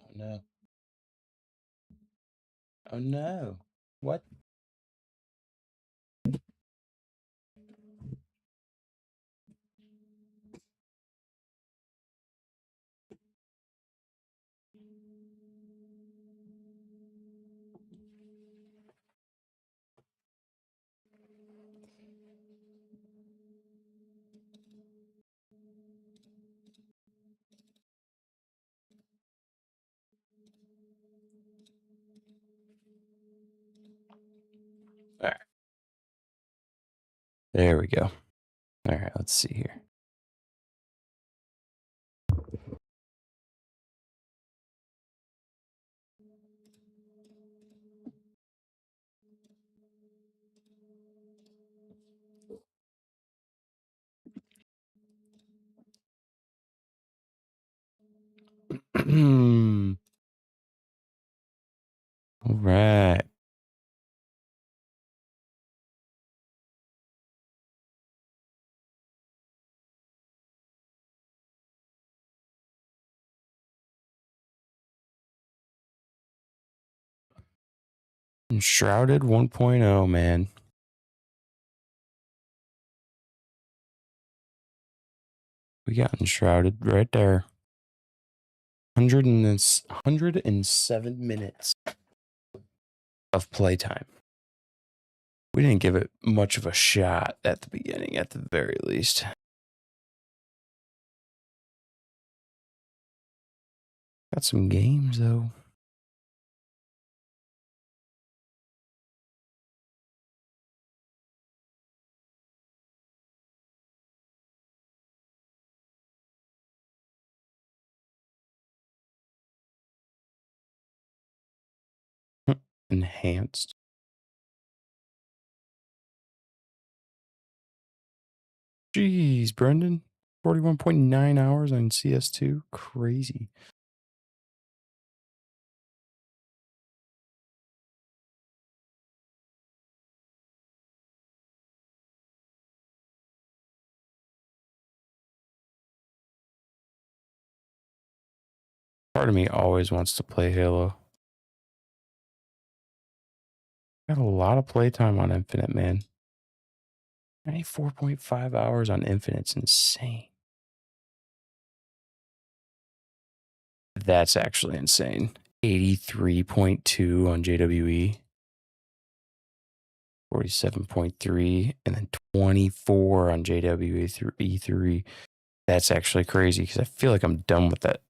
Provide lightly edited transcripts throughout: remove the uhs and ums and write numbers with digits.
Oh no. Oh no. What? All right. There we go. All right, let's see here. All right. Enshrouded 1.0, man. We got Enshrouded right there. 107 minutes of playtime. We didn't give it much of a shot at the beginning, at the very least. Got some games, though. Enhanced. Jeez, Brendan. 41.9 hours on CS2. Crazy. Part of me always wants to play Halo. Got a lot of playtime on Infinite, man. 94.5 hours on Infinite's insane. That's actually insane. 83.2 on JWE. 47.3 and then 24 on JWE through E3. That's actually crazy because I feel like I'm done with that.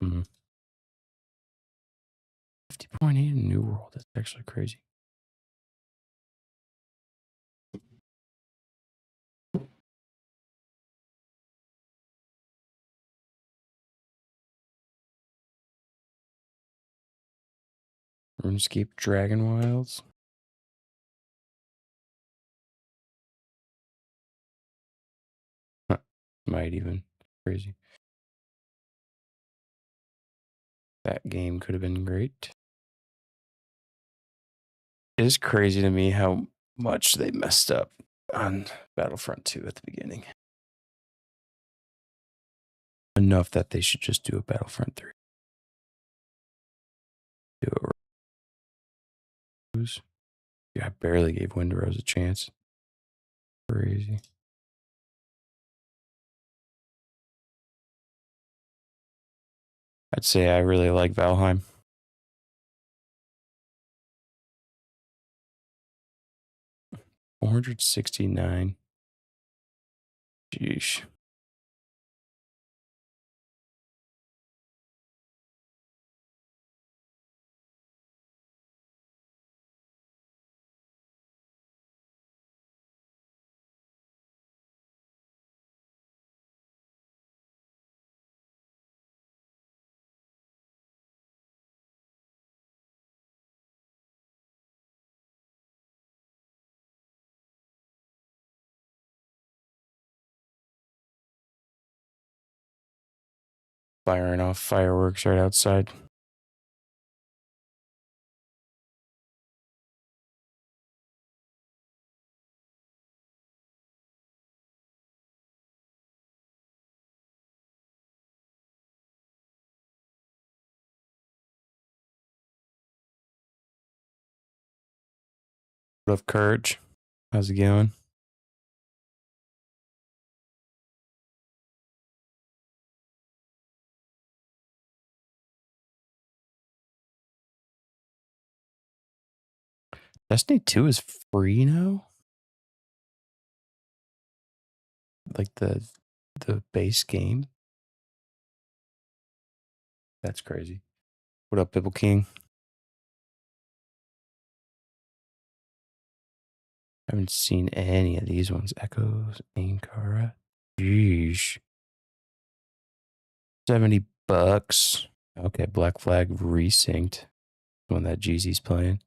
Mm-hmm. 50.8 in New World. That's actually crazy. RuneScape Dragon Wilds. Might even. Crazy. That game could have been great. It is crazy to me how much they messed up on Battlefront 2 at the beginning. Enough that they should just do a Battlefront 3. Do it. Yeah, I barely gave Windrose a chance. Crazy. I'd say I really like Valheim. $469. Sheesh. Firing off fireworks right outside. Of courage. How's it going? Destiny 2 is free now? Like the base game? That's crazy. What up, Pibble King? I haven't seen any of these ones. Echoes, Ankara. Jeez. $70. Okay, Black Flag resynced. One that Jeezy's playing.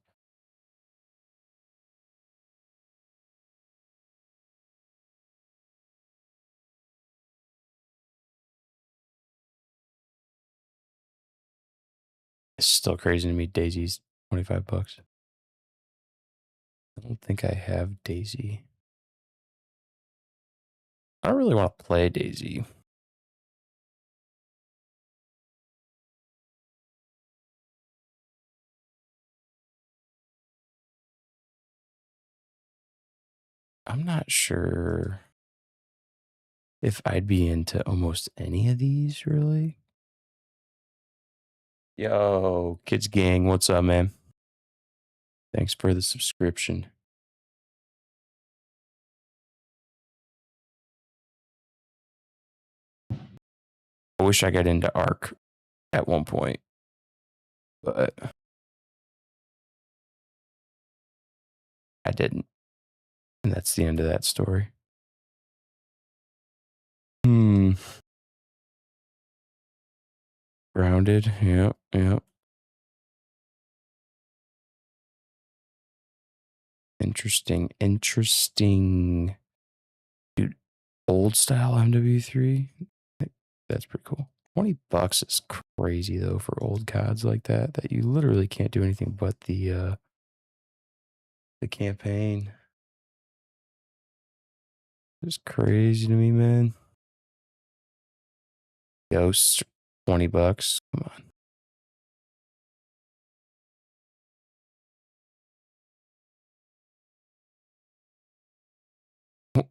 It's still crazy to me. Daisy's $25. I don't think I have Daisy. I don't really want to play Daisy. I'm not sure if I'd be into almost any of these, really. Yo, Kids Gang, what's up, man? Thanks for the subscription. I wish I got into Ark at one point, but I didn't. And that's the end of that story. Grounded. Yep, yep. Interesting. Dude, old style MW3. That's pretty cool. $20 is crazy though for old CODs like that you literally can't do anything but the campaign. It's crazy to me, man. Ghosts, $20. Come on.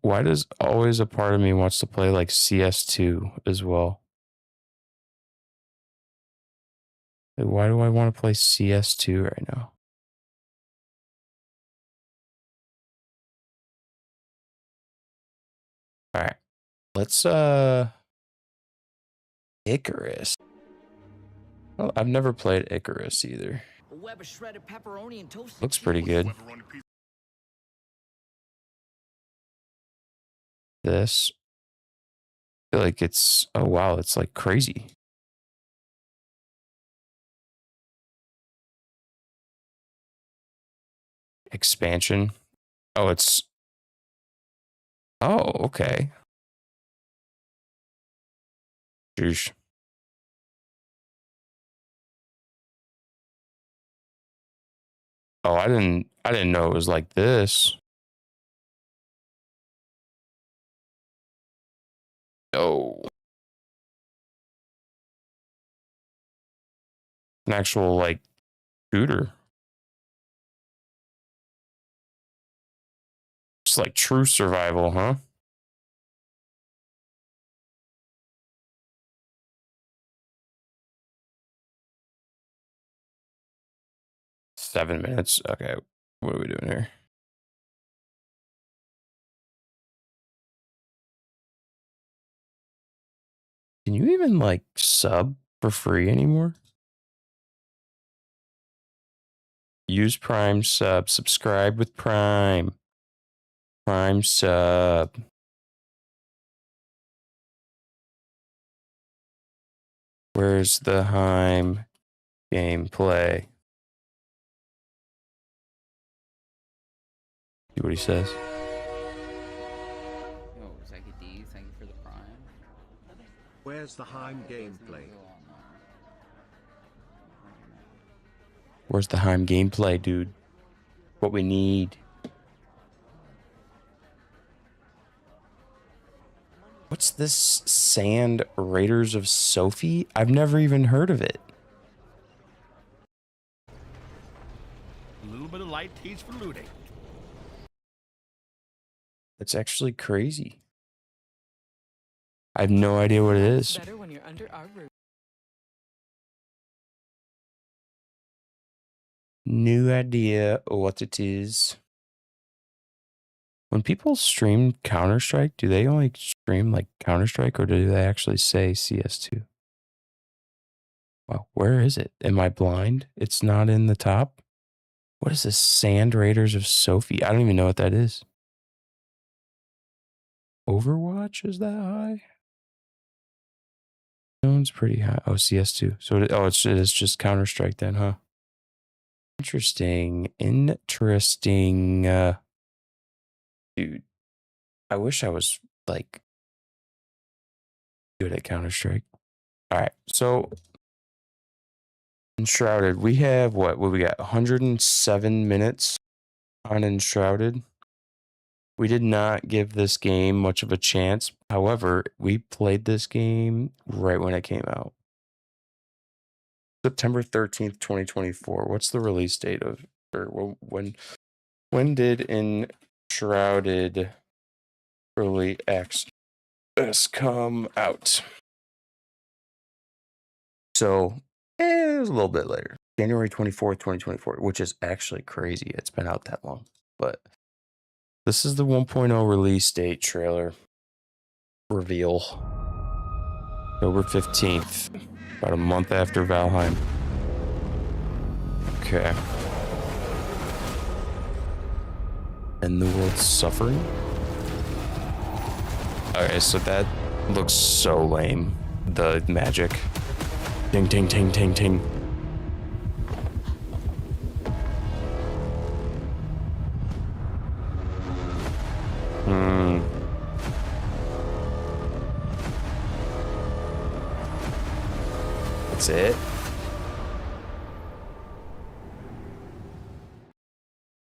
Why does always a part of me wants to play like CS2 as well? Like, why do I want to play CS2 right now? All right. Let's Icarus. Well, I've never played Icarus either. Looks pretty good. This. I feel like it's, oh wow, it's like crazy. Expansion. Oh, it's, oh, okay. Sheesh. Oh, I didn't know it was like this. Oh. An actual like shooter. It's like true survival, huh? $7 minutes. Okay, what are we doing here? Can you even like sub for free anymore? Use Prime sub. Subscribe with Prime. Prime sub. Where's the Heim gameplay? See what he says. Yo, ZacharyDooDah, thank you for the prime. Where's the Heim gameplay? Where's the Heim gameplay, dude? What we need. What's this Sand Raiders of Sophie? I've never even heard of it. A little bit of light tease for looting. It's actually crazy. I have no idea what it is. Better when you're under our roof. No idea what it is. When people stream Counter-Strike, do they only stream like Counter-Strike or do they actually say CS2? Wow, where is it? Am I blind? It's not in the top? What is this? Sand Raiders of Sophie? I don't even know what that is. Overwatch is that high? It's pretty high. Oh, CS2. So it is just Counter-Strike then, huh? Interesting. Dude, I wish I was like good at Counter-Strike. All right, so Enshrouded, we have what we got? 107 minutes on Enshrouded. We did not give this game much of a chance. However, we played this game right when it came out. September 13th, 2024. What's the release date of, or when did Enshrouded Early Access come out? So it was a little bit later. January 24th, 2024, which is actually crazy. It's been out that long. But this is the 1.0 release date trailer reveal. October 15th, about a month after Valheim. Okay. And the world's suffering? Okay, so that looks so lame. The magic. Ting, ting, ting, ting, ting. That's it.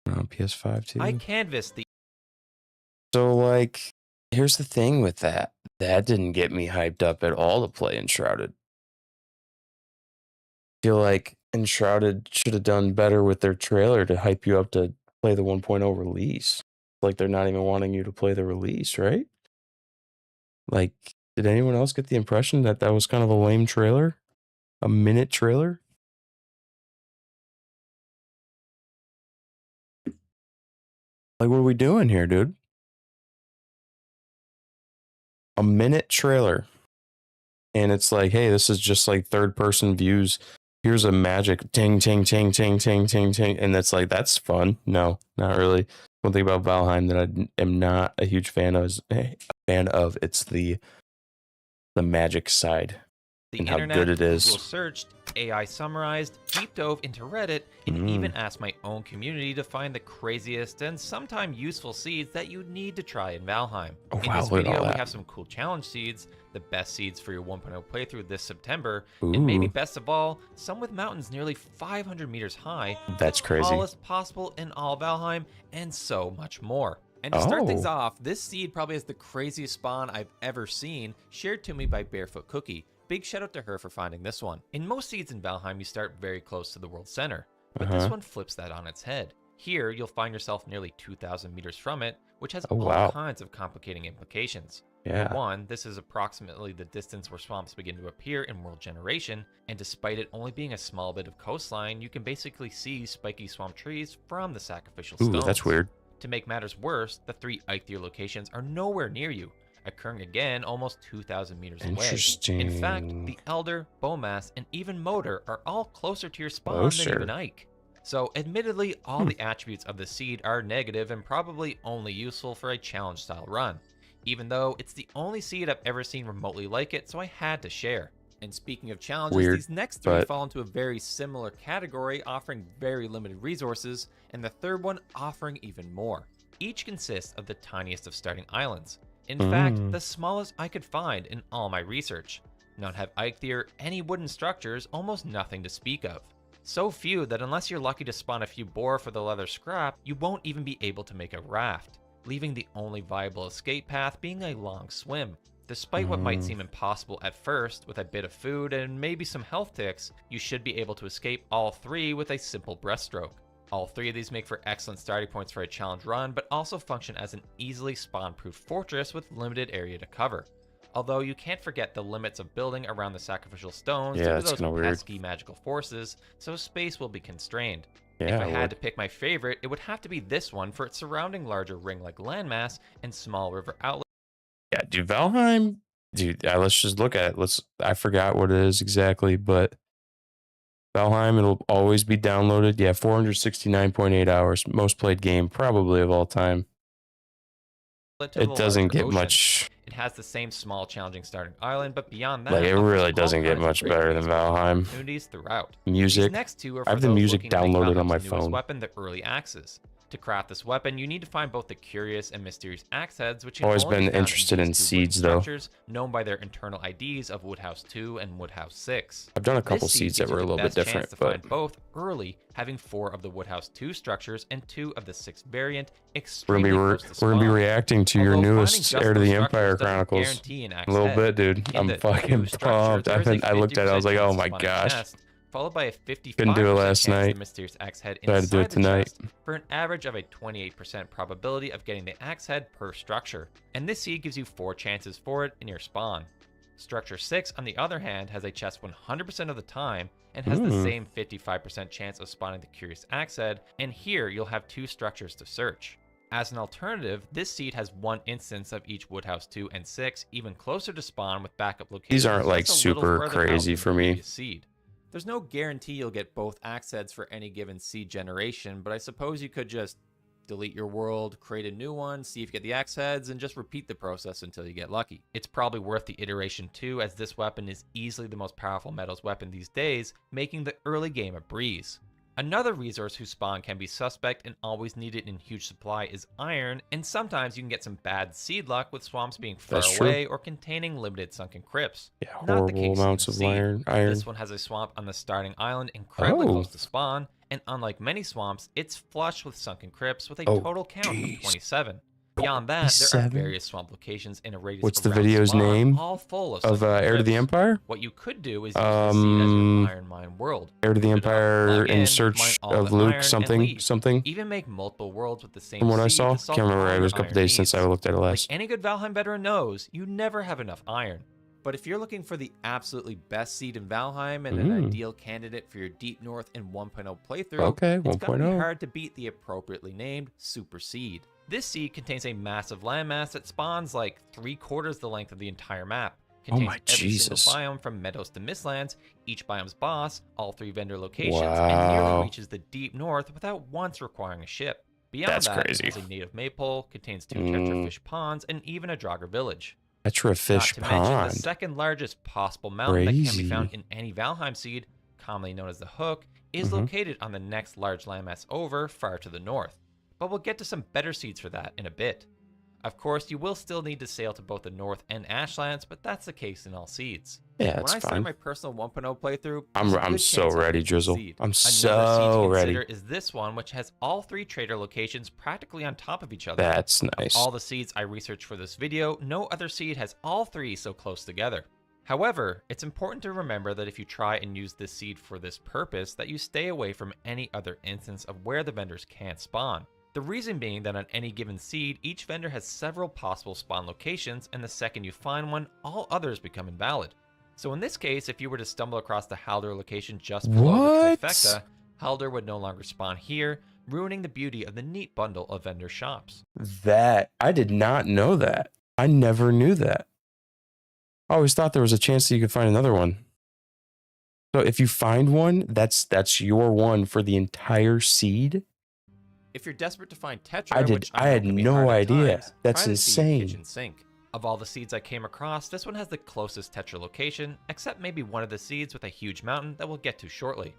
On PS5 too. I canvassed the. So like, here's the thing with that. That didn't get me hyped up at all to play Enshrouded. I feel like Enshrouded should have done better with their trailer to hype you up to play the 1.0 release. Like they're not even wanting you to play the release, right? Like, did anyone else get the impression that that was kind of a lame trailer? A minute trailer? Like, what are we doing here, dude? A minute trailer. And it's like, hey, this is just like third person views. Here's a magic ting, ting, ting, ting, ting, ting, ting. And that's like, that's fun. No, not really. One thing about Valheim that I am not a huge fan of it's the magic side. The and internet, how good it is. Google searched, AI summarized, deep dove into Reddit, and even asked my own community to find the craziest and sometimes useful seeds that you need to try in Valheim. Oh, In wow, this look at video, all we that. have some cool challenge seeds, the best seeds for your 1.0 playthrough this September, and maybe best of all, some with mountains nearly 500 meters high, That's the crazy. tallest possible in all Valheim, and so much more. And to start things off, this seed probably has the craziest spawn I've ever seen, shared to me by Barefoot Cookie. Big shout out to her for finding this one. In most seeds in Valheim, you start very close to the world center, but this one flips that on its head. Here, you'll find yourself nearly 2,000 meters from it, which has Oh, all wow. kinds of complicating implications. Yeah. For one, this is approximately the distance where swamps begin to appear in world generation, and despite it only being a small bit of coastline, you can basically see spiky swamp trees from the sacrificial Ooh, stones. that's weird. To make matters worse, the 3 Eikthyr locations are nowhere near you, occurring again almost 2,000 meters away. Interesting. In fact, the Elder, Bowmass, and even Motor are all closer to your spawn Closer. than even Ike. So admittedly, all the attributes of the seed are negative and probably only useful for a challenge style run, even though it's the only seed I've ever seen remotely like it, so I had to share. And speaking of challenges, Weird, these next 3 but- fall into a very similar category, offering very limited resources, and the third one offering even more. Each consists of the tiniest of starting islands. In fact, the smallest I could find in all my research. None have Eikthyr, any wooden structures, almost nothing to speak of. So few that unless you're lucky to spawn a few boar for the leather scrap, you won't even be able to make a raft, leaving the only viable escape path being a long swim. Despite what might seem impossible at first, with a bit of food and maybe some health ticks, you should be able to escape all 3 with a simple breaststroke. All 3 of these make for excellent starting points for a challenge run, but also function as an easily spawn-proof fortress with limited area to cover. Although you can't forget the limits of building around the sacrificial stones due to that's those kinda weird. pesky magical forces, so space will be constrained. Yeah, If I it had would. to pick my favorite, it would have to be this one for its surrounding larger ring-like landmass and small river outlet. Yeah, dude, Valheim, dude, let's just look at it. I forgot what it is exactly, but Valheim, it'll always be downloaded. Yeah, 469.8 hours. Most played game probably of all time. To It the doesn't larger get ocean. much, It has the same small, challenging starting island, but beyond that, like, it offers really all doesn't get kinds of much great better than resources and Valheim. opportunities throughout. Music. These next 2 are for I have the those music looking to make downloaded on Valheim's my newest phone. weapon, the early axes. To craft this weapon, you need to find both the curious and mysterious axe heads, which can Always only be been found interested in these 2 seeds, wooden though. structures, known by their internal IDs of Woodhouse 2 and Woodhouse 6. I've done a couple This seed seeds that gives you were a the little bit best chance different, to but find both early, having 4 of the Woodhouse 2 structures and 2 of the 6th variant we're extremely gonna close be to we're gonna be spawn. reacting to your Although finding newest just Heir to those the structures Empire doesn't Chronicles. guarantee an axe A little head. bit, dude. In I'm the fucking 2 structures, pumped. there is a I looked at it. I was like, 50% oh my chance to spawn a gosh. chest, followed by a 55% Couldn't do it last chance night. the mysterious axe head So I had to do inside it tonight. the chest, for an average of a 28% probability of getting the axe head per structure. And this seed gives you 4 chances for it in your spawn. Structure 6, on the other hand, has a chest 100% of the time and has the same 55% chance of spawning the curious axe head, and here you'll have 2 structures to search. As an alternative, this seed has 1 instance of each Woodhouse 2 and 6, even closer to spawn with backup locations. These aren't, like, just a little super further out crazy than the for me. previous seed. There's no guarantee you'll get both axe heads for any given seed generation, but I suppose you could just delete your world, create a new one, see if you get the axe heads, and just repeat the process until you get lucky. It's probably worth the iteration too, as this weapon is easily the most powerful metals weapon these days, making the early game a breeze. Another resource whose spawn can be suspect and always needed in huge supply is iron, and sometimes you can get some bad seed luck with swamps being far That's true. away or containing limited sunken crypts. Yeah, Not the horrible case in amounts the of seed. iron. This one has a swamp on the starting island incredibly close to spawn, and unlike many swamps, it's flush with sunken crypts with a total count of 27. Beyond that, there are 27? various swamp locations in a radius What's the around video's spawn, name all full of of sunken Heir to the crypts. Empire? What you could do is use this seed as your iron mine world. Heir to the Put it up, Empire plug in mine search all of the Luke iron, and something leave. something. Even make multiple worlds with the same From what I seed saw, to solve can't remember. all It your was a couple iron days since I needs. looked at it Like last. any good Valheim veteran knows, you never have enough iron. But if you're looking for the absolutely best seed in Valheim and an ideal candidate for your Deep North in 1.0 playthrough, Okay, it's gonna be 1.0. hard to beat the appropriately named Super Seed. This seed contains a massive landmass that spawns like 3/4 the length of the entire map. Contains my every Jesus. single biome from meadows to mistlands, each biome's boss, all 3 vendor locations, and nearly Wow. reaches the Deep North without once requiring a ship. Beyond That's that, crazy. it has a native maypole, contains 2 tetrafish ponds, and even a Draugr village. Tetra Fish Not to mention the Pond. second largest possible mountain that can Crazy. be found in any Valheim seed, commonly known as the Hook, is Mm-hmm. located on the next large landmass over, far to the north. But we'll get to some better seeds for that in a bit. Of course, you will still need to sail to both the North and Ashlands, but that's the case in all seeds. Yeah, When that's I started fine. my personal 1.0 playthrough, I'm there's a good so chance I'll ready, get this Drizzle. seed. I'm Another seed so to ready. consider is this one, which has all 3 trader locations practically on top of each other. That's nice. All the seeds I researched for this video, no other seed has all 3 so close together. However, it's important to remember that if you try and use this seed for this purpose, that you stay away from any other instance of where the vendors can't spawn. The reason being that on any given seed, each vendor has several possible spawn locations, and the second you find one, all others become invalid. So in this case, if you were to stumble across the Halder location just below the trifecta, Halder would no longer spawn here, ruining the beauty of the neat bundle of vendor shops. That, I did not know that. I never knew that. I always thought there was a chance that you could find another one. So if you find one, that's your one for the entire seed? If you're desperate to find Tetra, I had no idea. That's insane. Kitchen sink. Of all the seeds I came across, this one has the closest Tetra location, except maybe one of the seeds with a huge mountain that we'll get to shortly.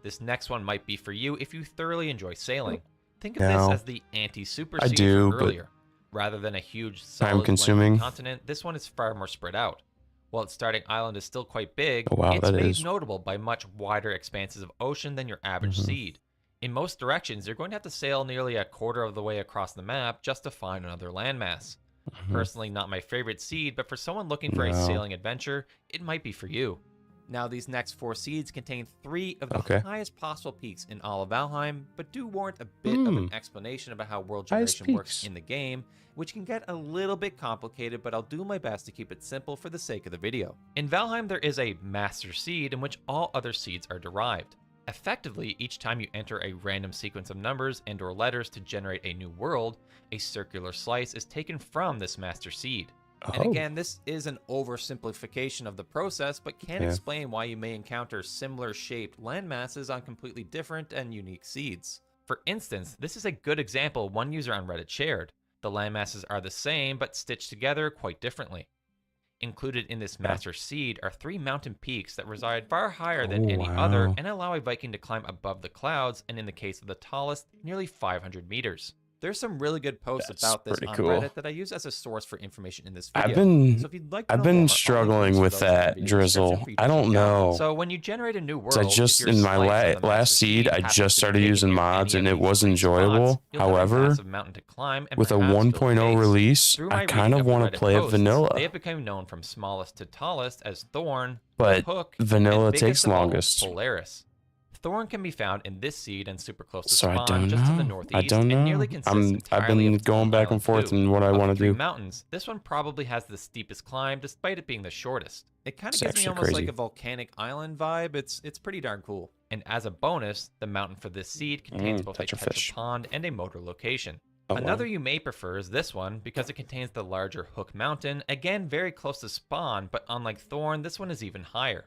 This next one might be for you if you thoroughly enjoy sailing. Think of this as the anti-super seed from earlier. Rather than a huge time-consuming continent, this one is far more spread out. While its starting island is still quite big, wow, it's made notable by much wider expanses of ocean than your average seed. In most directions, you're going to have to sail nearly a quarter of the way across the map just to find another landmass. Personally, not my favorite seed, but for someone looking for a sailing adventure, it might be for you. Now, these next 4 seeds contain 3 of the highest possible peaks in all of Valheim, but do warrant a bit of an explanation about how world generation works in the game, which can get a little bit complicated, but I'll do my best to keep it simple for the sake of the video. In Valheim, there is a master seed in which all other seeds are derived. Effectively, each time you enter a random sequence of numbers and/or letters to generate a new world, a circular slice is taken from this master seed. And again, this is an oversimplification of the process, but can explain why you may encounter similar shaped landmasses on completely different and unique seeds. For instance, this is a good example one user on Reddit shared. The landmasses are the same, but stitched together quite differently. Included in this master seed are 3 mountain peaks that reside far higher than any other and allow a Viking to climb above the clouds, and in the case of the tallest, nearly 500 meters. There's some really good posts about this on Reddit that I use as a source for information in this video. I've been struggling with that, Drizzle. I don't know. So when you generate a new world, in my last seed, I just started using mods and it was enjoyable. However, with a 1.0 release, I kind of want to play it vanilla. They have become known from smallest to tallest as Thorn, but Hook, vanilla takes longest. Polaris. Thorn can be found in this seed and super close to spawn, just to the northeast, and nearly consists I've been going back and forth in what I want to do. Mountains, this one probably has the steepest climb, despite it being the shortest. It kind of gives me almost like a volcanic island vibe. It's pretty darn cool. And as a bonus, the mountain for this seed contains both a Tetra pond and a motor location. Another you may prefer is this one, because it contains the larger Hook Mountain, again very close to spawn, but unlike Thorn, this one is even higher.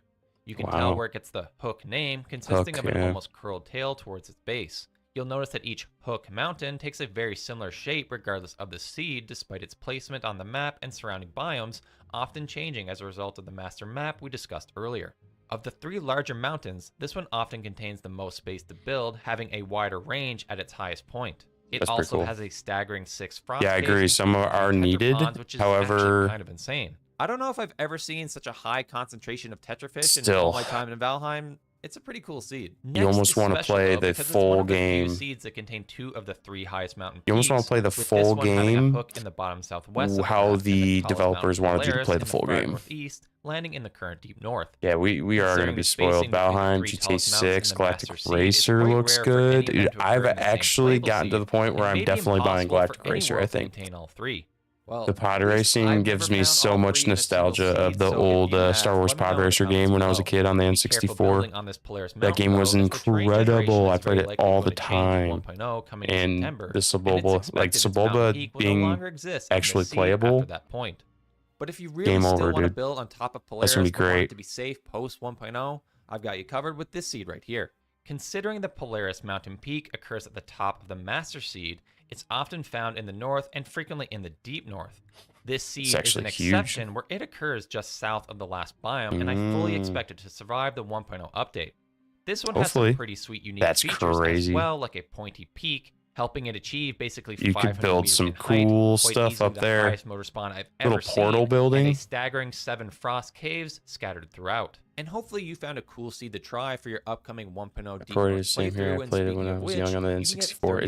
You can tell where it gets the Hook name, consisting of an almost curled tail towards its base. You'll notice that each Hook Mountain takes a very similar shape regardless of the seed, despite its placement on the map and surrounding biomes, often changing as a result of the master map we discussed earlier. Of the 3 larger mountains, this one often contains the most space to build, having a wider range at its highest point. It also has a staggering 6 frost caves. I agree. Some are needed. However, kind of insane. I don't know if I've ever seen such a high concentration of tetrafish in all my time in Valheim. It's a pretty cool seed. You almost want to play the full game. Seeds that contain 2 of the 3 highest mountain peaks. You almost want to play the full game. In the bottom southwest how the developers wanted you to play the full game. Northeast, landing in the current deep north. Yeah, we are going to be spoiled. Valheim, GTA 6, Galactic Racer looks good. Dude, I've actually gotten to the point where I'm definitely buying Galactic Racer, I think. The pod racing gives me so much nostalgia of the old Star Wars pod racer game when I was a kid on the N64. That game was incredible. I played it all the time. And the Sebulba being actually playable, but if you really still want to build on top of Polaris but want it to be safe post 1.0, I've got you covered with this seed right here. Considering the Polaris mountain peak occurs at the top of the master seed, it's often found in the north and frequently in the deep north. This seed is an exception where it occurs just south of the last biome, and I fully expect it to survive the 1.0 update. This one has some pretty sweet unique features as well, like a pointy peak, helping it achieve basically 500 You could build some cool stuff up there. Motor spawn I've ever seen, portal building. And a staggering 7 frost caves scattered throughout. And hopefully you found a cool seed to try for your upcoming 1.0 deep playthrough. I played it when I was young on the N64.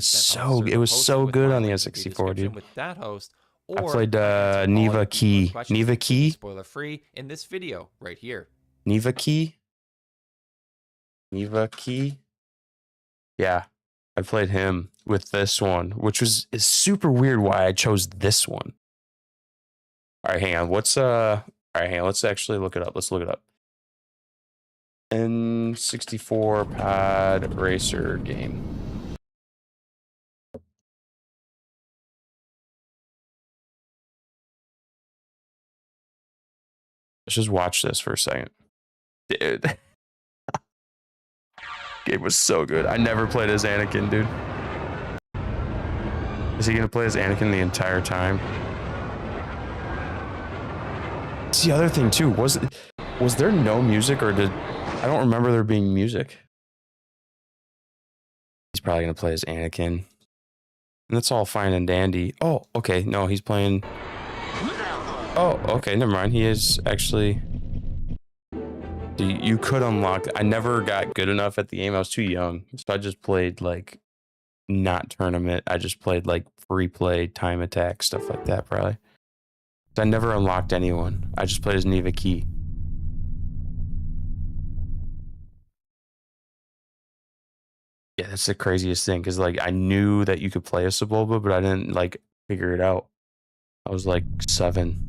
It was so good on the N64, dude. With that host, or played answer all Neva your Key. Esports questions Neva completely Key? spoiler-free in this video right here. Neva Key? Neva Key? Yeah, I played him with this one, which is super weird why I chose this one. All right, hang on. All right, hang on. Let's actually look it up. Let's look it up. N64 Pod Racer game. Let's just watch this for a second. Dude. Game was so good. I never played as Anakin, dude. Is he gonna play as Anakin the entire time? It's the other thing too. Was there no music, or I don't remember there being music. He's probably gonna play as Anakin. And that's all fine and dandy. Oh, okay. No, he's playing. Oh, okay. Never mind. He is actually. You could unlock. I never got good enough at the game. I was too young, so I just played like not tournament. I just played like free play, time attack, stuff like that. Probably. So I never unlocked anyone. I just played as Neva Key. Yeah, that's the craziest thing, because like I knew that you could play a Sebulba, but I didn't like figure it out. I was like 7.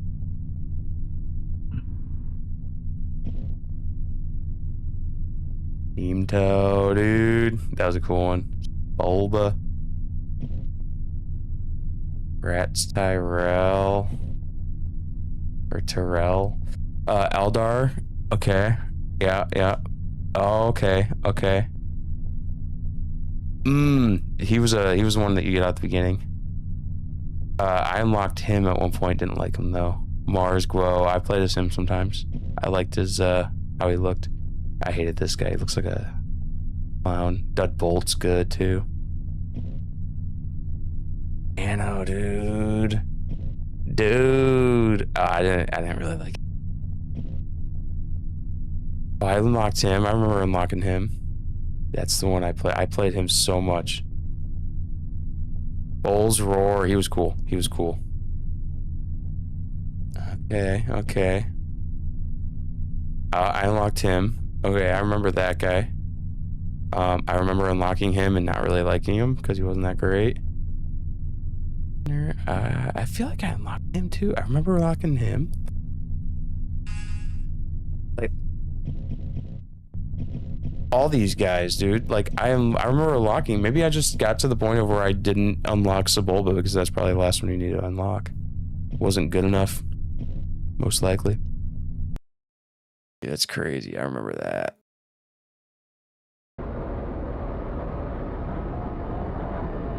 Team Toe, dude. That was a cool one. Bulba. Rats Tyrell. Or Tyrell. Eldar. Okay. Yeah. Oh, okay. He was the one that you get out at the beginning. I unlocked him at one point, didn't like him though. Mars Guo. I played as him sometimes. I liked his how he looked. I hated this guy. He looks like a clown. Dud Bolt's good too. Anno, dude. Oh, I didn't really like it. Oh, I unlocked him. I remember unlocking him. That's the one I played. I played him so much. Bull's Roar. He was cool. Okay. I unlocked him. Okay, I remember that guy. I remember unlocking him and not really liking him because he wasn't that great. I feel like I unlocked him too. I remember unlocking him. Like all these guys, dude. Like I remember unlocking. Maybe I just got to the point of where I didn't unlock Sebulba because that's probably the last one you need to unlock. Wasn't good enough, most likely. Yeah, that's crazy. I remember that.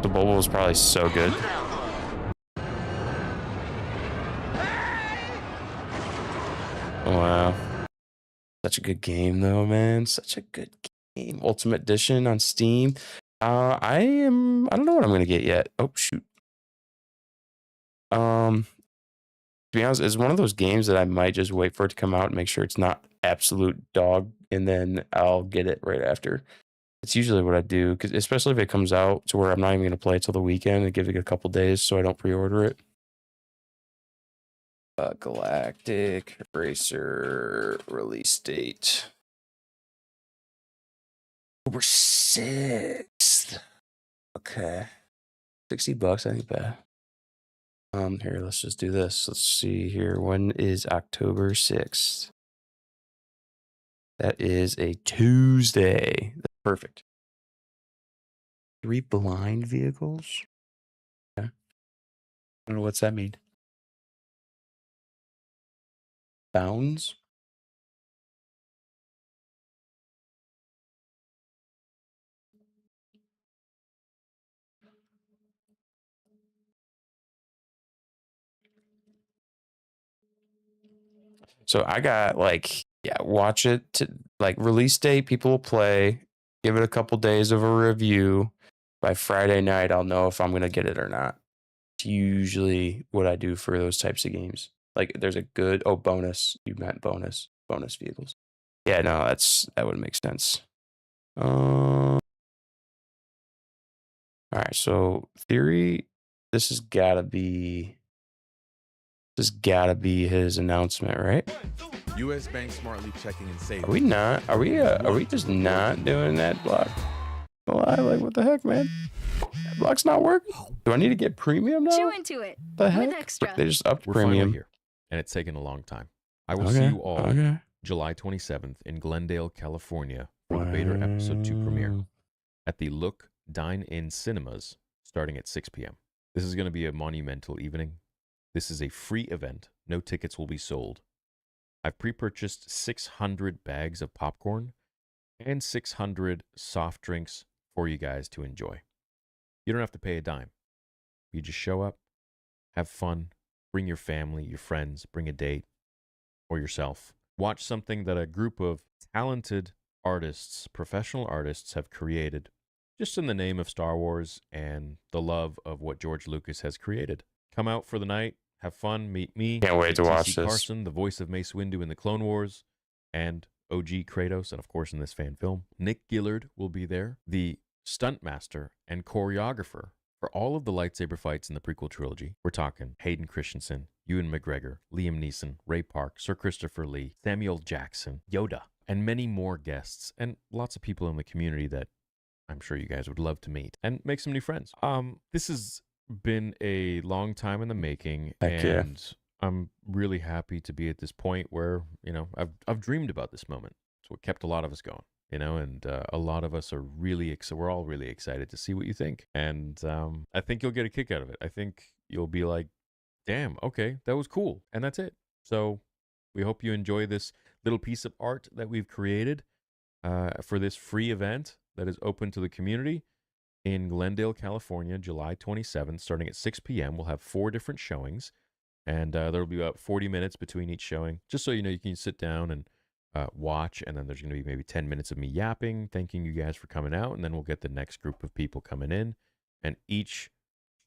Sebulba was probably so good. Wow. Such a good game though, man. Such a good game. Ultimate Edition on Steam. I don't know what I'm gonna get yet. Oh shoot. To be honest, it's one of those games that I might just wait for it to come out and make sure it's not absolute dog, and then I'll get it right after. It's usually what I do, because especially if it comes out to where I'm not even gonna play it till the weekend and give it a couple days so I don't pre-order it. Galactic Racer release date October 6th. Okay, $60. I think bad. Here, let's just do this. Let's see here. When is October 6th? That is a Tuesday. That's perfect. 3 blind vehicles. Okay. I don't know what's that mean. Bounds? So I got like, yeah, watch it to like release date. People will play, give it a couple days of a review. By Friday night, I'll know if I'm going to get it or not. It's usually what I do for those types of games. Like there's a good, bonus. You meant bonus vehicles. Yeah, no, that would make sense. All right, so theory, this has got to be This has gotta be his announcement, right? U.S. Bank smartly checking and saving. Are we not? Are we just not doing that block? Why? Like, what the heck, man? That block's not working. Do I need to get premium now? Chew into it. The heck? With extra. They just upped We're finally premium. here, and it's taken a long time. I will see you all July 27th in Glendale, California for the Vader Episode 2 premiere at the Look Dine-In Cinemas starting at 6 p.m. This is going to be a monumental evening. This is a free event. No tickets will be sold. I've pre-purchased 600 bags of popcorn and 600 soft drinks for you guys to enjoy. You don't have to pay a dime. You just show up, have fun, bring your family, your friends, bring a date, or yourself. Watch something that a group of talented artists, professional artists, have created just in the name of Star Wars and the love of what George Lucas has created. Come out for the night, have fun, meet me. Can't wait to watch this. Carson, the voice of Mace Windu in the Clone Wars, and OG Kratos, and of course in this fan film. Nick Gillard will be there, the stuntmaster and choreographer for all of the lightsaber fights in the prequel trilogy. We're talking Hayden Christensen, Ewan McGregor, Liam Neeson, Ray Park, Sir Christopher Lee, Samuel Jackson, Yoda, and many more guests, and lots of people in the community that I'm sure you guys would love to meet and make some new friends. This has been a long time in the making, and I'm really happy to be at this point where, you know, I've dreamed about this moment. It's what kept a lot of us going, you know, and a lot of us are really, we're all really excited to see what you think. And I think you'll get a kick out of it. I think you'll be like, damn, okay, that was cool. And that's it. So we hope you enjoy this little piece of art that we've created for this free event that is open to the community in Glendale, California, July 27th, starting at 6 p.m. We'll have 4 different showings, and there will be about 40 minutes between each showing, just so you know you can sit down and watch, and then there's going to be maybe 10 minutes of me yapping, thanking you guys for coming out, and then we'll get the next group of people coming in, and each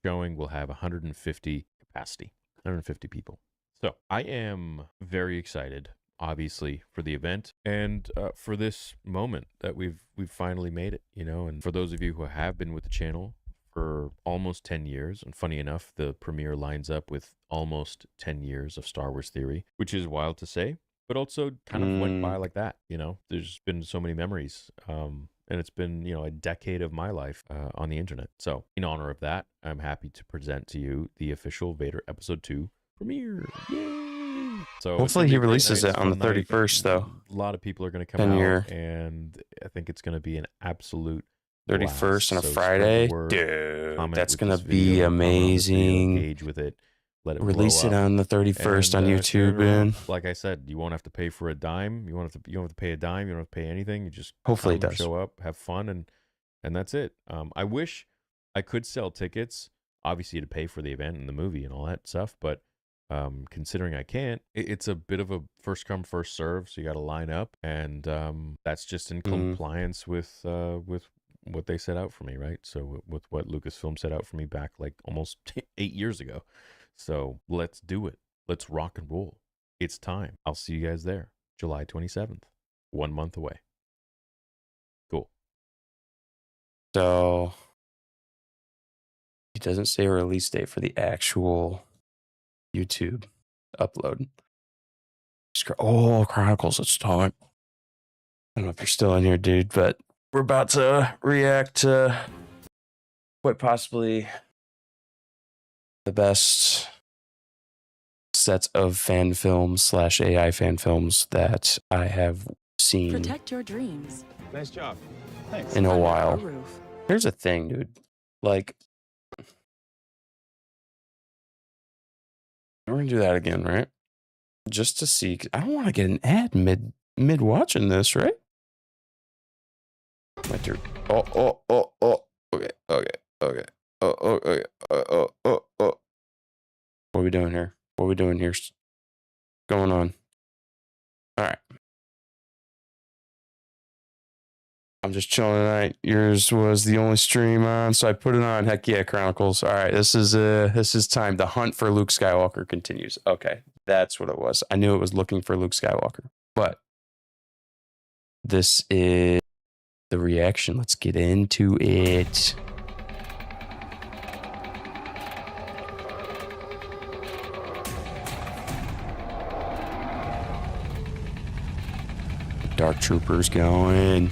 showing will have 150 capacity, 150 people. So I am very excited, obviously, for the event and for this moment that we've finally made it, you know. And for those of you who have been with the channel for almost 10 years, and funny enough, the premiere lines up with almost 10 years of Star Wars theory, which is wild to say, but also kind of went by like that, you know. There's been so many memories, and it's been, you know, a decade of my life on the internet. So in honor of that, I'm happy to present to you the official Vader Episode 2 premiere. Yay! So hopefully he releases it on the 31st, though. A lot of people are going to come out, and I think it's going to be an absolute 31st on a So Friday. spread the word, Dude, comment that's with going to this be video, comment on this video, amazing. engage with it, let it Release blow it up. on the 31st on And, YouTube, share it around. man. Like I said, you won't have to pay for a dime. You don't have to pay a dime. You don't have to pay anything. You just Hopefully it come, does. show up, have fun, and that's it. I wish I could sell tickets, obviously, to pay for the event and the movie and all that stuff, but considering I can't, it's a bit of a first come first serve, so you got to line up, and that's just in compliance with what they set out for me, right? So with what Lucasfilm set out for me back like almost 8 years ago. So let's do it. Let's rock and roll. It's time. I'll see you guys there, July 27th, 1 month away. Cool. So he doesn't say a release date for the actual YouTube upload. Oh, Chronicles, let's talk. I don't know if you're still in here, dude, but we're about to react to quite possibly the best sets of fan films / AI fan films that I have seen Protect your dreams. Nice job. Thanks. in a Under while. our roof. Here's the thing, dude. Like, we're gonna do that again, right? Just to see. 'Cause I don't want to get an ad mid watching this, right? My turn. Oh. Okay. Oh. Okay. Oh. What are we doing here? What's going on? All right. I'm just chilling tonight. Yours was the only stream on, so I put it on. Heck yeah, Chronicles. All right, this is time. The hunt for Luke Skywalker continues. Okay, that's what it was. I knew it was looking for Luke Skywalker, but this is the reaction. Let's get into it. Dark Troopers going.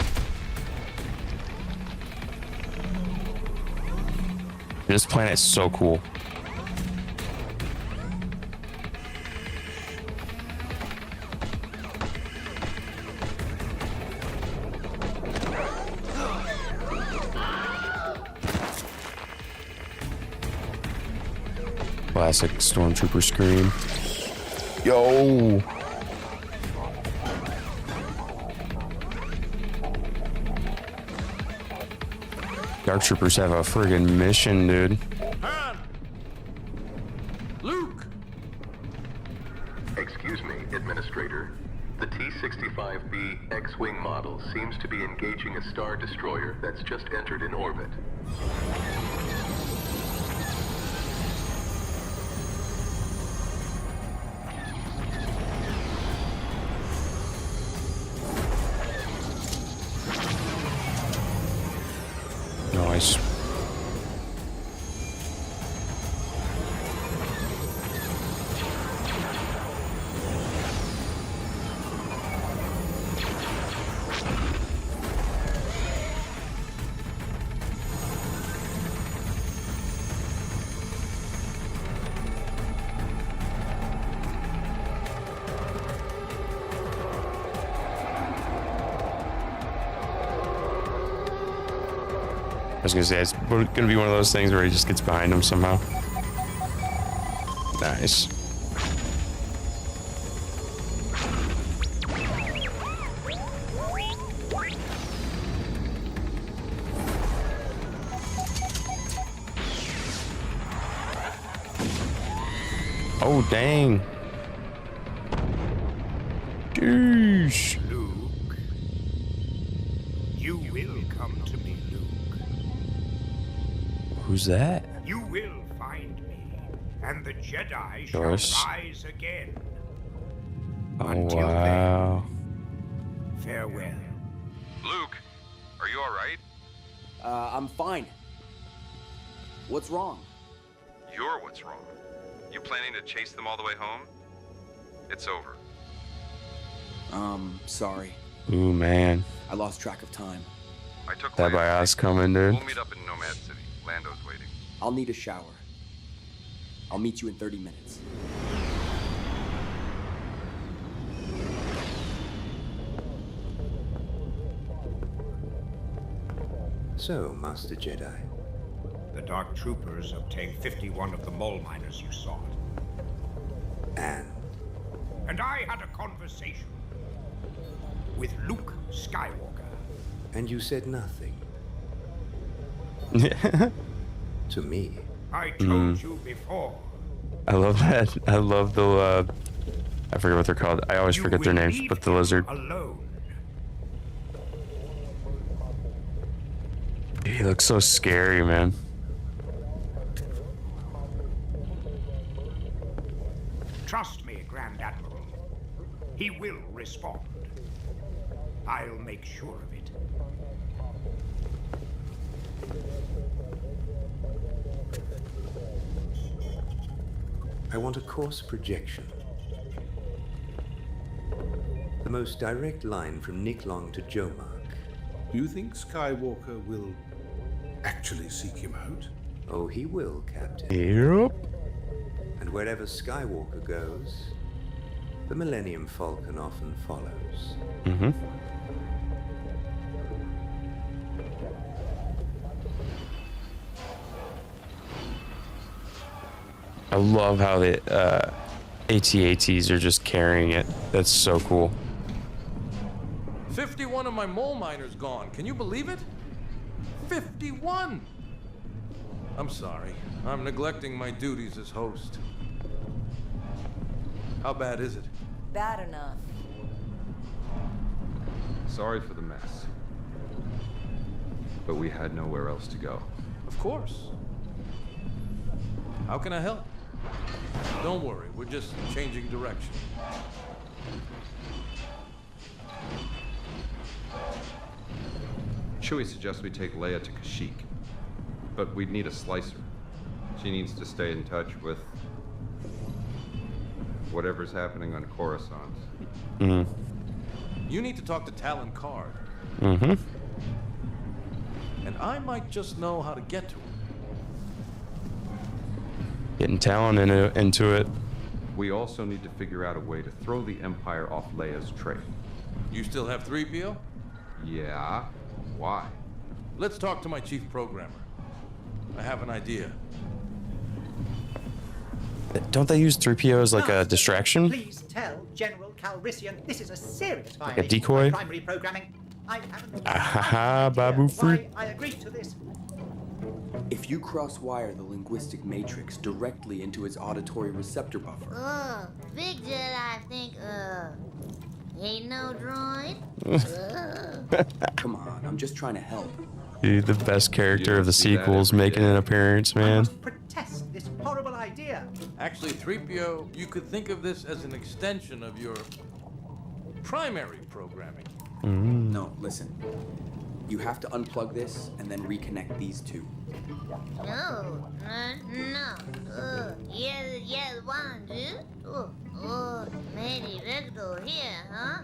This planet's so cool. Classic Stormtrooper scream. Yo! Dark Troopers have a friggin' mission, dude. Han! Luke! Excuse me, Administrator. The T-65B X-Wing model seems to be engaging a Star Destroyer that's just entered in orbit. Nice. I was gonna say, it's gonna be one of those things where he just gets behind him somehow. Nice. Oh, dang. Jeez. Luke, you will come to me, Luke. Who's that? You will find me, and the Jedi Yours. shall rise again. Oh, Until wow. then, farewell. Luke, are you alright? I'm fine. What's wrong? You're what's wrong. You planning to chase them all the way home? It's over. Sorry. Ooh, man. I lost track of time. I took That by us coming, dude. We'll meet up in Nomad City. Lando's waiting. I'll need a shower. I'll meet you in 30 minutes. So, Master Jedi, The Dark Troopers obtained 51 of the mole miners you sought. And I had a conversation with Luke Skywalker. and you said nothing to me. I told you before. I love that. I love the, I forget what they're called. I always You forget their will names, leave but the him lizard. alone. He looks so scary, man. Trust me, Grand Admiral. He will respond. I'll make sure of it. I want a course projection. The most direct line from Niklong to Jomark. Do you think Skywalker will actually seek him out? Oh, he will, Captain. Yep. And wherever Skywalker goes, the Millennium Falcon often follows. Mm-hmm. I love how the AT-ATs are just carrying it. That's so cool. 51 of my mole miners gone. Can you believe it? 51! I'm sorry. I'm neglecting my duties as host. How bad is it? Bad enough. Sorry for the mess. But we had nowhere else to go. Of course. How can I help? Don't worry, we're just changing direction. Chewie suggests we take Leia to Kashyyyk. But we'd need a slicer. She needs to stay in touch with whatever's happening on Coruscant. Mm-hmm. You need to talk to Talon Card. Mm-hmm. And I might just know how to get to him. Getting Talon into it. We also need to figure out a way to throw the Empire off Leia's trail. You still have 3PO? Yeah. Why? Let's talk to my chief programmer. I have an idea. Don't they use 3PO as like a distraction? Please tell General Calrissian this is a serious Like a violation decoy? of my primary programming. I haven't Ahaha, Babu Fruit. why I agreed to this. If you cross-wire the linguistic matrix directly into his auditory receptor buffer... Big Jedi think, ain't no droid. Come on, I'm just trying to help. Dude, the best character of the sequels making an appearance, man. Protest this horrible idea. Actually, 3PO, you could think of this as an extension of your primary programming. No, listen. You have to unplug this and then reconnect these two. No. Yes, one, two. Maybe let's go here, huh?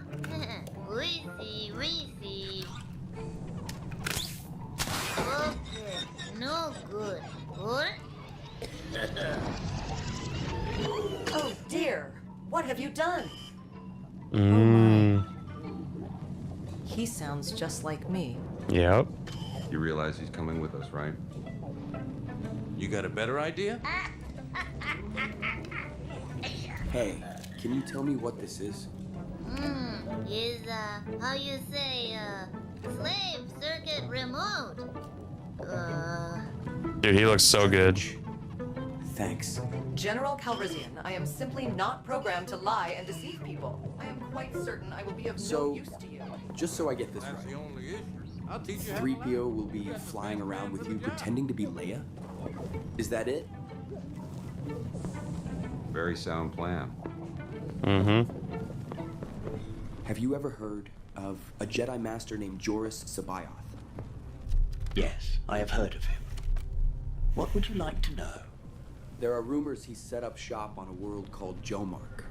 we see. Okay, no good. Good? Oh dear, what have you done? He sounds just like me. Yep. You realize he's coming with us, right? You got a better idea? Hey, can you tell me what this is? Is, how you say, slave circuit remote. Dude, he looks so good. Thanks. General Calrissian, I am simply not programmed to lie and deceive people. I am quite certain I will be of no use to you. Just so I get this That's right. the only issue. I'll teach you how. 3PO will be flying around with you pretending to be Leia? Is that it? Very sound plan. Mm-hmm. Have you ever heard of a Jedi Master named Joruus C'baoth? Yes, I have heard of him. What would you like to know? There are rumors he set up shop on a world called Jomark.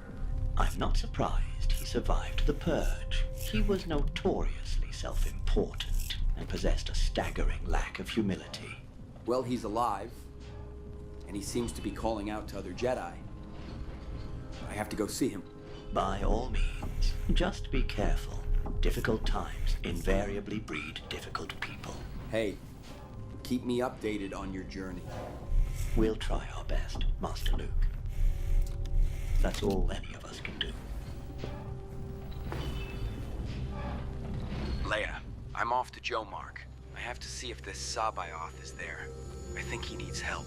I'm not surprised he survived the Purge. He was notoriously self-important and possessed a staggering lack of humility. Well, he's alive, and he seems to be calling out to other Jedi. I have to go see him. By all means, just be careful. Difficult times invariably breed difficult people. Hey, keep me updated on your journey. We'll try our best, Master Luke. That's all any of us can do. Leia, I'm off to Jomark. I have to see if this C'baoth is there. I think he needs help.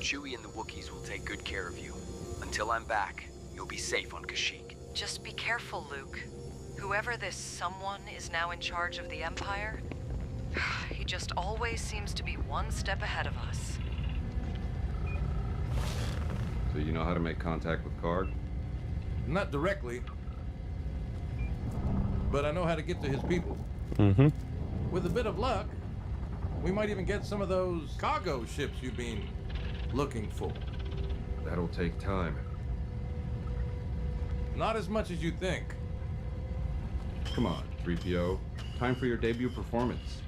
Chewie and the Wookiees will take good care of you. Until I'm back, you'll be safe on Kashyyyk. Just be careful, Luke. Whoever this someone is now in charge of the Empire, he just always seems to be one step ahead of us. So you know how to make contact with Card? Not directly, but I know how to get to his people. Mm-hmm. With a bit of luck, we might even get some of those cargo ships you've been looking for. That'll take time. Not as much as you think. Come on, 3PO. Time for your debut performance.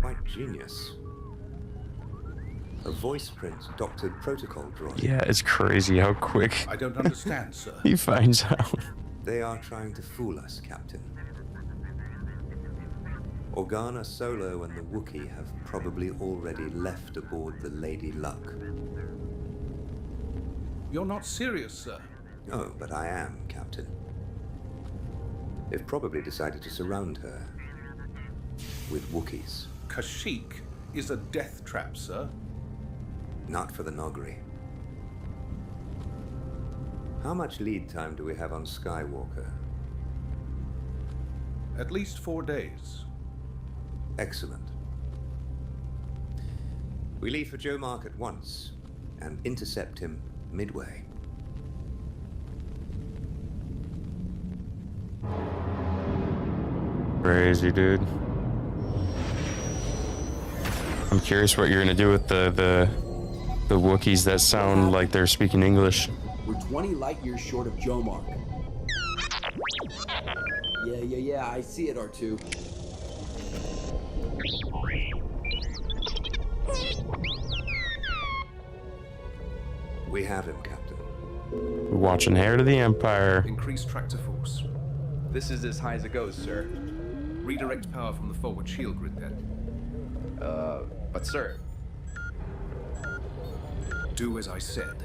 Quite genius. A voice print doctored protocol droid. Yeah, it's crazy how quick I don't understand, sir. he finds out. They are trying to fool us, Captain. Organa, Solo, and the Wookiee have probably already left aboard the Lady Luck. You're not serious, sir. Oh, but I am, Captain. They've probably decided to surround her with Wookiees. Kashyyyk is a death trap, sir. Not for the Nogri. How much lead time do we have on Skywalker? At least 4 days. Excellent. We leave for Jomark at once and intercept him midway. Crazy, dude. I'm curious what you're gonna do with the The Wookiees that sound like they're speaking English. We're 20 light years short of Jomark. Yeah, I see it, R2. We have him, Captain. We're watching Heir to the Empire. Increase tractor force. This is as high as it goes, sir. Redirect power from the forward shield grid then. But sir... Do as I said.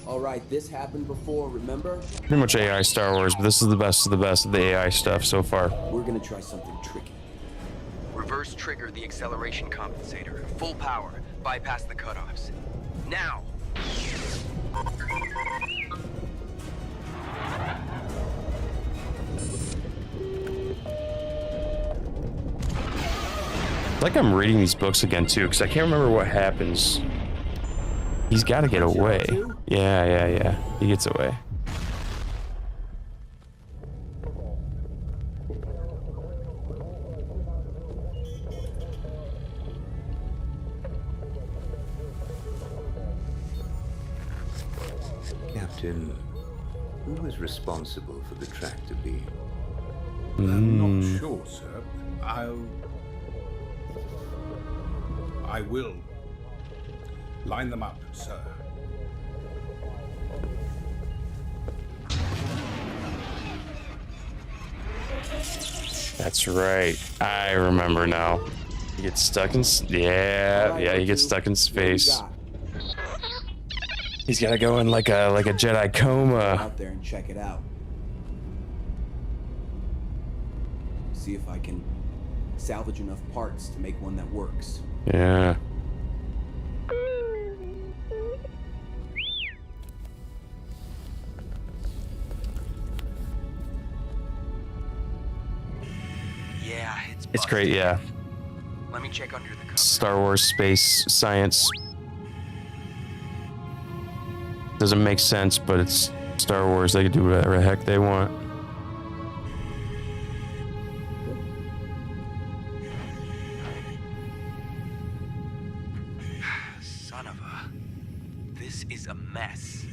All right, this happened before, remember? Pretty much AI Star Wars, but this is the best of the best of the AI stuff so far. We're gonna try something tricky. Reverse trigger the acceleration compensator. Full power. Bypass the cutoffs. Now! Like I'm reading these books again too, because I can't remember what happens. He's got to get away. Yeah. He gets away. Captain, who was responsible for the tractor beam? I'm not sure, sir. I will line them up, sir. That's right. I remember now. He gets stuck in... Yeah, he gets stuck in space. He's got to go in like a Jedi coma. Out there and check it out. See if I can salvage enough parts to make one that works. Yeah. Yeah, It's great, yeah. Let me check under the cover. Star Wars space science. Doesn't make sense, but it's Star Wars. They can do whatever the heck they want. Son of a... This is a mess.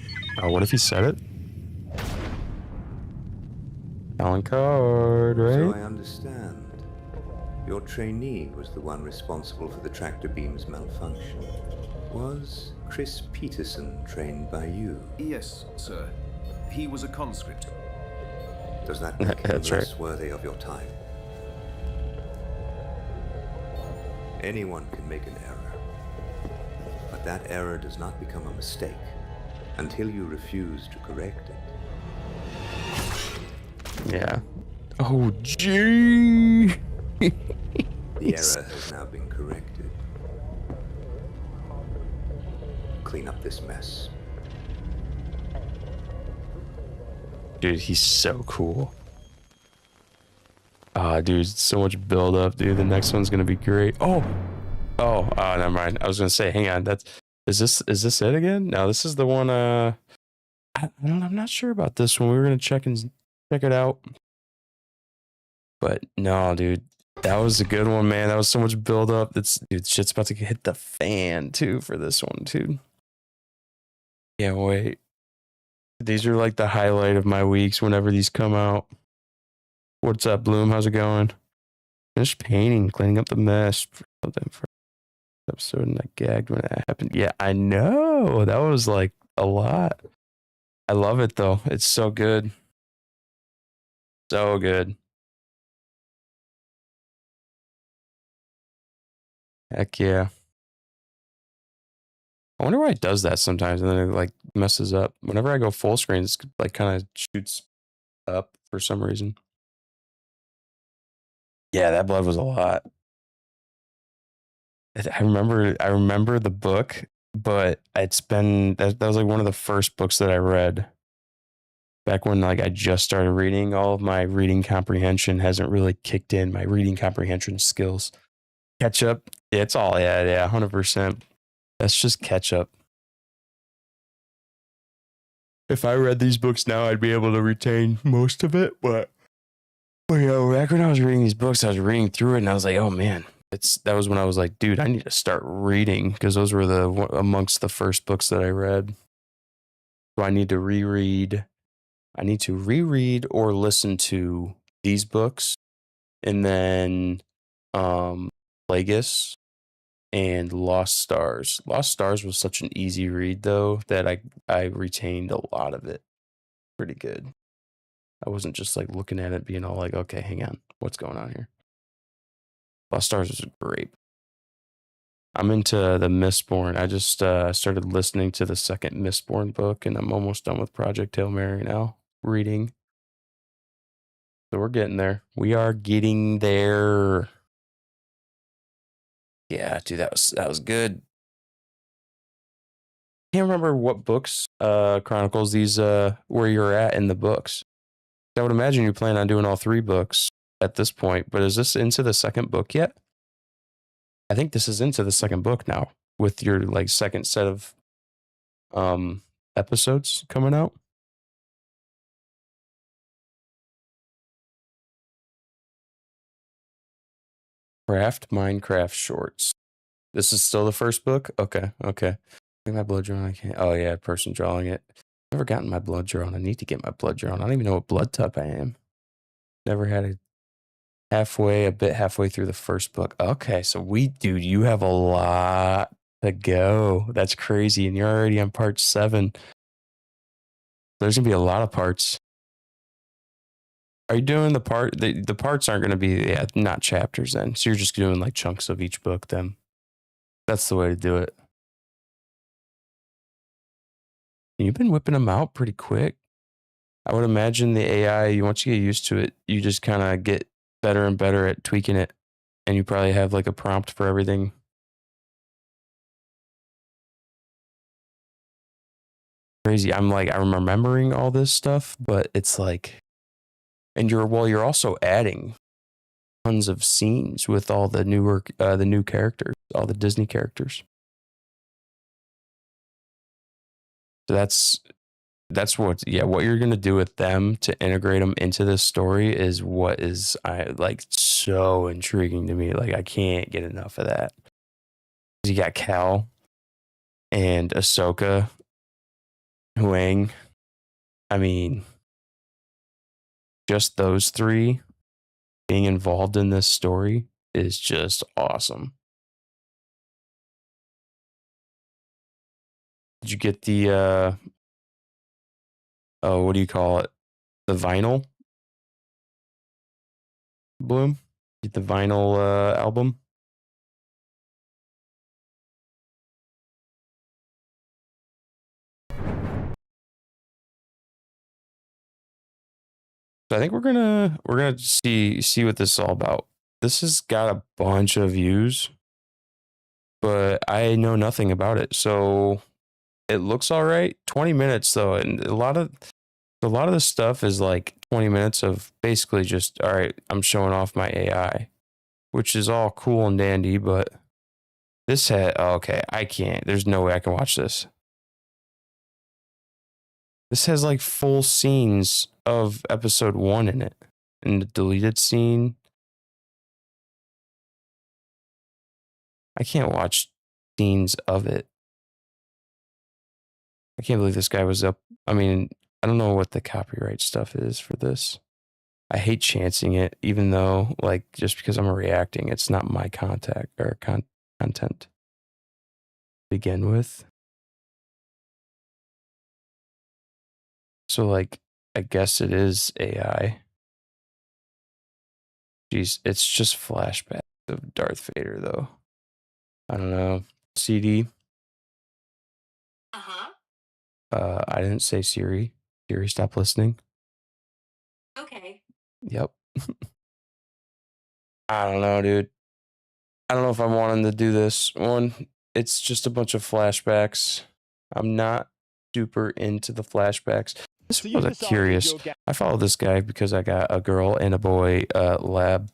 Oh, what if he said it? Alan Card, right? So I understand. Your trainee was the one responsible for the tractor beam's malfunction. Was Chris Peterson trained by you? Yes, sir. He was a conscript. Does that make him That's less right. worthy of your time? Anyone can make an error. But that error does not become a mistake until you refuse to correct it. Yeah. Oh, gee. The error has now been corrected. Clean up this mess. Dude, he's so cool. Ah, dude, so much build up, dude. The next one's gonna be great. Oh, never mind. I was gonna say, hang on. Is this it again? No, this is the one. I'm not sure about this one. We were gonna check it out, but no, dude, that was a good one, man. That was so much build up. Dude, shit's about to hit the fan too for this one, dude. Can't wait. These are like the highlight of my weeks whenever these come out. What's up, Bloom? How's it going? Finished painting, cleaning up the mess for episode, and I gagged when that happened. Yeah, I know. That was like a lot. I love it though. It's so good. So good. Heck yeah. I wonder why it does that sometimes and then it like messes up. Whenever I go full screen, it's like kind of shoots up for some reason. Yeah, that blood was a lot. I remember the book, but it's been that was like one of the first books that I read. Back when like I just started reading, all of my reading comprehension hasn't really kicked in, my reading comprehension skills. Catch up, it's all, yeah, 100%. That's just catch up. If I read these books now, I'd be able to retain most of it, but Well, you know, back when I was reading these books, I was reading through it, and I was like, oh man, that was when I was like, dude, I need to start reading, because those were amongst the first books that I read. So I need to reread. I need to reread or listen to these books, and then Plagueis and Lost Stars. Lost Stars was such an easy read though that I retained a lot of it pretty good. I wasn't just like looking at it being all like, okay, hang on, what's going on here? Lost Stars was great. I'm into the Mistborn. I just started listening to the second Mistborn book, and I'm almost done with Project Hail Mary now, reading. So we're getting there. We are getting there. Yeah, dude, that was good. Can't remember what books chronicles these where you're at in the books. I would imagine you plan on doing all 3 books at this point, but is this into the second book yet? I think this is into the second book now with your like second set of episodes coming out. Craft Minecraft Shorts. This is still the first book? Okay. I think my blood drawn. I can't. Oh yeah, person drawing it. Never gotten my blood drawn. I need to get my blood drawn. I don't even know what blood type I am. Never had a bit halfway through the first book. Okay, so dude, you have a lot to go. That's crazy. And you're already on part 7. There's gonna be a lot of parts. Are you doing the parts aren't gonna be not chapters then. So you're just doing like chunks of each book then. That's the way to do it. You've been whipping them out pretty quick. I would imagine the AI, once you get used to it, you just kind of get better and better at tweaking it. And you probably have like a prompt for everything. Crazy. I'm remembering all this stuff, but it's like, and you're also adding tons of scenes with all the new characters, all the Disney characters. So that's what you're going to do with them to integrate them into this story is what is so intriguing to me. Like I can't get enough of that. You got Cal and Ahsoka, Huang. I mean, just those 3 being involved in this story is just awesome. Did you get the what do you call it? The vinyl? Bloom? Get the vinyl album? So I think we're gonna see what this is all about. This has got a bunch of views, but I know nothing about it. So it looks all right. 20 minutes though, and a lot of the stuff is like 20 minutes of basically just, all right, I'm showing off my AI, which is all cool and dandy, but this okay, I can't. There's no way I can watch this. This has like full scenes of episode 1 in it, and the deleted scene. I can't watch scenes of it. I can't believe this guy was up. I mean, I don't know what the copyright stuff is for this. I hate chancing it, even though, like, just because I'm reacting, it's not my content to begin with. So, like, I guess it is AI. Jeez, it's just flashbacks of Darth Vader, though. I don't know. CD. I didn't say Siri. Siri, stop listening. Okay. Yep. I don't know, dude. I don't know if I'm wanting to do this one. It's just a bunch of flashbacks. I'm not super into the flashbacks. This was curious. I follow this guy because I got a girl and a boy lab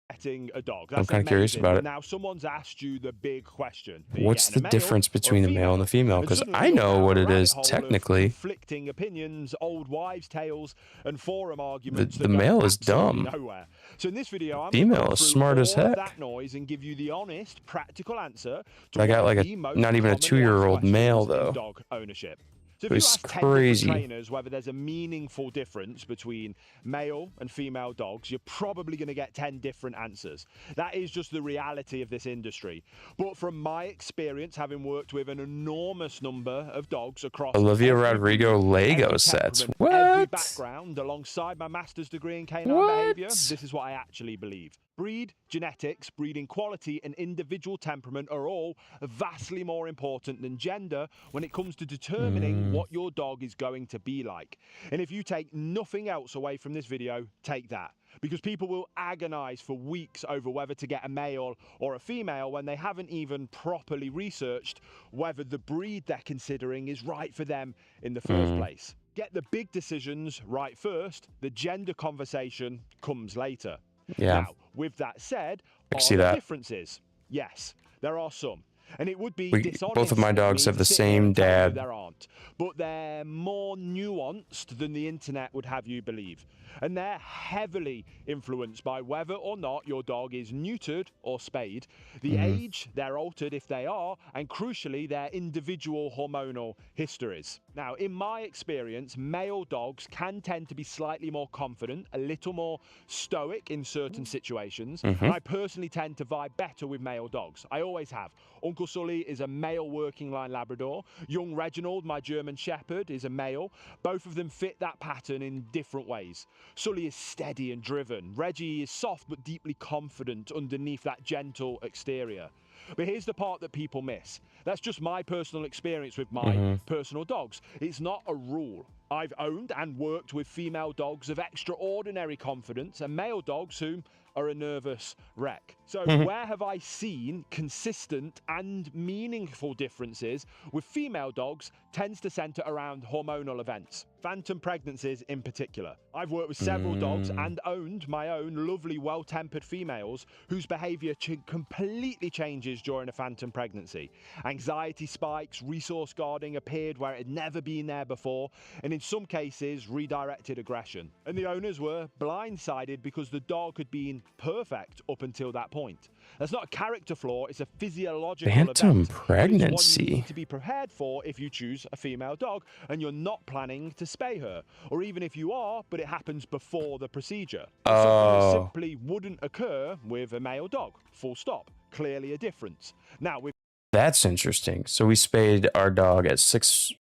getting a dog. I'm That's kind of curious amazing. about But it. now someone's asked you the big question. Are you What's getting the a male difference or a between the male and the female? And Because suddenly I you're know down what a it rabbit is hole of technically. conflicting opinions, old wives' tales, and forum arguments The that go male is absolutely dumb. nowhere. So in this video, I'm Female going to is cut through smart as all of heck. that noise and give you the honest, practical answer to I got one like of the a most not even a commonly 2-year-old asked male questions in though. dog ownership. So It if you was ask 10 different crazy. trainers whether there's a meaningful difference between male and female dogs, you're probably going to get 10 different answers. That is just the reality of this industry. But from my experience, having worked with an enormous number of dogs across Olivia every Rodrigo breed, Lego every sets. temperament, every What? background, alongside my master's degree in canine behavior, this is what I actually believe. Breed, genetics, breeding quality, and individual temperament are all vastly more important than gender when it comes to determining what your dog is going to be like. And if you take nothing else away from this video, take that. Because people will agonize for weeks over whether to get a male or a female when they haven't even properly researched whether the breed they're considering is right for them in the first place. Get the big decisions right first, the gender conversation comes later. Yeah. Now, with that said, I can are see there that. differences? Yes, there are some. And it would be Both dishonest of my of dogs me have to the sit here same and tell you dad. there aren't. But they're more nuanced than the internet would have you believe. And they're heavily influenced by whether or not your dog is neutered or spayed, the age they're altered if they are, and crucially, their individual hormonal histories. Now, in my experience, male dogs can tend to be slightly more confident, a little more stoic in certain situations, and I personally tend to vibe better with male dogs. I always have. Uncle Sully is a male working line Labrador. Young Reginald, my German Shepherd, is a male. Both of them fit that pattern in different ways. Sully is steady and driven. Reggie is soft but deeply confident underneath that gentle exterior. But here's the part that people miss. That's just my personal experience with my personal dogs. It's not a rule. I've owned and worked with female dogs of extraordinary confidence and male dogs who are a nervous wreck. So where have I seen consistent and meaningful differences with female dogs tends to center around hormonal events, phantom pregnancies in particular. I've worked with several dogs and owned my own lovely, well-tempered females whose behavior completely changes during a phantom pregnancy. Anxiety spikes, resource guarding appeared where it had never been there before, and in some cases, redirected aggression. And the owners were blindsided because the dog had been perfect up until that point. That's not a character flaw, it's a physiological Phantom event. pregnancy. But it's one you need to be prepared for if you choose a female dog and you're not planning to spay her. Or even if you are, but it happens before the procedure. Something that simply wouldn't occur with a male dog. Full stop. Clearly a difference. Now, with That's interesting. So we spayed our dog at 6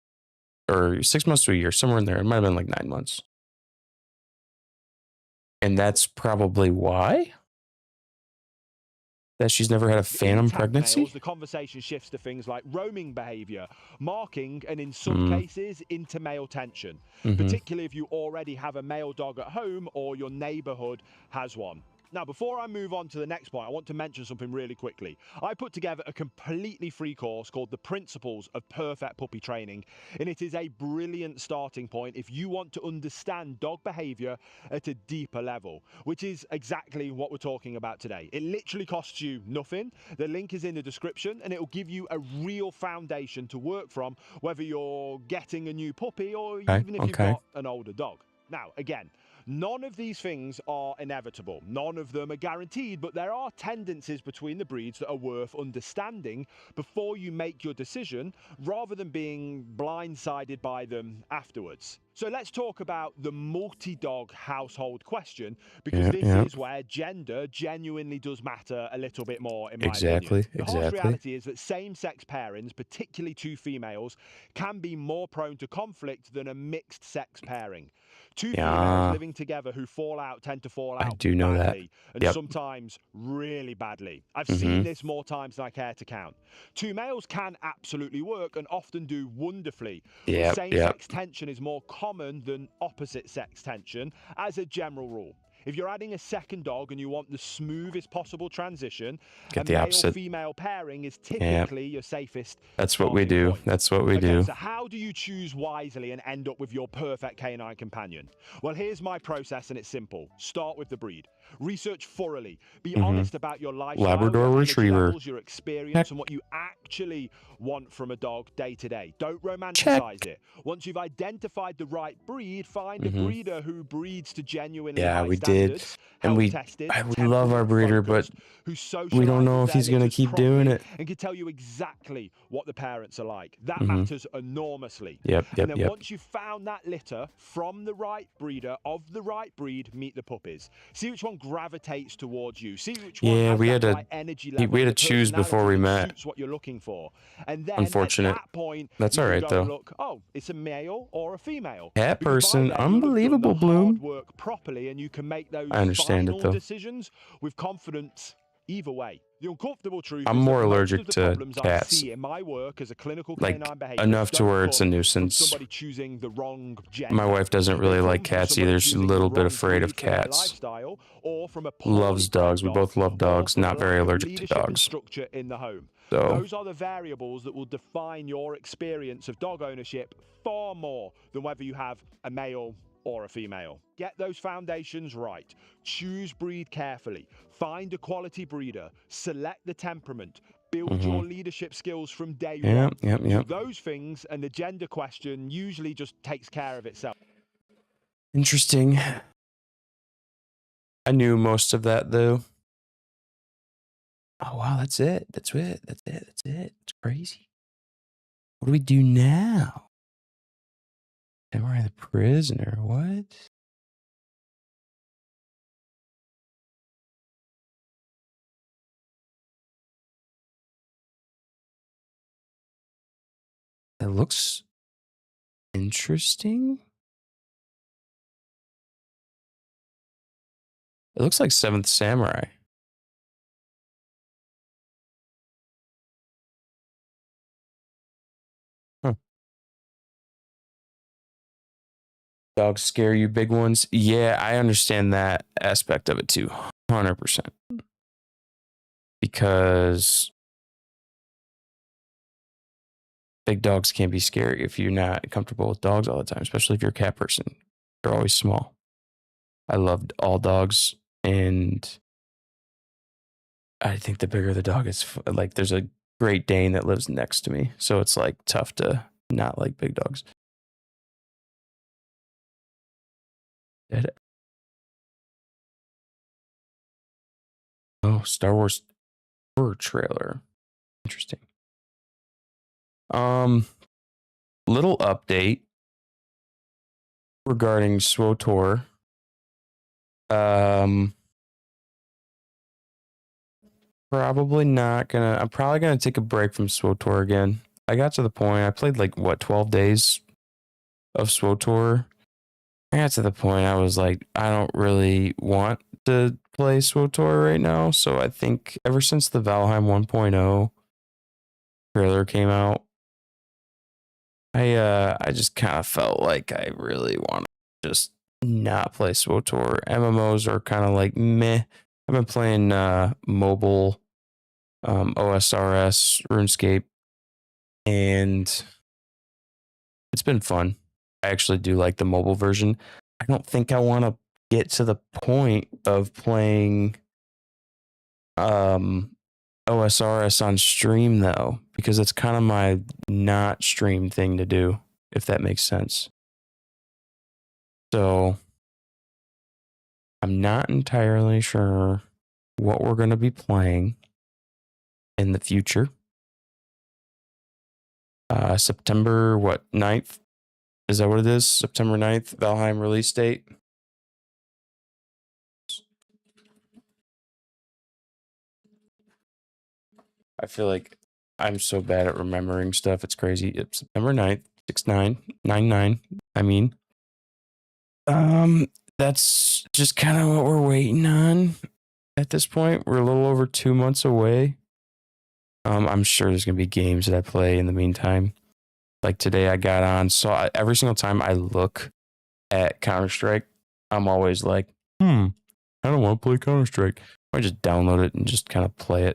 months to a year, somewhere in there. It might have been like 9 months. And that's probably why? That she's never had a phantom pregnancy? Males, the conversation shifts to things like roaming behavior, marking, and in some cases, into male tension, particularly if you already have a male dog at home or your neighborhood has one. Now, before I move on to the next point, I want to mention something really quickly. I put together a completely free course called The Principles of Perfect Puppy Training, and it is a brilliant starting point if you want to understand dog behavior at a deeper level, which is exactly what we're talking about today. It literally costs you nothing. The link is in the description, and it will give you a real foundation to work from, whether you're getting a new puppy or even if you've got an older dog. Now, again, none of these things are inevitable. None of them are guaranteed, but there are tendencies between the breeds that are worth understanding before you make your decision, rather than being blindsided by them afterwards. So let's talk about the multi-dog household question, because this is where gender genuinely does matter a little bit more, in my opinion. The harsh reality is that same-sex pairings, particularly two females, can be more prone to conflict than a mixed-sex pairing. Two females living together who fall out tend to fall out badly, and sometimes really badly. I've seen this more times than I care to count. Two males can absolutely work and often do wonderfully. Same-sex tension is more common than opposite-sex tension as a general rule. If you're adding a second dog and you want the smoothest possible transition, a male-female pairing is typically your safest. That's what we do. That's what we do. So how do you choose wisely and end up with your perfect canine companion? Well, here's my process, and it's simple. Start with the breed. Research thoroughly. Be Mhm. honest about your lifestyle, Labrador your energy Retriever. levels, your experience, Check. and what you actually want from a dog day to day. Don't romanticize it. Once you've identified the right breed, find a Mhm. breeder who breeds to genuinely Yeah, high we did. standards, And health we tested, love our breeder, but temperament-focused, who we don't know socializes if their he's going to litters keep doing properly it. and can tell you exactly what the parents are like. That Mhm. matters enormously. Yep, And yep, then yep. once you've found that litter from the right breeder of the right breed, meet the puppies. See which one gravitates towards you. See which one Yeah, has we that had to right energy level, we had the to choose before personality we that met. suits what you're looking for. And then Unfortunate. at that point, That's you all can right, go though. and look, oh, it's a male or a female. Cat Because by person, then, you'll have done unbelievable, the Bloom. hard work properly and you can make those I understand it, final though. decisions with confidence either way. The uncomfortable truth I'm is more that most allergic of the to problems I cats. see in my work as a clinical Like, canine behaviorist enough to don't where it's a come from nuisance. somebody choosing the wrong gender. My wife doesn't They really come like from cats somebody either. She's a choosing the little bit wrong afraid of breed for their cats. lifestyle, or from a poorly Loves bred dogs. We dog, both love or dogs. from a Not very lack of allergic to leadership and dogs. structure in the home. So Those are the variables that will define your experience of dog ownership far more than whether you have a male or a female. Get those foundations right. Choose breed carefully. Find a quality breeder. Select the temperament. Build your leadership skills from day one. Do those things, and the gender question usually just takes care of itself. interesting. I knew most of that though. Oh wow, that's it. That's it. That's it. That's it. It's crazy. What do we do now? Samurai the prisoner. What? It looks interesting. It looks like Seventh Samurai. Huh. Dogs scare you, big ones? Yeah, I understand that aspect of it too. 100%. Because big dogs can be scary if you're not comfortable with dogs all the time, especially if you're a cat person. They're always small. I loved all dogs, and I think the bigger the dog is, like, there's a Great Dane that lives next to me, so it's like tough to not like big dogs. Oh, Star Wars horror trailer. Interesting. Little update regarding SWTOR. Probably not gonna. I'm probably gonna take a break from SWTOR again. I got to the point. I played like 12 days of SWTOR. I got to the point I was like, I don't really want to play SWTOR right now. So I think ever since the Valheim 1.0 trailer came out, I just kind of felt like I really want to just not play SWTOR. MMOs are kind of like meh. I've been playing mobile OSRS RuneScape, and it's been fun. I actually do like the mobile version. I don't think I want to get to the point of playing OSRS on stream though, because it's kind of my not stream thing to do, if that makes sense. So I'm not entirely sure what we're going to be playing in the future. September 9th? Is that what it is? September 9th, Valheim release date. I feel like I'm so bad at remembering stuff. It's crazy. It's September 9th, 6999. I mean, that's just kind of what we're waiting on at this point. We're a little over 2 months away. I'm sure there's going to be games that I play in the meantime. Like today I got on, so every single time I look at Counter-Strike, I'm always like, I don't want to play Counter-Strike. I just download it and just kind of play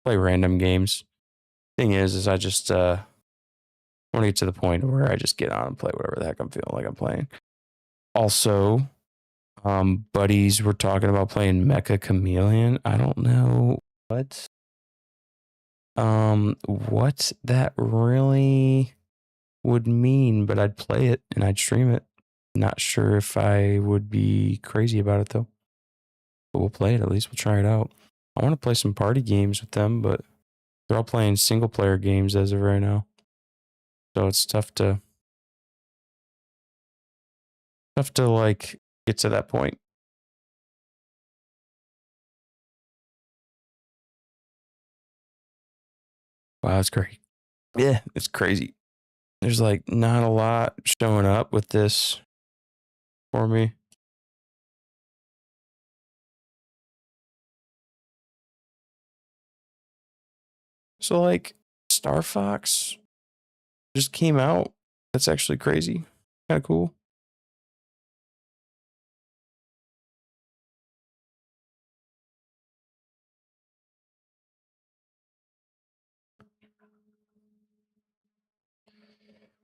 random games. Thing is I just want to get to the point where I just get on and play whatever the heck I'm feeling like I'm playing. Also, Buddies were talking about playing Mecha Chameleon. I don't know what that really would mean, but I'd play it and I'd stream it. Not sure if I would be crazy about it though. But we'll play it, at least we'll try it out. I want to play some party games with them, but they're all playing single player games as of right now. So it's tough to like get to that point. Wow, that's great. Yeah, it's crazy. There's like not a lot showing up with this for me. So like Star Fox just came out. That's actually crazy. Kind of cool.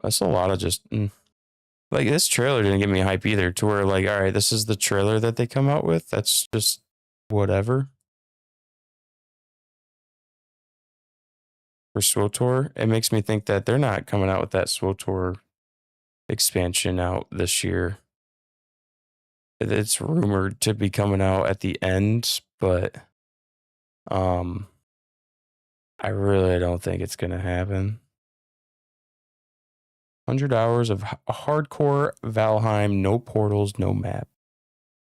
That's a lot of just like this trailer didn't get me hype either, to where like, all right, this is the trailer that they come out with. That's just whatever. For SWTOR, it makes me think that they're not coming out with that SWTOR expansion out this year. It's rumored to be coming out at the end, but I really don't think it's gonna happen. 100 hours of hardcore Valheim, no portals, no map.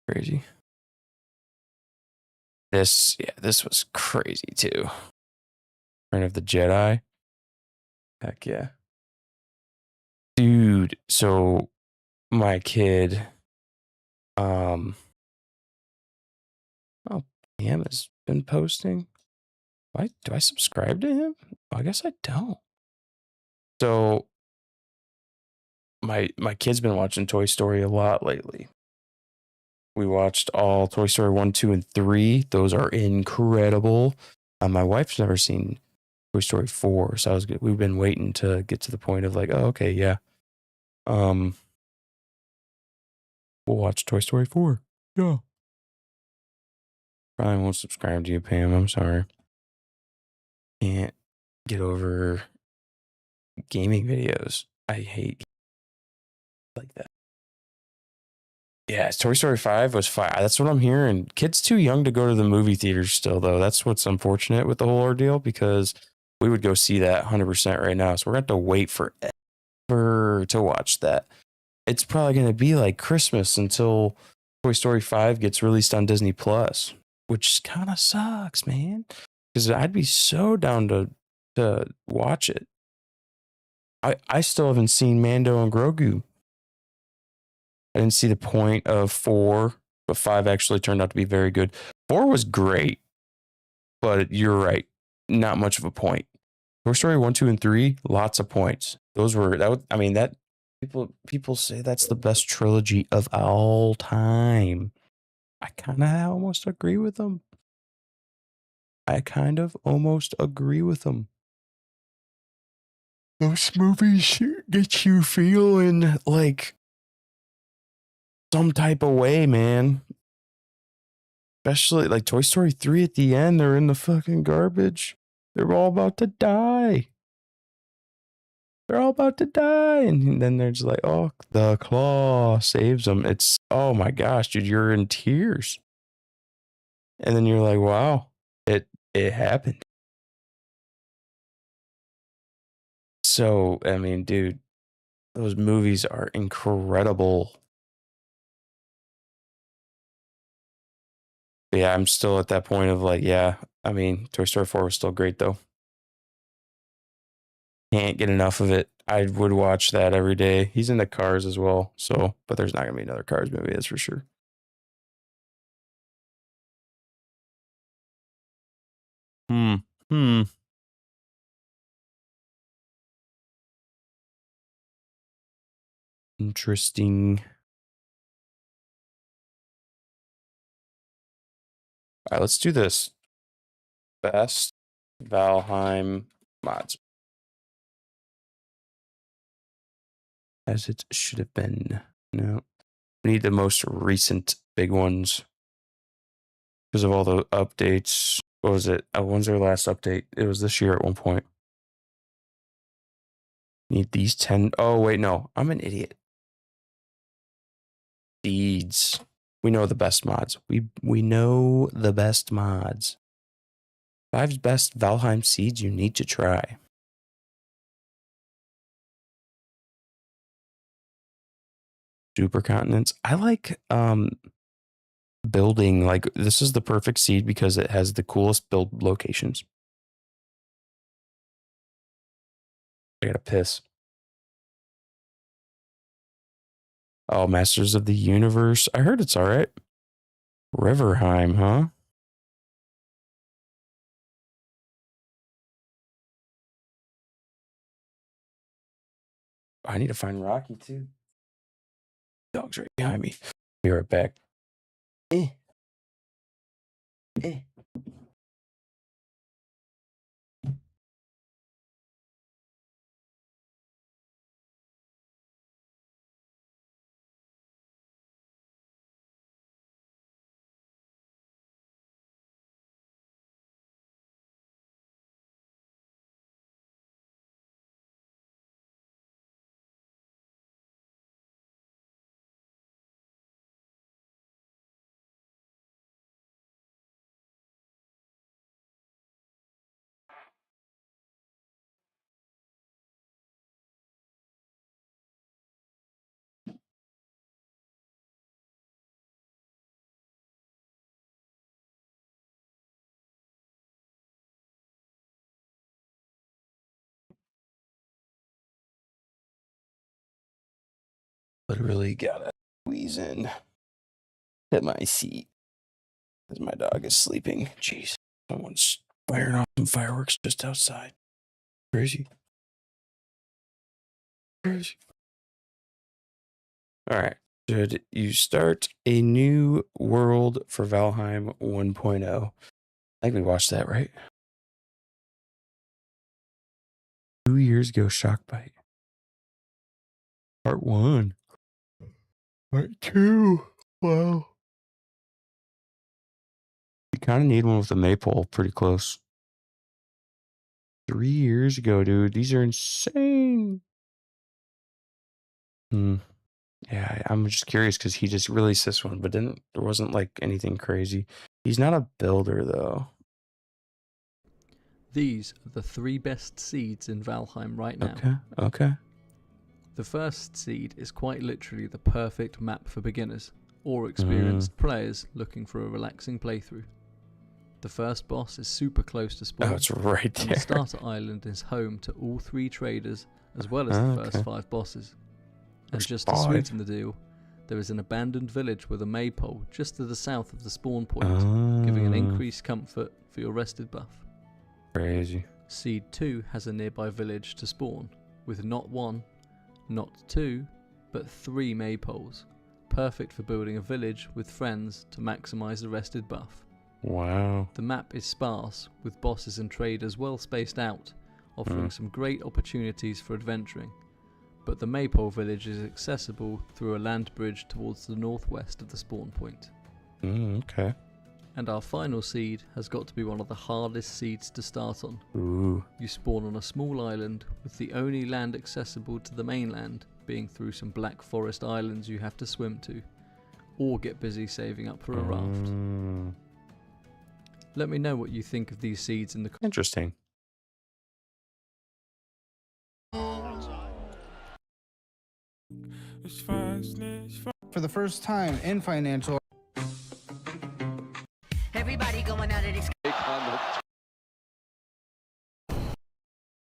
Crazy. This was crazy too. Reign of the Jedi. Heck yeah. Dude, so my kid, oh, Pam has been posting. Do I subscribe to him? I guess I don't. So my kid's been watching Toy Story a lot lately. We watched all Toy Story 1, 2, and 3. Those are incredible. My wife's never seen Toy Story 4, so we've been waiting to get to the point of like, oh, okay, yeah. We'll watch Toy Story 4. Yeah. Probably won't subscribe to you, Pam. I'm sorry. Can't get over gaming videos. I hate like that. Yeah, Toy Story 5 was fire. That's what I'm hearing. Kid's too young to go to the movie theaters still, though. That's what's unfortunate with the whole ordeal, because we would go see that 100% right now. So we're going to have to wait forever to watch that. It's probably going to be like Christmas until Toy Story 5 gets released on Disney Plus, which kind of sucks, man. Because I'd be so down to watch it. I still haven't seen Mando and Grogu. I didn't see the point of 4, but 5 actually turned out to be very good. 4 was great, but you're right. Not much of a point. Toy Story 1, 2, and 3, lots of points. Those were, that people say that's the best trilogy of all time. I kind of almost agree with them. Those movies get you feeling like some type of way, man. Especially like Toy Story 3 at the end, they're in the fucking garbage. They're all about to die. And then they're just like, oh, the claw saves them. It's, oh my gosh, dude, you're in tears. And then you're like, wow, it happened. So, I mean, dude, those movies are incredible. But yeah, I'm still at that point of like, yeah, I mean, Toy Story 4 was still great though. Can't get enough of it. I would watch that every day. He's into Cars as well, so, but there's not gonna be another Cars movie, that's for sure. Interesting. All right, let's do this. Best Valheim mods. As it should have been. No. We need the most recent big ones because of all the updates. What was it? When's their last update? It was this year at one point. Need these 10. Oh, wait, no. I'm an idiot. Seeds. We know the best mods. We know the best mods. 5's best Valheim seeds you need to try. Supercontinents. I like building, like, this is the perfect seed because it has the coolest build locations. I gotta piss. Oh, Masters of the Universe. I heard it's alright. Riverheim, huh? I need to find Rocky too. Dog's right behind me. Be right back. Literally gotta squeeze in at my seat as my dog is sleeping. Jeez, someone's firing off some fireworks just outside. Crazy. Crazy. All right. Should you start a new world for Valheim 1.0? I think we watched that, right? 2 years ago, Shockbite. Part 1. Part 2. Wow. You kind of need one with a maypole pretty close. 3 years ago, dude. These are insane. Yeah, I'm just curious because he just released this one, but there wasn't like anything crazy. He's not a builder though. These are the 3 best seeds in Valheim right now. Okay. The first seed is quite literally the perfect map for beginners or experienced players looking for a relaxing playthrough. The first boss is super close to spawn. Oh, it's right there. And the starter island is home to all 3 traders as well as the first 5 bosses. And just to sweeten the deal, there is an abandoned village with a maypole just to the south of the spawn point, giving an increased comfort for your rested buff. Crazy. Seed 2 has a nearby village to spawn, with not 1, not 2, but 3 maypoles, perfect for building a village with friends to maximize the rested buff. Wow. The map is sparse, with bosses and traders well spaced out, offering some great opportunities for adventuring. But the Maypole village is accessible through a land bridge towards the northwest of the spawn point. Okay. And our final seed has got to be one of the hardest seeds to start on. Ooh. You spawn on a small island, with the only land accessible to the mainland being through some Black Forest islands you have to swim to, or get busy saving up for a raft. Let me know what you think of these seeds in the comments. Interesting. For the first time in financial. Everybody going out of this.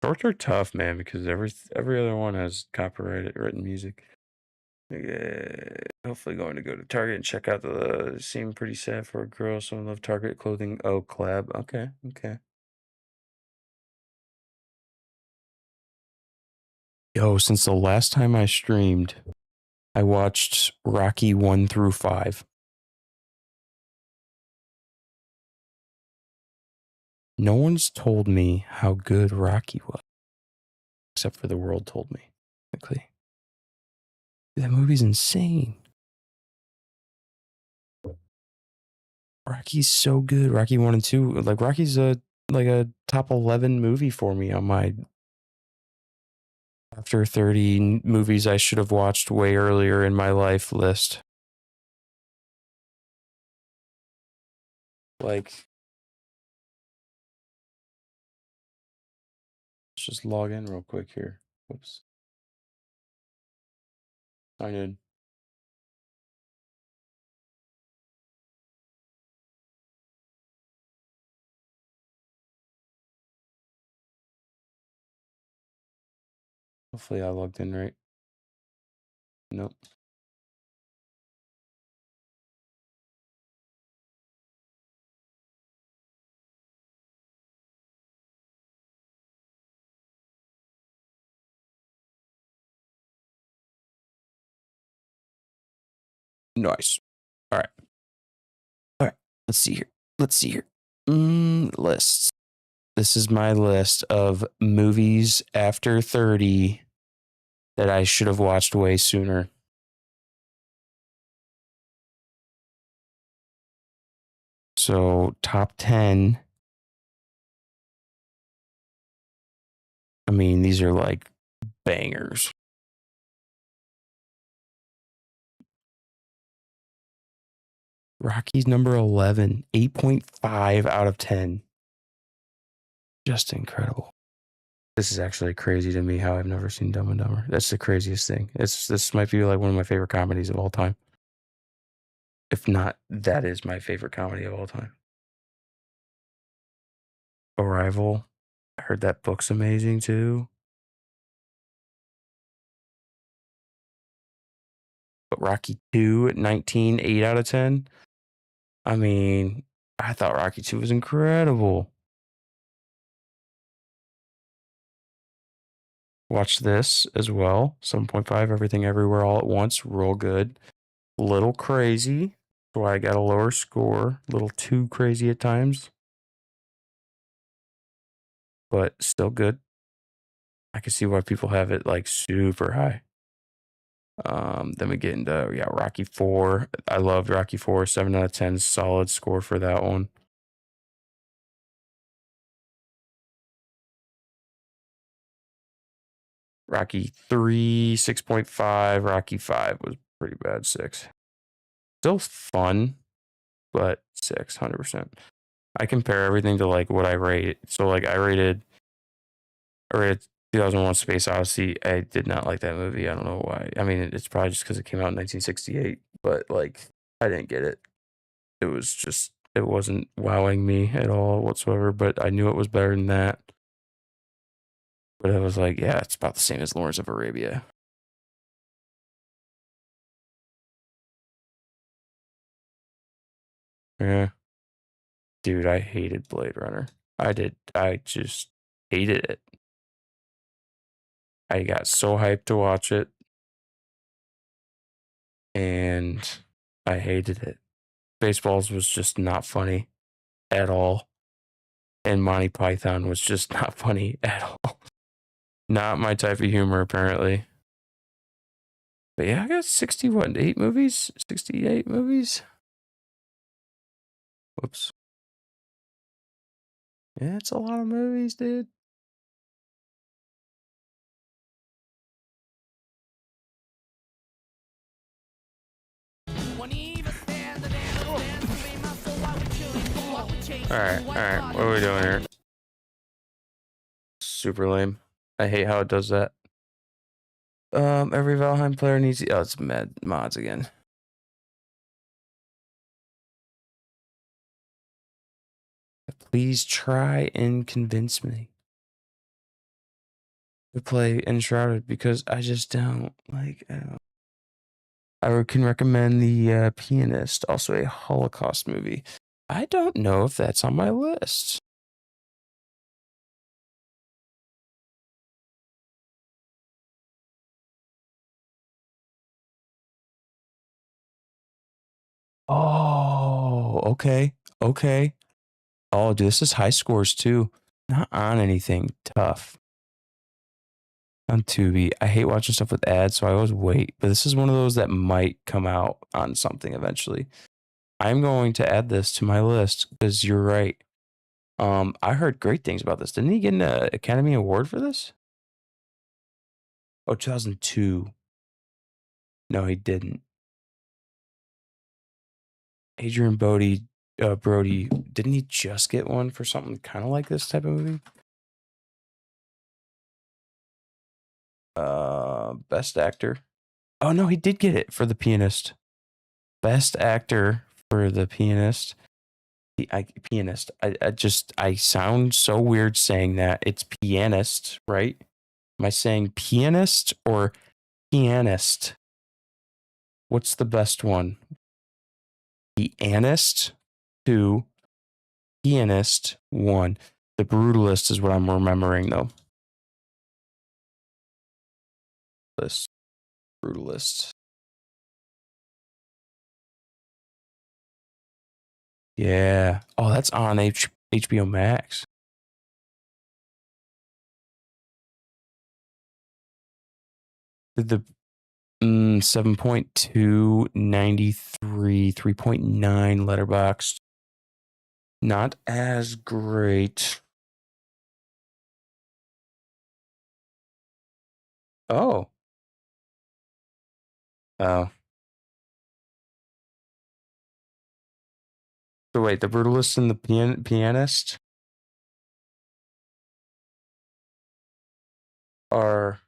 Shorts are tough, man, because every other one has copyrighted written music. Hopefully going to go to Target and check out the seem pretty sad for a girl. Some love Target clothing. Oh, collab. Okay. Yo, since the last time I streamed, I watched Rocky 1 through 5. No one's told me how good Rocky was, except for the world told me. That movie's insane. Rocky's so good. Rocky 1 and 2. Like Rocky's a top 11 movie for me on my after 30 movies I should have watched way earlier in my life list. Like, let's just log in real quick here. Whoops. Sign in. Hopefully I logged in right. Nope. Nice. All right. Let's see here. Lists. This is my list of movies after 30 that I should have watched way sooner. So, top 10. I mean, these are like bangers. Rocky's number 11, 8.5 out of 10. Just incredible. This is actually crazy to me how I've never seen Dumb and Dumber. That's the craziest thing. This might be like one of my favorite comedies of all time. If not, that is my favorite comedy of all time. Arrival. I heard that book's amazing too. But Rocky 2 at 19, 8 out of 10. I mean, I thought Rocky 2 was incredible. Watch this as well. 7.5, Everything Everywhere All at Once. Real good. Little crazy. That's why I got a lower score. A little too crazy at times. But still good. I can see why people have it like super high. Then we get into Rocky 4. I loved Rocky 4. 7 out of 10. Solid score for that one. Rocky 3, 6.5. Rocky 5 was pretty bad, 6. Still fun, but 6, 100%. I compare everything to like what I rate. So like I rated 2001 Space Odyssey. I did not like that movie. I don't know why. I mean, it's probably just because it came out in 1968, but like I didn't get it. It wasn't wowing me at all whatsoever, but I knew it was better than that. But I was like, yeah, it's about the same as Lawrence of Arabia. Yeah. Dude, I hated Blade Runner. I did. I just hated it. I got so hyped to watch it. And I hated it. Baseballs was just not funny at all. And Monty Python was just not funny at all. Not my type of humor, apparently. But yeah, I got 68 movies? Whoops. Yeah, it's a lot of movies, dude. Alright. What are we doing here? Super lame. I hate how it does that. Every Valheim player needs... Oh, it's mods again. Please try and convince me to play Enshrouded because I just don't like. I can recommend The Pianist, also a Holocaust movie. I don't know if that's on my list. Oh, okay. Oh, dude, this is high scores too. Not on anything tough. On Tubi. I hate watching stuff with ads, so I always wait. But this is one of those that might come out on something eventually. I'm going to add this to my list because you're right. I heard great things about this. Didn't he get an Academy Award for this? Oh, 2002. No, he didn't. Adrian Brody, didn't he just get one for something kind of like this type of movie? Best actor. Oh no, he did get it for The Pianist. Best actor for The Pianist. Pianist. I sound so weird saying that. It's pianist, right? Am I saying pianist or pianist? What's the best one? Pianist 2, Pianist 1. The Brutalist is what I'm remembering though. This Brutalist. Yeah. Oh, that's on HBO Max. Did the 7.2, 93, 3.9 Letterboxd. Not as great. Oh. Oh. So wait, The Brutalist and the Pianist are...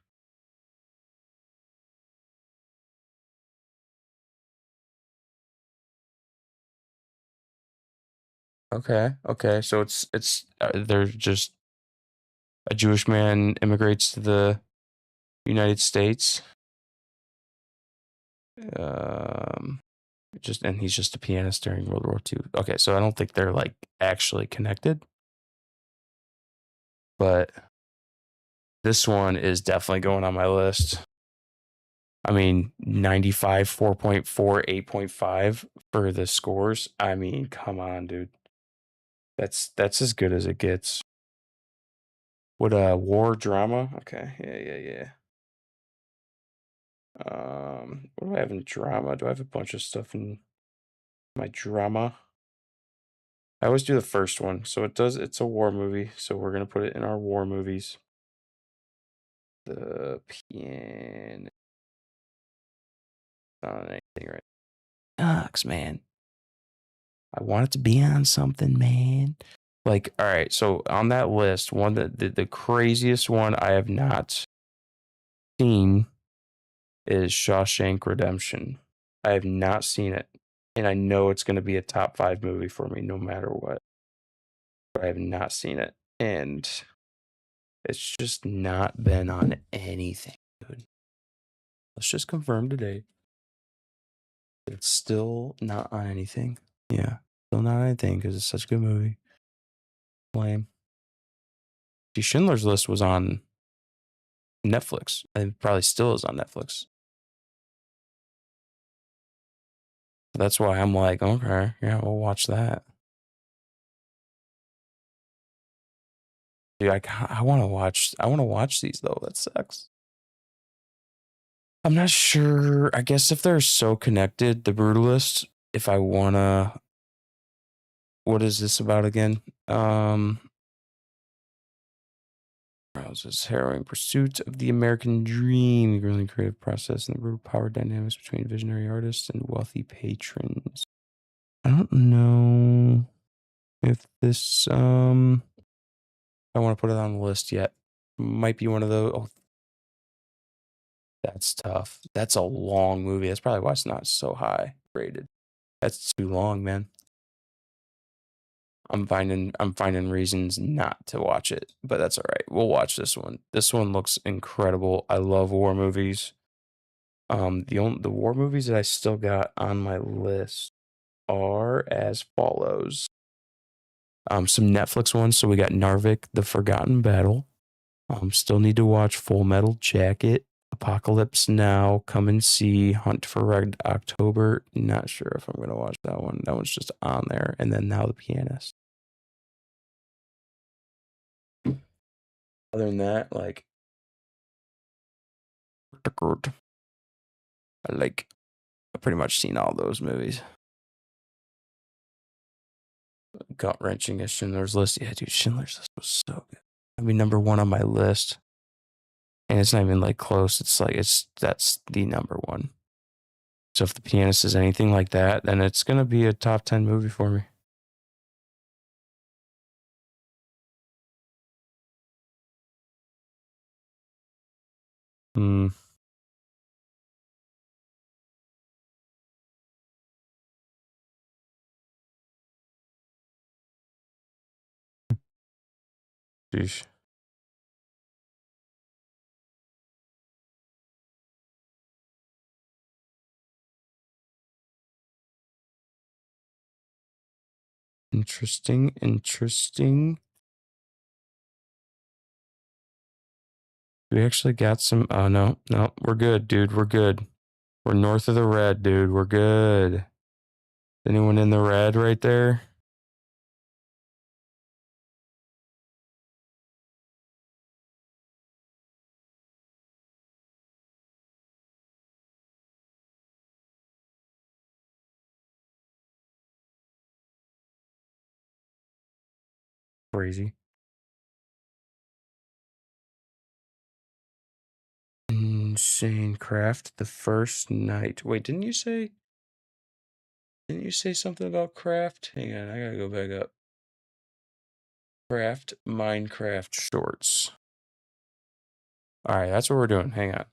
Okay. So it's they're just a Jewish man immigrates to the United States. He's just a pianist during World War II. Okay, so I don't think they're like actually connected. But this one is definitely going on my list. I mean, 95, 4.4, 8.5 for the scores. I mean, come on, dude. That's as good as it gets. What war drama? Okay, yeah. What do I have in drama? Do I have a bunch of stuff in my drama? I always do the first one, so it's a war movie, so we're gonna put it in our war movies. The piano. Not on anything right. Sucks, man. I want it to be on something, man. Like, all right, so on that list, one that the craziest one I have not seen is Shawshank Redemption. I have not seen it, and I know it's going to be a top 5 movie for me no matter what. But I have not seen it, and it's just not been on anything, dude. Let's just confirm today. It's still not on anything. Yeah, still not on anything because it's such a good movie. Lame. See, Schindler's List was on Netflix, and probably still is on Netflix. That's why I'm like, okay, yeah, we'll watch that. Dude, I want to watch these though. That sucks. I'm not sure. I guess if they're so connected, The Brutalist, if I wanna, what is this about again? Rouses harrowing pursuit of the American dream, the grueling creative process, and the brutal power dynamics between visionary artists and wealthy patrons. I don't know if this I want to put it on the list yet. Might be one of those. Oh, that's tough. That's a long movie. That's probably why it's not so high rated. That's too long, man. I'm finding reasons not to watch it, but that's all right. We'll watch this one. This one looks incredible. I love war movies. The war movies that I still got on my list are as follows. Some Netflix ones. So we got Narvik, The Forgotten Battle. Still need to watch Full Metal Jacket, Apocalypse Now, Come and See, Hunt for Red October. Not sure if I'm gonna watch that one. That one's just on there. And then Now the Pianist. Other than that, like, I've pretty much seen all those movies. gut wrenching as Schindler's List. Yeah, dude, Schindler's List was so good. I mean, number one on my list. And it's not even like close. It's like that's the number one. So if The Pianist is anything like that, then it's gonna be a top 10 movie for me. Hmm. Sheesh. Interesting. We actually got some. Oh, no. We're good, dude. We're good. We're north of the red, dude. We're good. Anyone in the red right there? Crazy. Insane Craft the first night. Wait, didn't you say something about Craft? Hang on, I gotta go back up. Craft Minecraft shorts. All right, that's what we're doing. Hang on.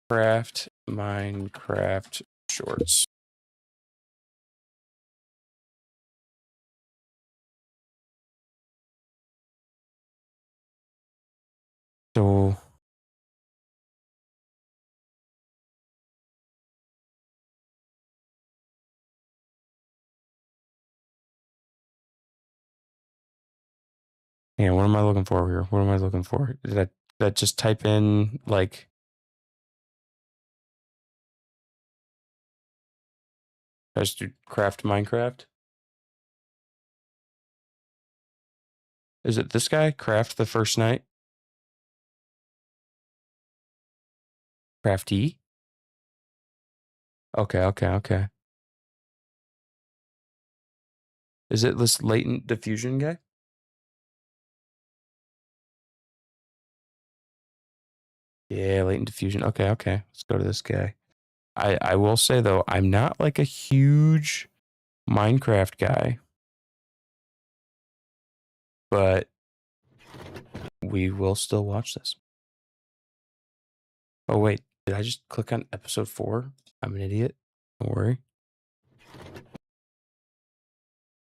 Craft Minecraft shorts. So yeah, what am I looking for here? What am I looking for? Did I just type in like I just do Craft Minecraft? Is it this guy? Craft the first night? Crafty? Okay. Is it this latent diffusion guy? Yeah, latent diffusion. Okay. Let's go to this guy. I will say though, I'm not like a huge Minecraft guy, but we will still watch this. Oh wait, did I just click on episode 4? I'm an idiot. Don't worry.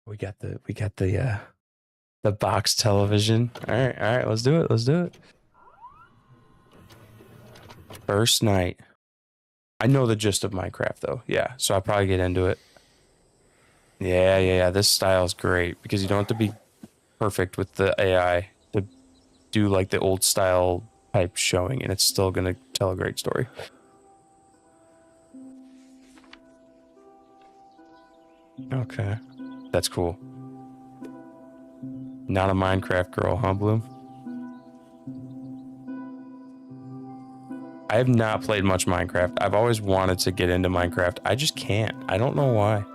We got the box television. All right, let's do it. First night. I know the gist of Minecraft though. Yeah, so I'll probably get into it. Yeah. This style is great because you don't have to be perfect with the AI to do like the old style type showing, and it's still gonna tell a great story. Okay, that's cool. Not a Minecraft girl, huh, Bloom? I have not played much Minecraft. I've always wanted to get into Minecraft. I just can't. I don't know why.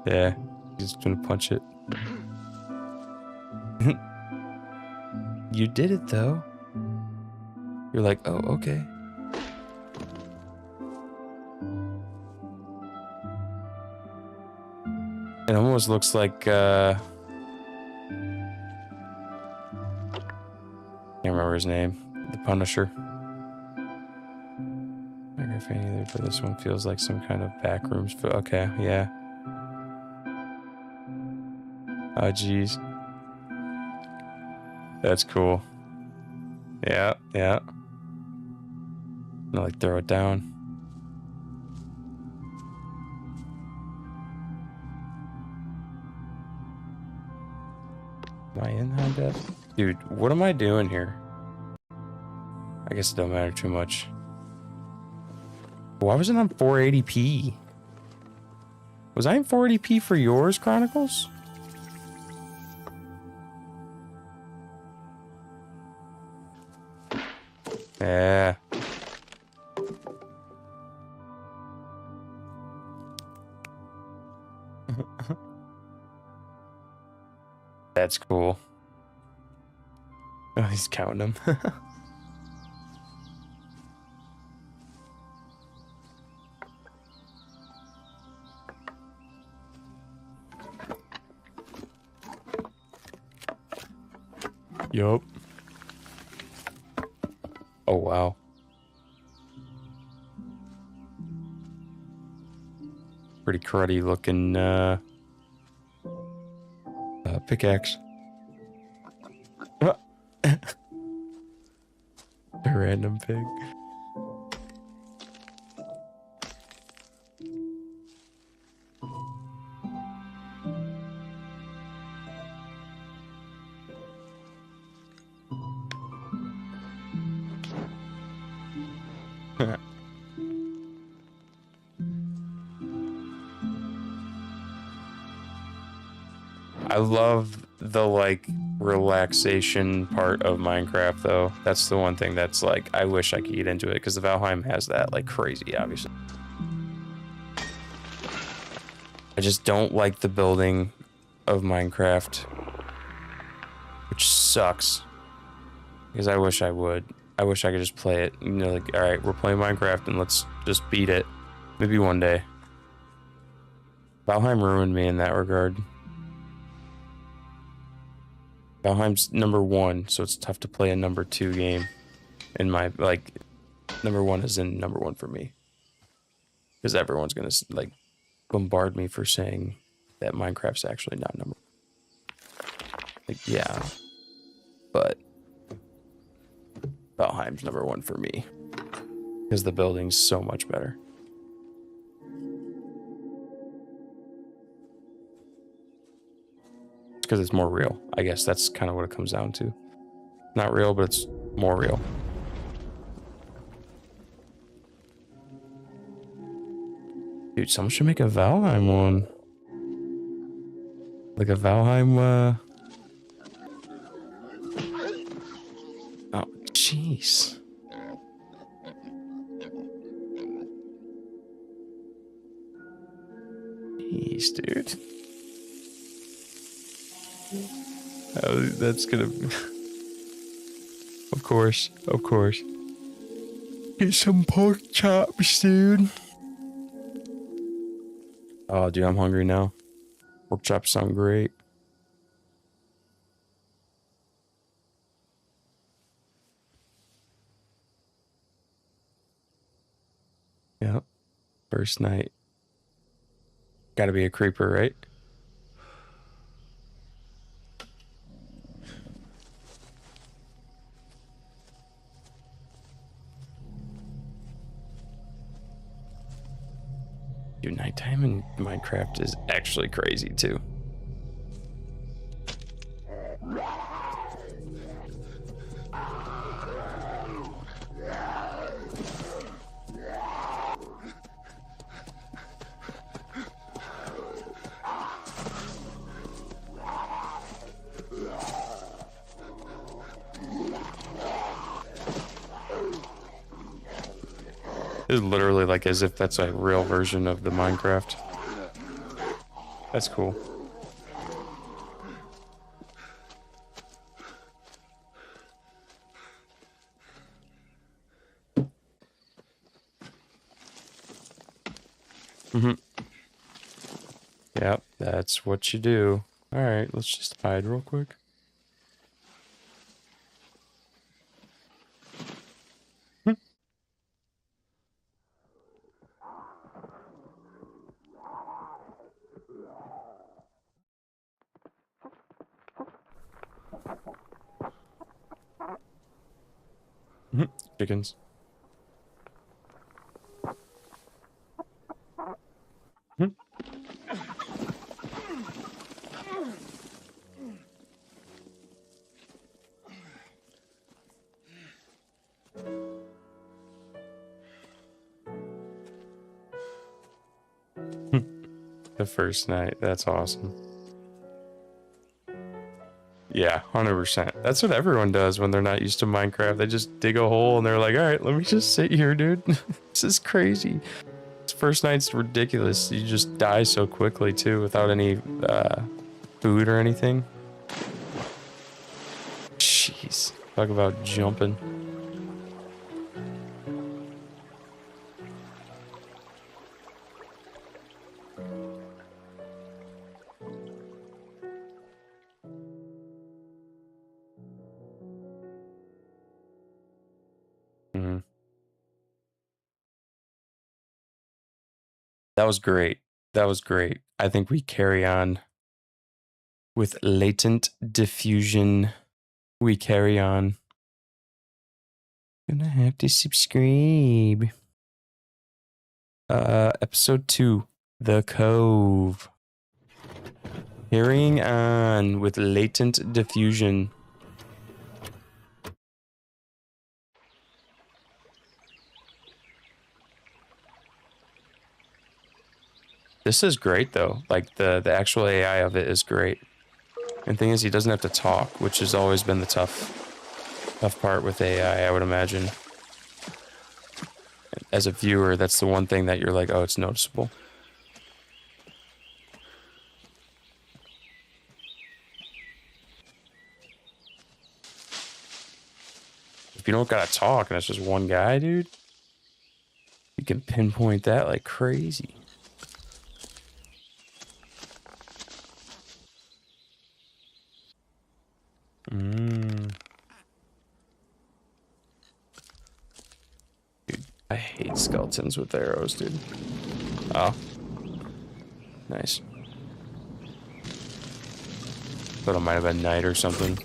Yeah, he's gonna punch it. You did it though. You're like, oh, okay. It almost looks like can't remember his name. The Punisher. Either, but this one feels like some kind of backrooms. Okay, yeah. Oh, geez. That's cool. Yeah. No, like throw it down. Am I in high def? Dude, what am I doing here? I guess it don't matter too much. Why wasn't it on 480p? Was I in 480p for yours, Chronicles? Yeah. That's cool. Oh, he's counting them. Yup. Oh, wow. Pretty cruddy looking pickaxe. A random pig. I love the like relaxation part of Minecraft though. That's the one thing that's like I wish I could get into it because the Valheim has that like crazy, obviously. I just don't like the building of Minecraft, which sucks because I wish I would. I wish I could just play it. You know, like, all right, we're playing Minecraft and let's just beat it. Maybe one day. Valheim ruined me in that regard. Valheim's #1, so it's tough to play a #2 game. In my, like, #1 is in #1 for me. Because everyone's gonna, like, bombard me for saying that Minecraft's actually not #1. Like, yeah. But Valheim's #1 for me. Because the building's so much better. Because it's more real. I guess that's kind of what it comes down to. Not real, but it's more real. Dude, someone should make a Valheim one. Like a Valheim, Oh, jeez. Jeez, dude. Oh, that's gonna be... Of course, of course. Get some pork chops, dude. Oh, dude, I'm hungry now. Pork chops sound great. Yep. First night. Gotta be a creeper, right? Dude, nighttime in Minecraft is actually crazy too. It's literally like as if that's a real version of the Minecraft. That's cool. Yep, that's what you do. Alright, let's just hide real quick. Chickens. The first night, that's awesome. Yeah, 100%. That's what everyone does when they're not used to Minecraft. They just dig a hole and they're like, all right, let me just sit here, dude. This is crazy. This first night's ridiculous. You just die so quickly, too, without any food or anything. Talk about jumping. That was great. That was great. I think we carry on with latent diffusion. We carry on. Gonna have to subscribe. Episode 2, The Cove. Carrying on with latent diffusion. This is great though. Like the actual AI of it is great. And the thing is, he doesn't have to talk, which has always been the tough part with AI, I would imagine. As a viewer, that's the one thing that you're like, oh, it's noticeable. If you don't gotta talk and it's just one guy, dude, you can pinpoint that like crazy. Dude, I hate skeletons with arrows, dude. Oh. Nice. Thought it might have been night or something.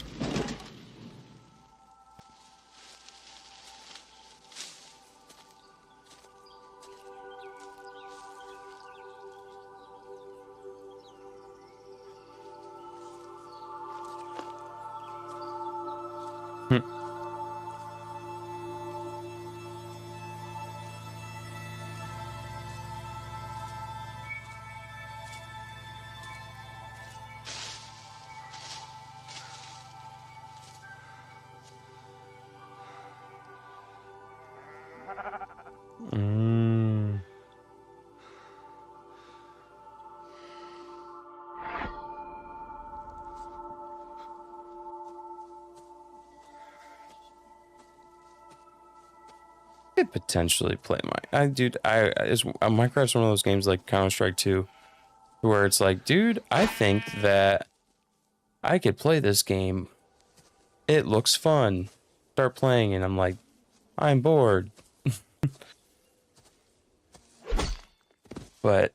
Could potentially play Minecraft's one of those games like Counter-Strike 2 where it's like, dude, I think that I could play this game. It looks fun. Start playing and I'm like, I'm bored. But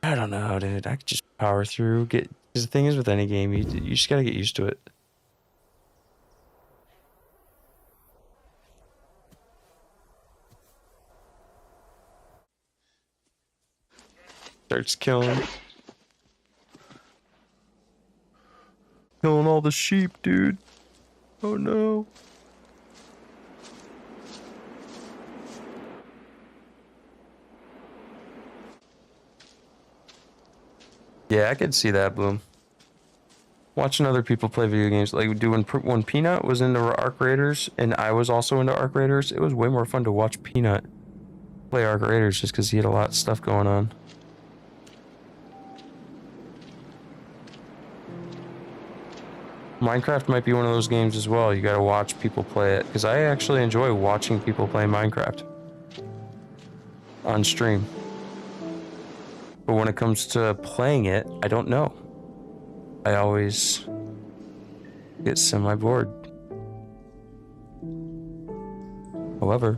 I don't know, dude. I could just power through. Because the thing is with any game, you just gotta get used to it. Starts killing all the sheep, dude. Oh no. Yeah, I could see that, Bloom. Watching other people play video games, like when Peanut was into Arc Raiders and I was also into Arc Raiders, it was way more fun to watch Peanut play Arc Raiders just because he had a lot of stuff going on. Minecraft might be one of those games as well. You gotta watch people play it, because I actually enjoy watching people play Minecraft on stream. But when it comes to playing it, I don't know. I always get semi-bored. However,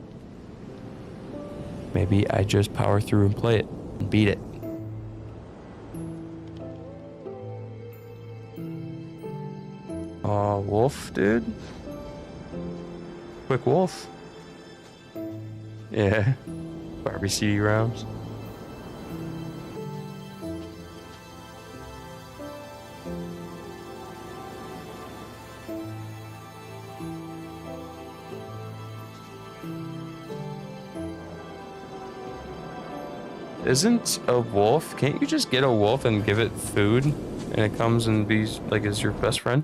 maybe I just power through and play it and beat it. Oh, wolf, dude. Quick wolf. Yeah. Barbie CD rounds. Isn't a wolf, can't you just get a wolf and give it food and it comes and be like is your best friend?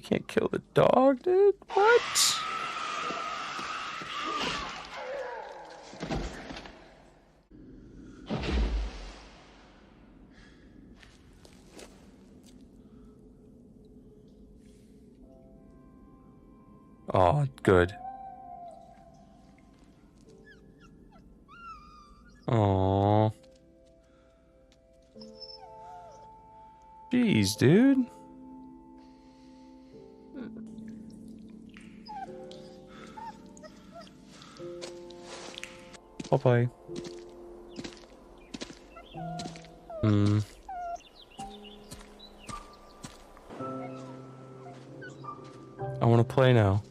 You can't kill the dog, dude. What? Oh, good. Oh. Jeez, dude. Bye-bye. I want to play now.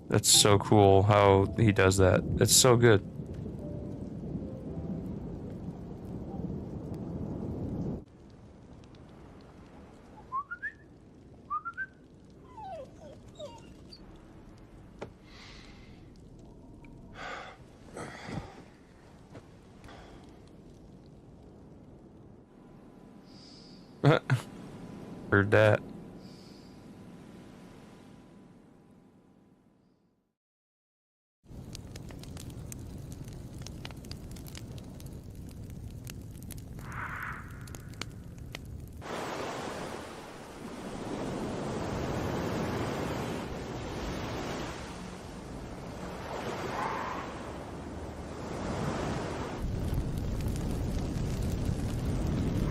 That's so cool how he does that. It's so good. Heard that.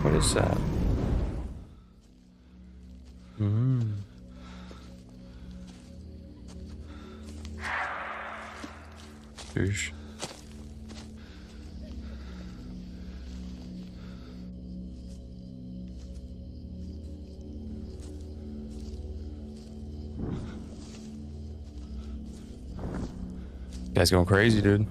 What is that? Douche. Guy's going crazy, dude.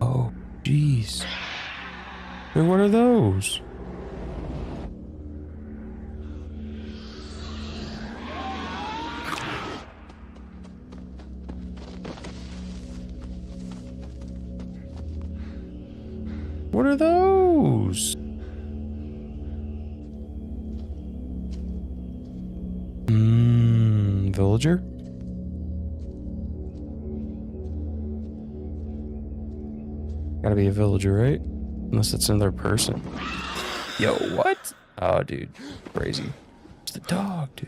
Oh, jeez. Hey, what are those? What are those? Villager? Gotta be a villager, right? Unless it's another person. Yo, what? Oh, dude. Crazy. It's the dog, dude.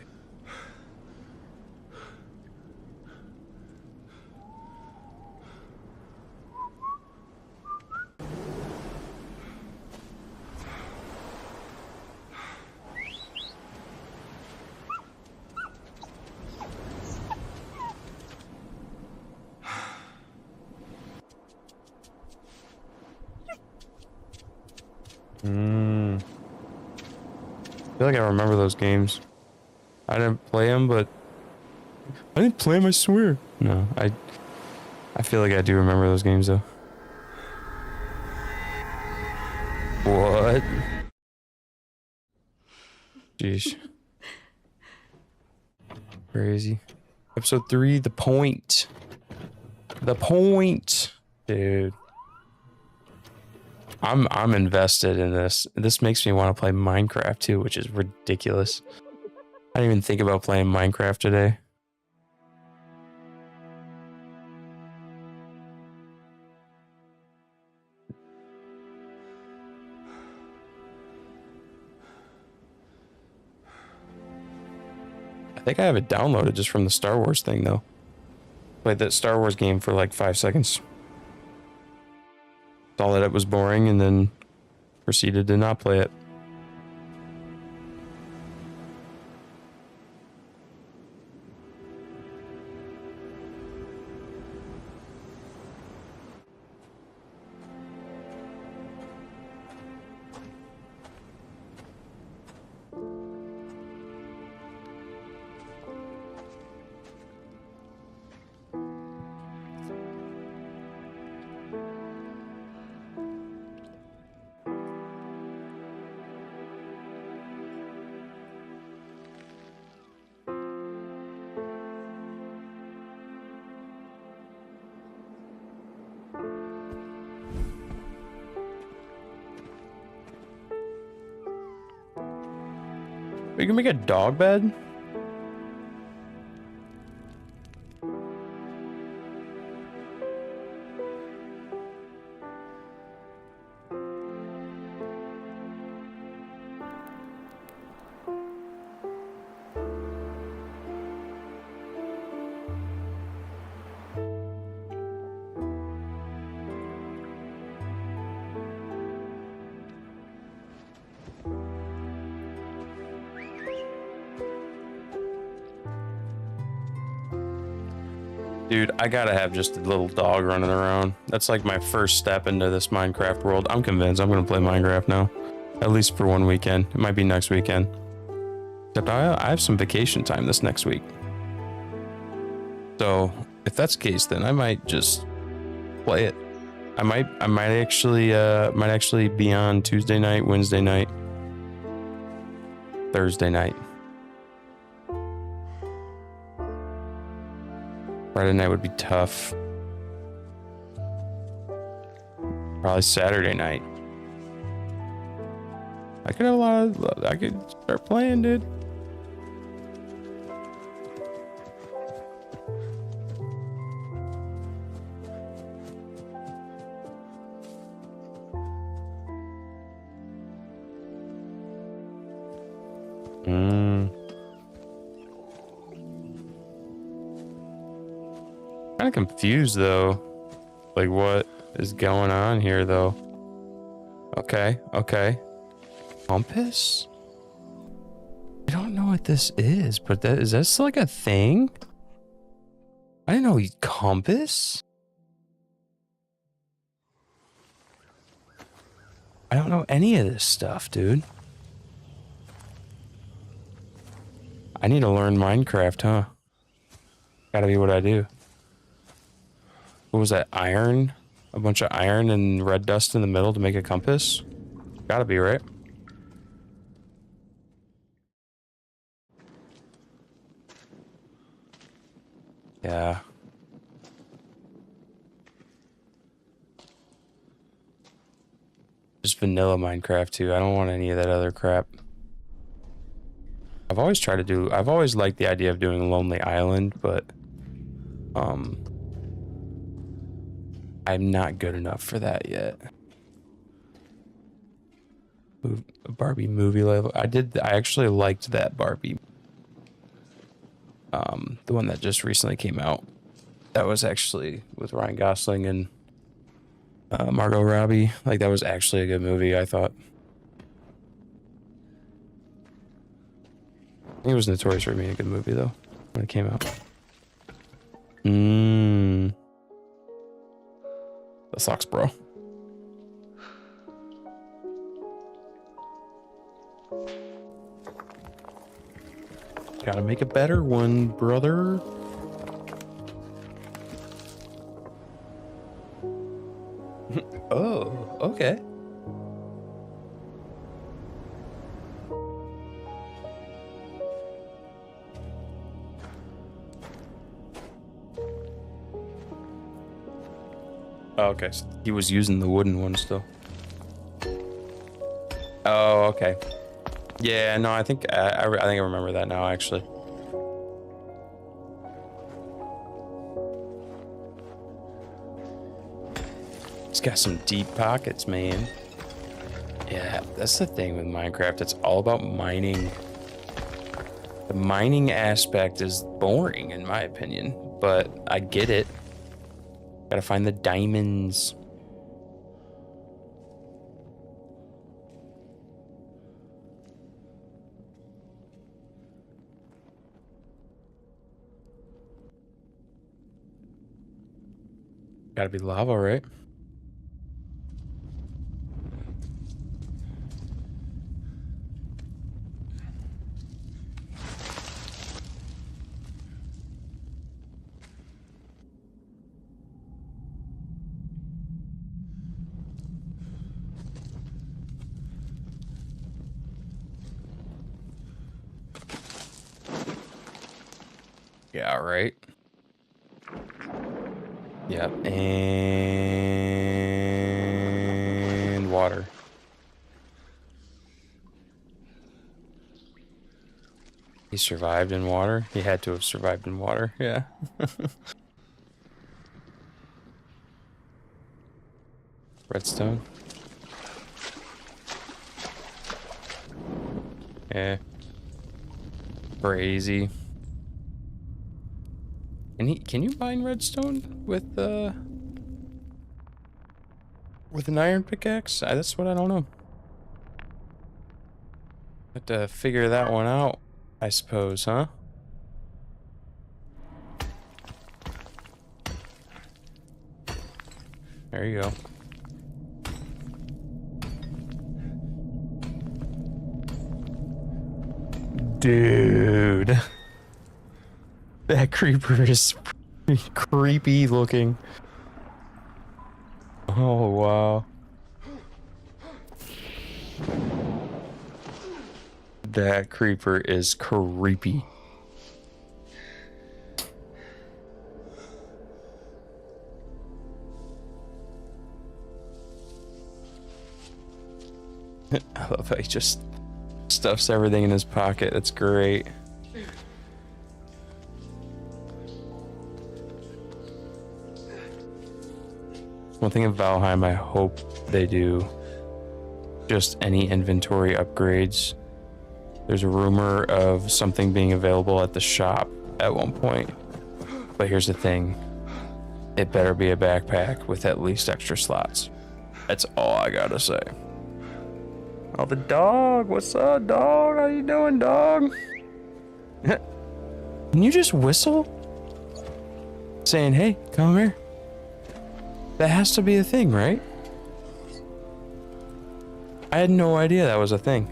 I feel like I remember those games. I didn't play them, but I didn't play them, I swear. No, I feel like I do remember those games though. What? Jeez. Crazy. Episode 3, The Point. The Point. Dude. I'm invested in this. This makes me want to play Minecraft too, which is ridiculous. I didn't even think about playing Minecraft today. I think I have it downloaded just from the Star Wars thing though. Played that Star Wars game for like 5 seconds. Saw that it was boring and then proceeded to not play it. You can make a dog bed? Dude, I gotta have just a little dog running around. That's like my first step into this Minecraft world. I'm convinced I'm gonna play Minecraft now. At least for one weekend. It might be next weekend. Except I have some vacation time this next week. So if that's the case, then I might just play it. I might actually be on Tuesday night, Wednesday night, Thursday night. Friday night would be tough. Probably Saturday night. I could have I could start playing, dude. Kind of confused though, like what is going on here though. Okay, compass. I don't know what this is, but is this like a thing? I didn't know compass. I don't know any of this stuff, dude. I need to learn Minecraft, huh? Gotta be what I do. What was that? Iron? A bunch of iron and red dust in the middle to make a compass? Gotta be, right? Yeah. Just vanilla Minecraft too. I don't want any of that other crap. I've always liked the idea of doing Lonely Island, but I'm not good enough for that yet. Barbie movie level. I actually liked that Barbie. The one that just recently came out. That was actually with Ryan Gosling and Margot Robbie. Like, that was actually a good movie, I thought. It was notorious for being a good movie though when it came out. That sucks, bro. Gotta make a better one, brother. Oh, okay. Oh, okay, so he was using the wooden one still. Oh, okay. Yeah, no, I think I remember that now, actually. It's got some deep pockets, man. Yeah, that's the thing with Minecraft. It's all about mining. The mining aspect is boring, in my opinion, but I get it. Gotta find the diamonds. Gotta be lava, right? Yeah, right. Yep, and water. He survived in water? He had to have survived in water, yeah. Redstone. Yeah. Crazy. Can you mine redstone with an iron pickaxe? That's what I don't know. Have to figure that one out, I suppose, huh? There you go. Dude. That creeper is pretty creepy looking. Oh, wow. That creeper is creepy. I love how he just stuffs everything in his pocket. That's great. One thing in Valheim, I hope they do just any inventory upgrades. There's a rumor of something being available at the shop at one point. But here's the thing. It better be a backpack with at least extra slots. That's all I gotta say. Oh, the dog. What's up, dog? How you doing, dog? Can you just whistle? Saying, hey, come here. That has to be a thing, right? I had no idea that was a thing.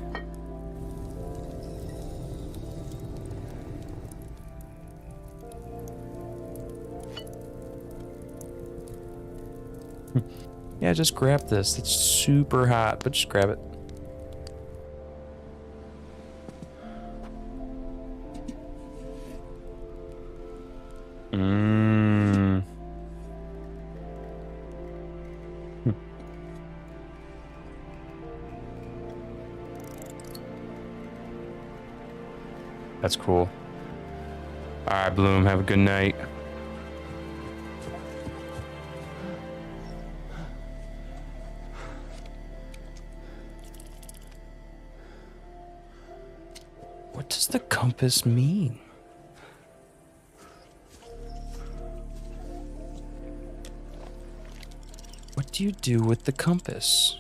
Yeah, just grab this. It's super hot, but just grab it. That's cool. All right, Bloom, have a good night. What does the compass mean? What do you do with the compass?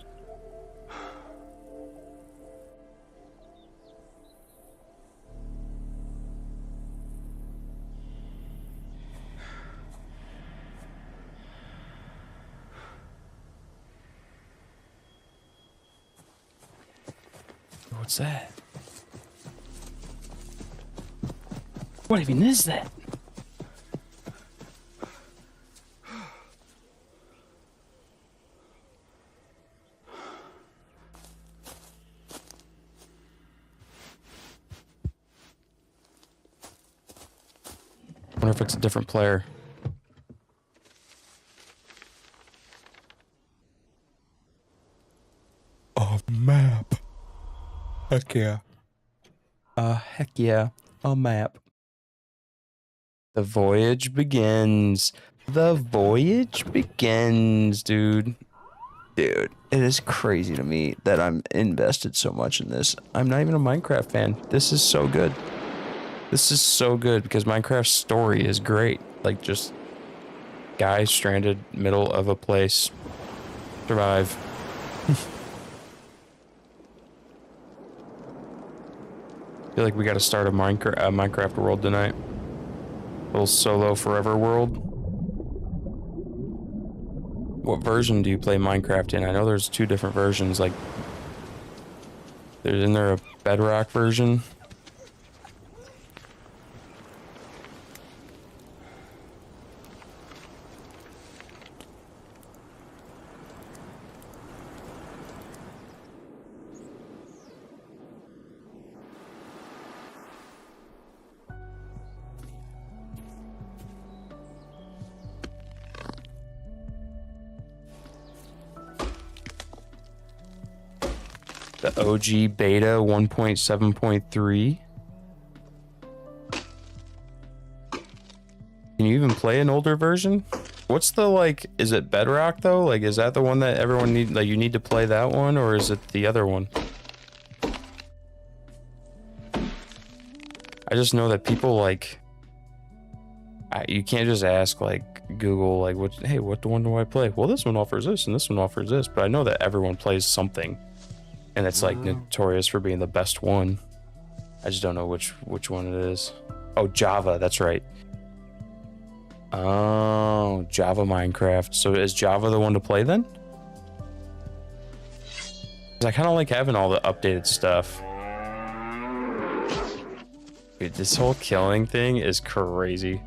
What's that? What even is that? I wonder if it's a different player. A map. Heck yeah. Heck yeah. A map. The voyage begins. The voyage begins, dude. Dude, it is crazy to me that I'm invested so much in this. I'm not even a Minecraft fan. This is so good. This is so good because Minecraft's story is great. Like, just guy stranded middle of a place. Survive. I feel like we got to start a Minecraft world tonight. Little solo forever world. What version do you play Minecraft in? I know there's 2 different versions. Like, isn't there a Bedrock version? The OG beta 1.7.3. play an older version? What's the, like, is it Bedrock though? Like, is that the one that everyone need, like, you need to play that one, or is it the other one? I just know that people, like, you can't just ask, like, Google, like, hey, what one do I play? Well, this one offers this and this one offers this, but I know that everyone plays something, and it's like notorious for being the best one. I just don't know which one it is. Oh, Java, that's right. Oh, Java Minecraft. So is Java the one to play then? 'Cause I kind of like having all the updated stuff. Dude, this whole killing thing is crazy.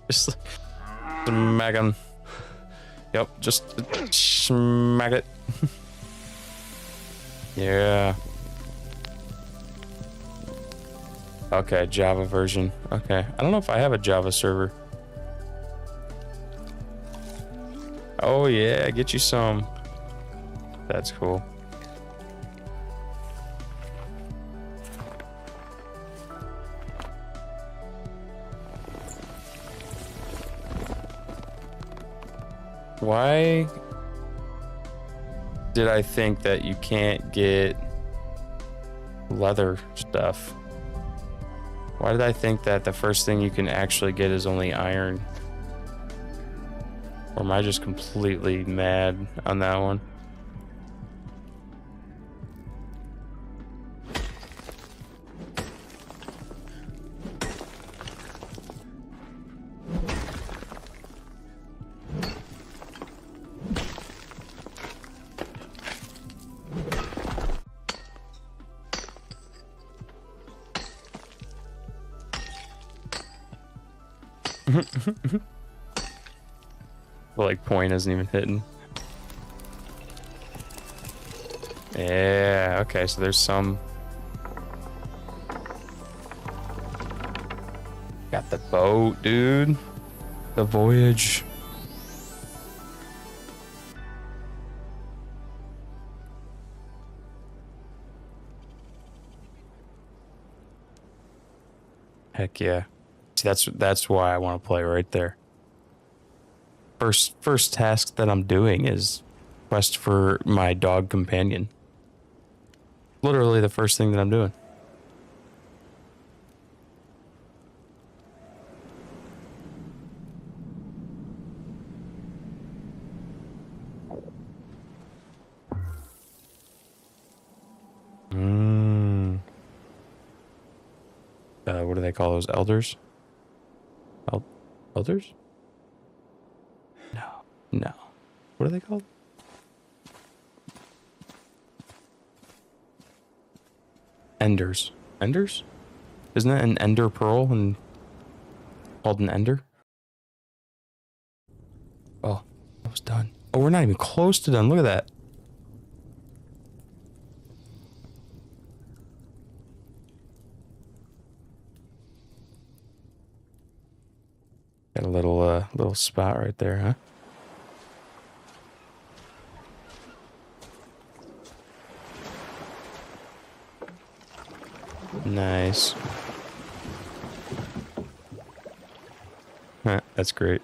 Just smack him. Yep, just smack it. Yeah. Okay, Java version. Okay, I don't know if I have a Java server. Oh yeah, get you some. That's cool. Why did I think that you can't get leather stuff? Why did I think that the first thing you can actually get is only iron? Or am I just completely mad on that one? Well, like, point isn't even hitting. Yeah, okay, so there's some. Got the boat, dude. The voyage. Heck yeah. See, that's why I want to play right there. First task that I'm doing is quest for my dog companion. Literally the first thing that I'm doing. What do they call those? Elders? Elders? No. What are they called? Enders. Enders? Isn't that an ender pearl and called an ender? Oh, that was done. Oh, we're not even close to done. Look at that. Got a little spot right there, huh? Nice. Huh, that's great.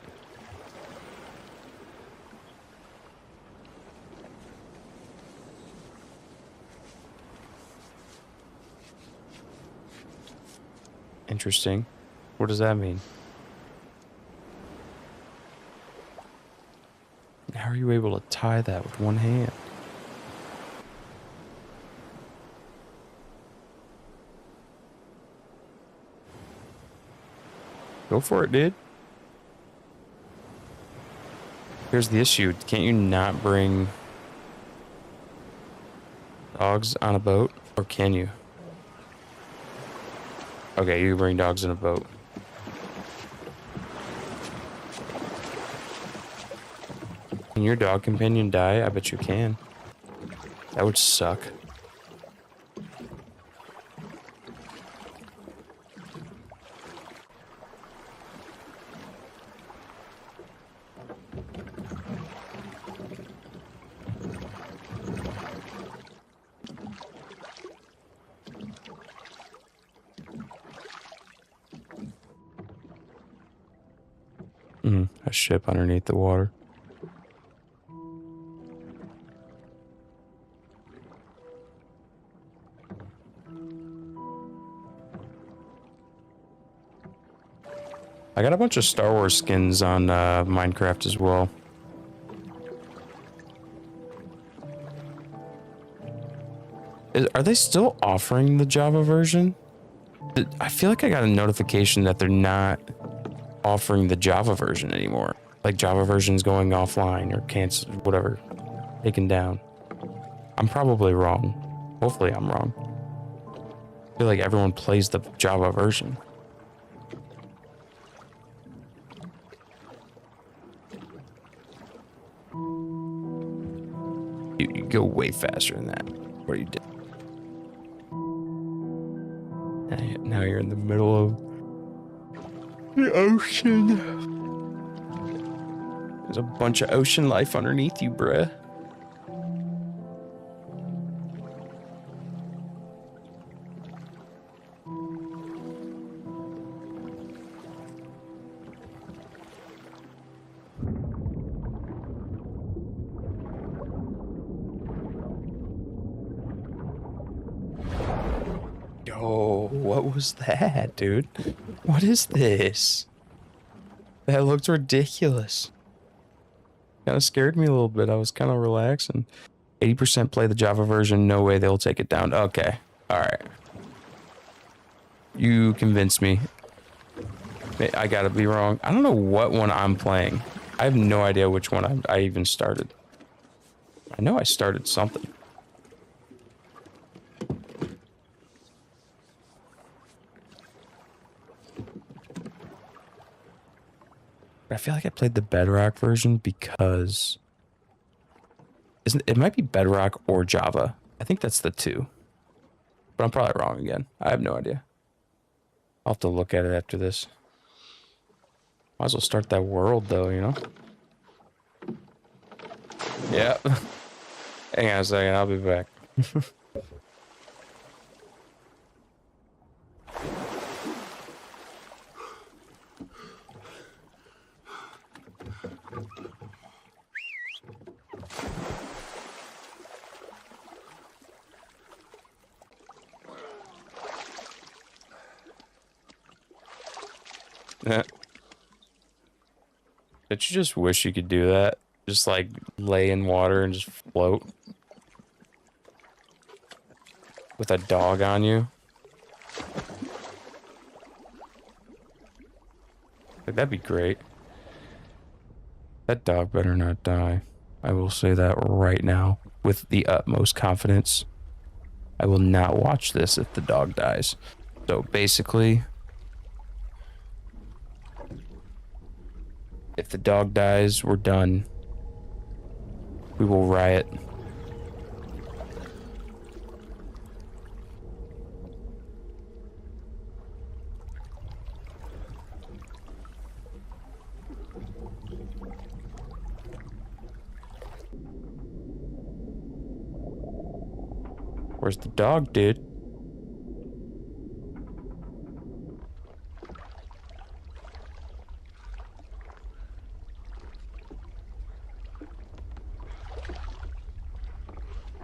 Interesting. What does that mean? How are you able to tie that with one hand? Go for it, dude. Here's the issue. Can't you not bring dogs on a boat? Or can you? Okay, you bring dogs in a boat. Can your dog companion die? I bet you can. That would suck. a ship underneath the water. I got a bunch of Star Wars skins on Minecraft as well. Are they still offering the Java version? I feel like I got a notification that they're not offering the Java version anymore. Like Java version's going offline or canceled, whatever, taken down. I'm probably wrong. Hopefully I'm wrong. I feel like everyone plays the Java version. You go way faster than that. What are you doing? Now you're in the middle of the ocean. There's a bunch of ocean life underneath you, bruh. Yo, what was that, dude? What is this? That looked ridiculous. Kind of scared me a little bit. I was kind of relaxing. 80% play the Java version. No way they'll take it down. Okay. All right. You convinced me. I gotta be wrong. I don't know what one I'm playing. I have no idea which one I even started. I know I started something. I feel like I played the Bedrock version because it might be Bedrock or Java. I think that's the two. But I'm probably wrong again. I have no idea. I'll have to look at it after this. Might as well start that world though, you know? Yeah. Hang on a second, I'll be back. Did you just wish you could do that? Just like lay in water and just float? With a dog on you? Like, that'd be great. That dog better not die. I will say that right now with the utmost confidence. I will not watch this if the dog dies. So basically, if the dog dies, we're done. We will riot. Where's the dog, dude?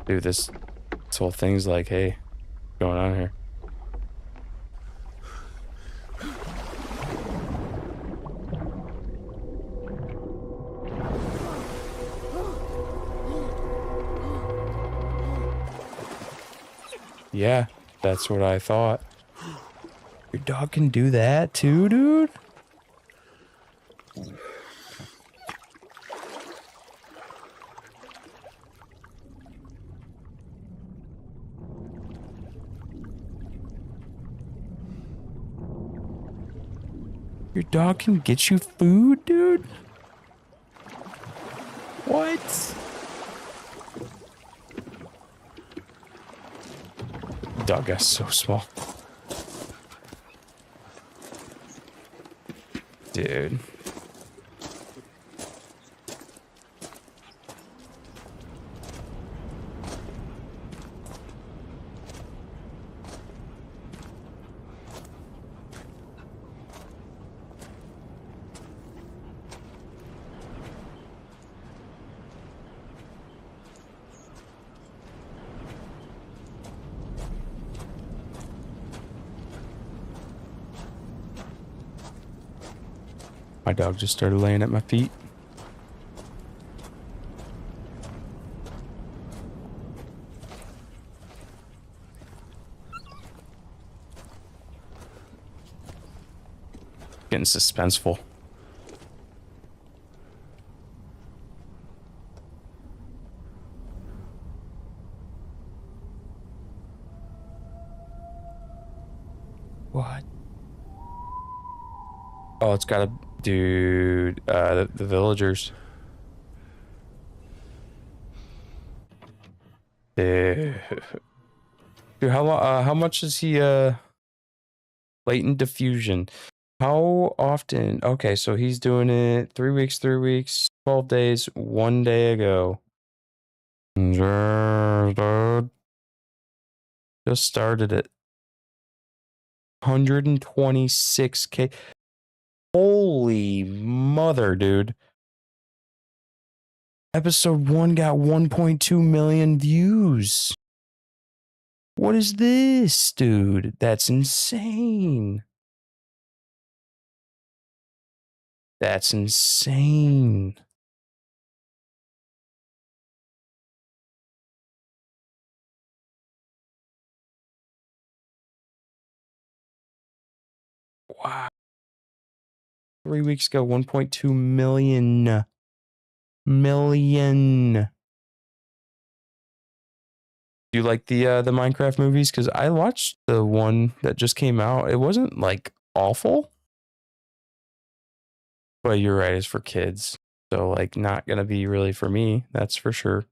Dude, this whole thing's like, hey, what's going on here? Yeah, that's what I thought. Your dog can do that too, dude? Your dog can get you food, dude? What? Dog guy's so small. Dude. My dog just started laying at my feet. Getting suspenseful. What? Oh, it's got a dude. The villagers. Dude, how much is he? Latent diffusion. How often? Okay, so he's doing it 3 weeks, 12 days, 1 day ago. Just started it. 126K. Holy mother, dude. Episode 1 got 1.2 million views. What is this, dude? That's insane. That's insane. Wow. 3 weeks ago, 1.2 million. Do you like the Minecraft movies? Because I watched the one that just came out. It wasn't like awful. But you're right, it's for kids. So like not gonna be really for me, that's for sure.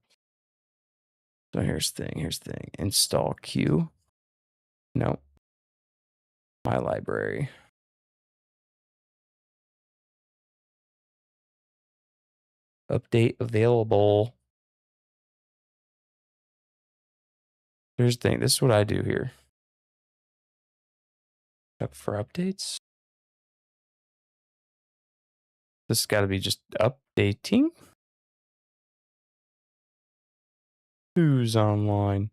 So here's the thing. Install queue. No. My library. Update available. Here's the thing. This is what I do here. Up for updates. This has got to be just updating. Who's online?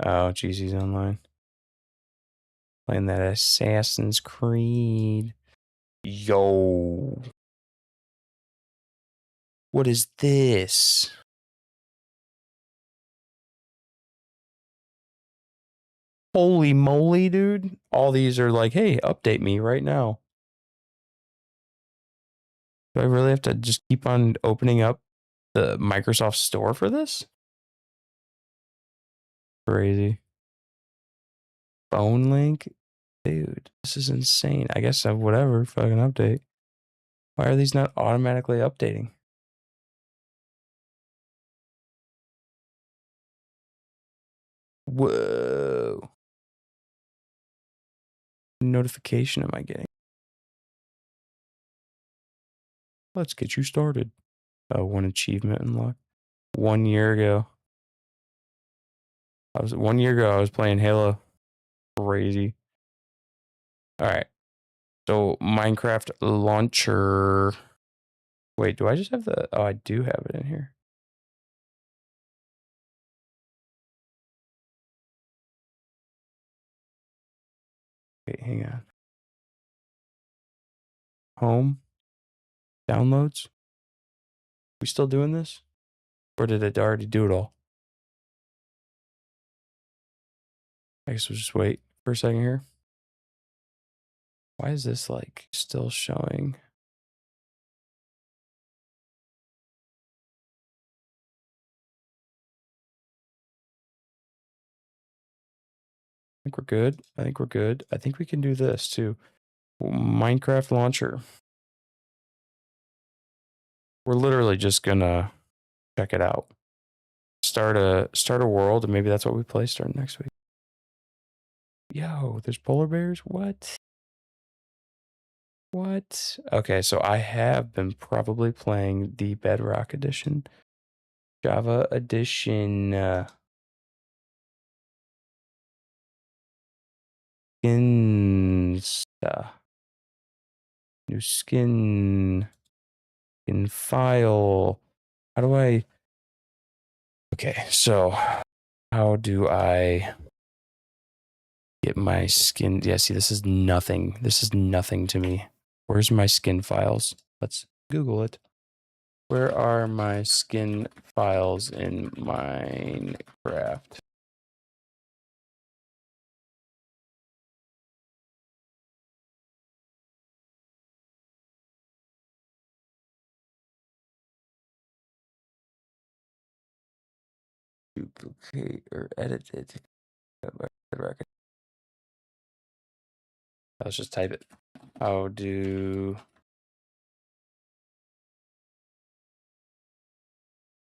Oh, geez, he's online. Playing that Assassin's Creed. Yo. What is this? Holy moly, dude. All these are like, hey, update me right now. Do I really have to just keep on opening up the Microsoft Store for this? Crazy. Phone link? Dude, this is insane. I guess whatever, fucking update. Why are these not automatically updating? Whoa. Notification am I getting? Let's get you started. Oh, 1 achievement unlocked. 1 year ago. 1 year ago, I was playing Halo. Crazy. All right. So Minecraft launcher. Wait, do I just have the? Oh, I do have it in here. Wait, hang on. Home. Downloads. We still doing this? Or did it already do it all? I guess we'll just wait for a second here. Why is this like still showing? I think we're good. I think we're good. I think we can do this too. Minecraft launcher. We're literally just gonna check it out. Start a world, and maybe that's what we play starting next week. Yo, there's polar bears? What? What? Okay, so I have been probably playing the Bedrock edition. Java edition. Skins. New skin. In file. How do I... Okay, so how do I get my skin? Yeah, see, this is nothing. This is nothing to me. Where's my skin files? Let's Google it. Where are my skin files in Minecraft? Duplicate or edit it. Let's just type it. How do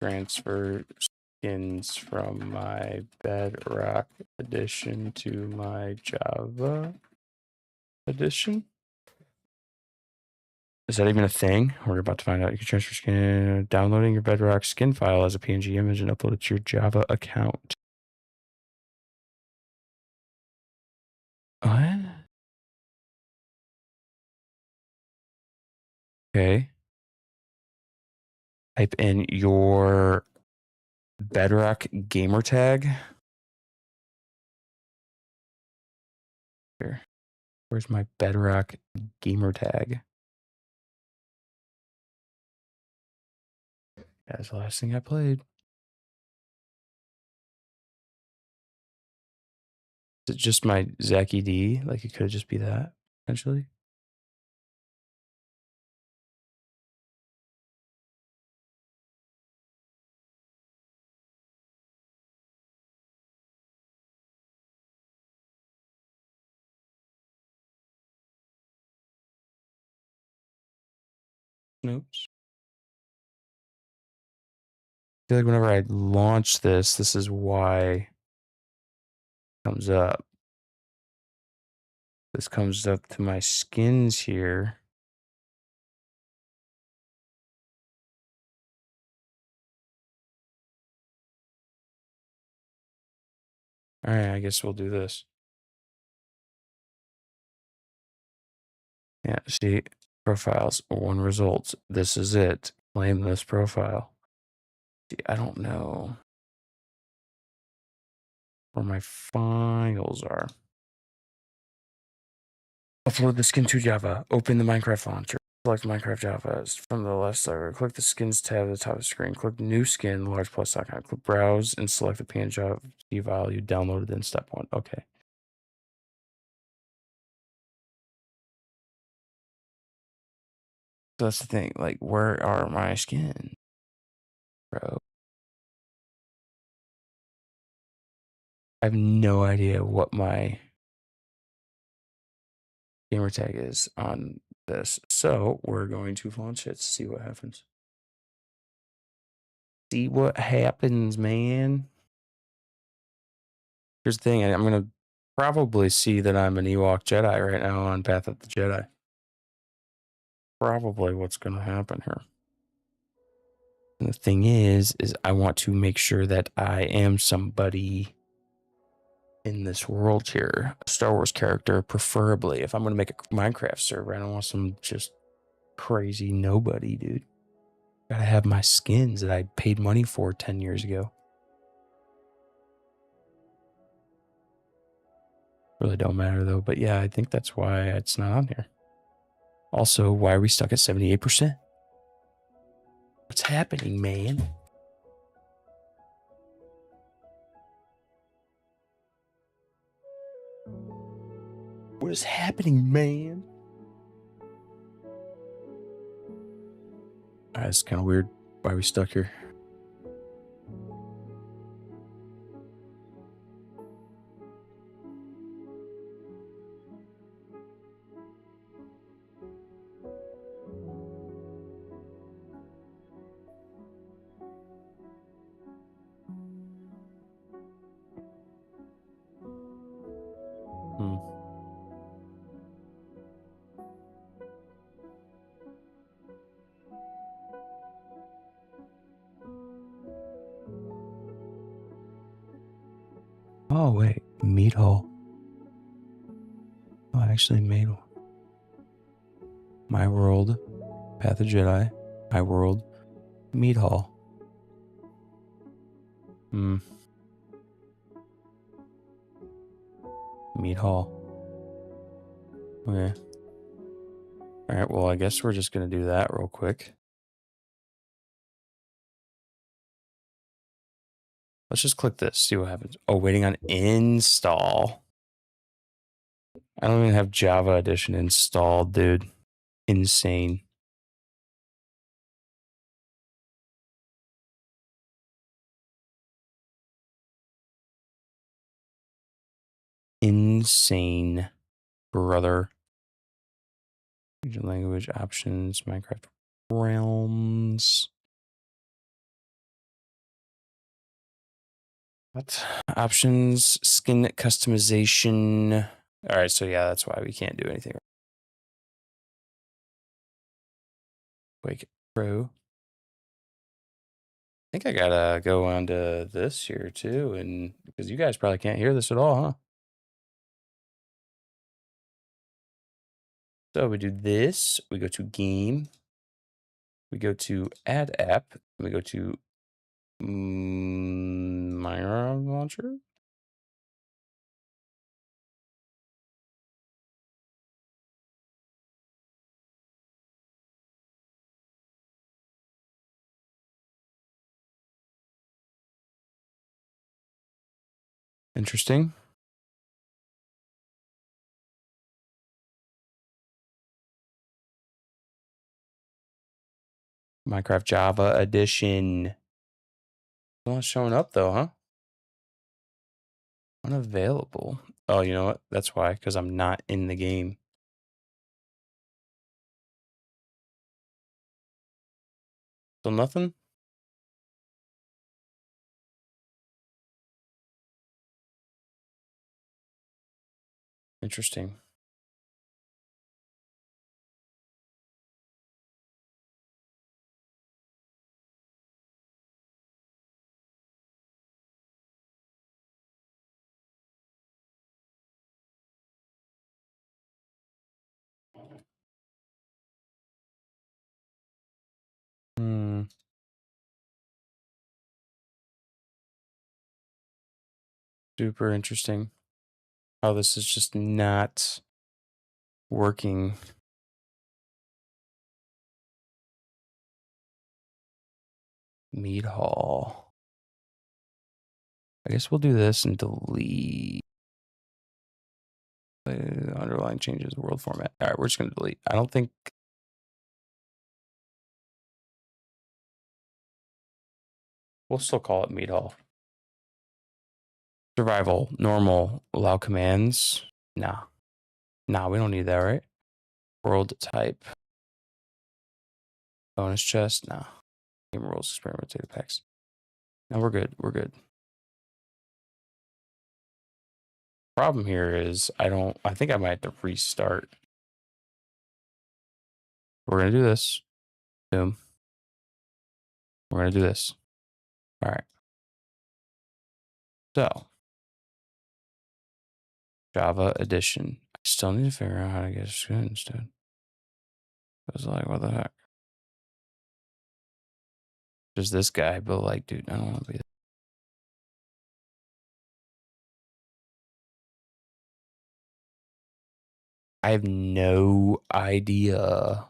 transfer skins from my Bedrock edition to my Java edition? Is that even a thing? We're about to find out. You can transfer skin, downloading your Bedrock skin file as a PNG image and upload it to your Java account. What? Okay. Type in your Bedrock gamer tag. Here. Where's my Bedrock gamer tag? That's the last thing I played. Is it just my ZacharyDoodah? Like it could just be that, potentially. Oops. I feel like whenever I launch this, this is why it comes up. This comes up to my skins here. All right, I guess we'll do this. Yeah, see, profiles, one results. This is it. Claim this profile. See, I don't know where my files are. Upload the skin to Java. Open the Minecraft launcher. Select Minecraft Java from the left side. Click the skins tab at the top of the screen. Click new skin, large plus icon. Click browse and select the PNG file you downloaded in step 1. Okay. So that's the thing. Like, where are my skins, bro? I have no idea what my gamer tag is on this. So we're going to launch it to see what happens. See what happens, man. Here's the thing. I'm going to probably see that I'm an Ewok Jedi right now on Path of the Jedi. Probably what's going to happen here. And the thing is I want to make sure that I am somebody in this world here. A Star Wars character, preferably. If I'm going to make a Minecraft server, I don't want some just crazy nobody, dude. Gotta have my skins that I paid money for 10 years ago. Really don't matter though, but yeah, I think that's why it's not on here. Also, why are we stuck at 78%? What's happening, man? What is happening, man? It's kind of weird. Why are we stuck here? Oh, wait. Meat hole. Oh, I actually made one. My world. Path of Jedi. My world. Meat hall. Meat hall. Okay. All right, well, I guess we're just going to do that real quick. Let's just click this, see what happens. Oh, waiting on install. I don't even have Java Edition installed, dude. Insane. Insane, brother. Region language options, Minecraft realms. What? Options, skin customization. All right, so yeah, that's why we can't do anything. Wake Pro. I think I gotta go on to this here too, and because you guys probably can't hear this at all, huh? So we do this, we go to game, we go to add app, and we go to Minecraft launcher. Interesting. Minecraft Java Edition. Not showing up though, huh? Unavailable. Oh, you know what? That's why, because I'm not in the game. Still nothing? Interesting. Super interesting how this is just not working. Mead Hall. I guess we'll do this and delete the underlying changes world format. All right, we're just going to delete. I don't think. We'll still call it Mead Hall. Survival, normal, allow commands. Nah. Nah, we don't need that, right? World type. Bonus chest. Nah. Game rules, experiment data packs. No, we're good. We're good. Problem here is I think I might have to restart. We're going to do this. Boom. We're going to do this. All right. So, Java Edition. I still need to figure out how to get skins, dude. I was like, what the heck? There's this guy, but like, dude, I don't want to be. I have no idea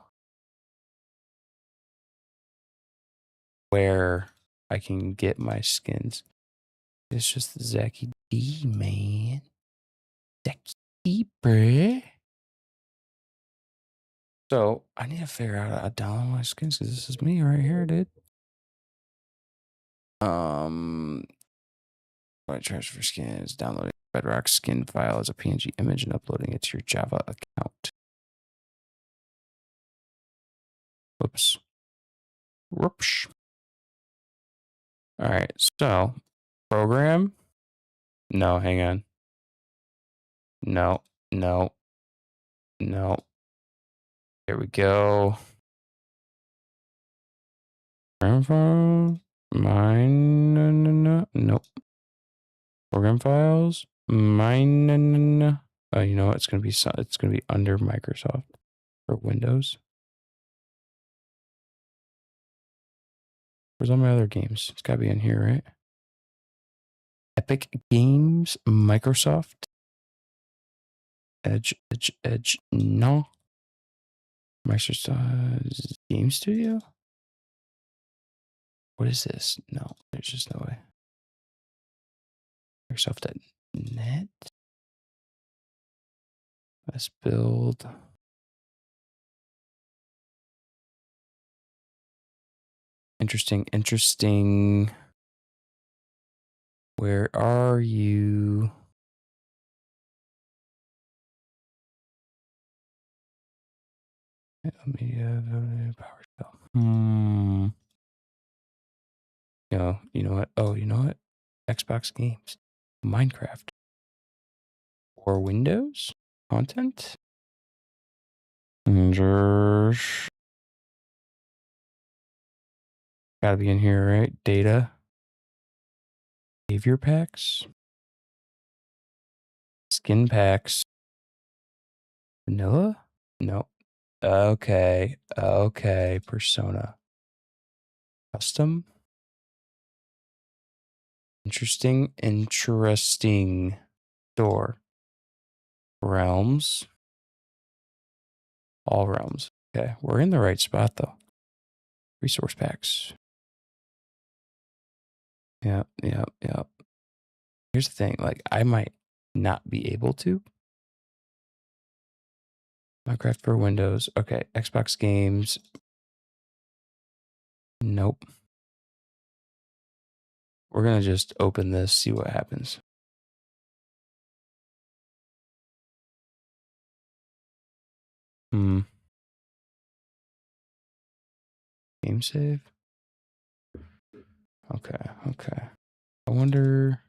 where I can get my skins. It's just ZacharyDoodah, man. ZacharyDoodah, bruh. So I need to figure out how to download my skins because this is me right here, dude. I transfer skins, downloading Bedrock skin file as a PNG image and uploading it to your Java account. Whoops. Whoops. All right, so program. No, hang on. No. Here we go. Program file. Nope. Program files. Oh, you know what? It's gonna be under Microsoft or Windows. Where's all my other games? It's gotta be in here, right? Epic Games, Microsoft, Edge, no. Microsoft Game Studio? What is this? No, there's just no way. Microsoft.net? Let's build. Interesting. Where are you? Media, PowerShell. You know what? Oh, you know what? Xbox games. Minecraft. Or Windows? Content? Gotta be in here, right? Data. Behavior packs. Skin packs. Vanilla? No. Okay. Persona. Custom. Interesting. Store. Realms. All realms. Okay. We're in the right spot though. Resource packs. Yep. Here's the thing. Like, I might not be able to. Minecraft for Windows. Okay. Xbox games. Nope. We're going to just open this, see what happens. Game save. Okay. I wonder.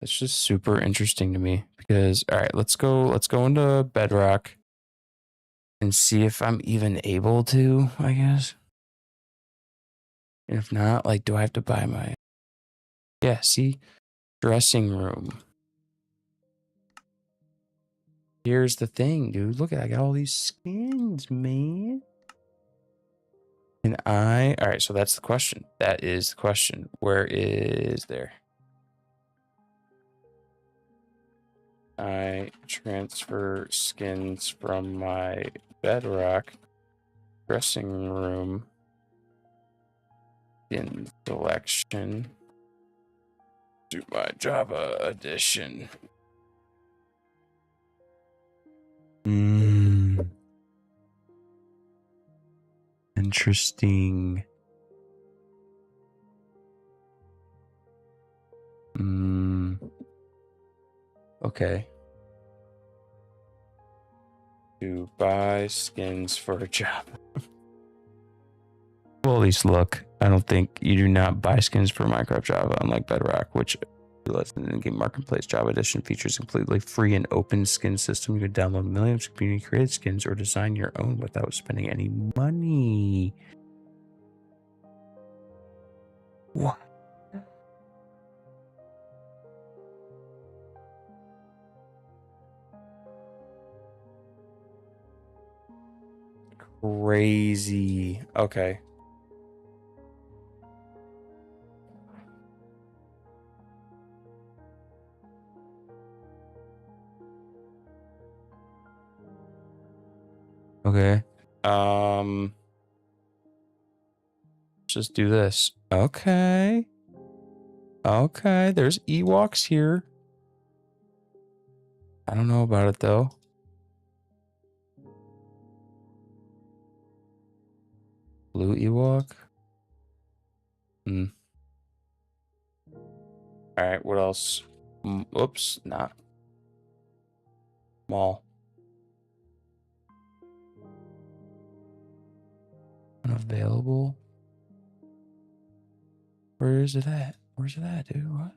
It's just super interesting to me because, all right, let's go into Bedrock and see if I'm even able to, I guess. And if not, like, do I have to buy my, see, dressing room. Here's the thing, dude. Look at, I got all these skins, man. And all right, so that's the question. That is the question. Where is there? I transfer skins from my Bedrock dressing room in selection to my Java edition. Interesting. Okay. To buy skins for a job. Well, at least look. I don't think you do not buy skins for Minecraft Java, unlike Bedrock, which less than in-game marketplace. Java Edition features a completely free and open skin system. You can download millions of community created skins or design your own without spending any money. What? Crazy. Okay. Okay. Just do this. Okay. There's Ewoks here. I don't know about it though. Blue Ewok. All right, what else? Oops, not. Mall. Unavailable. Where is it at? Where's it at, dude? What?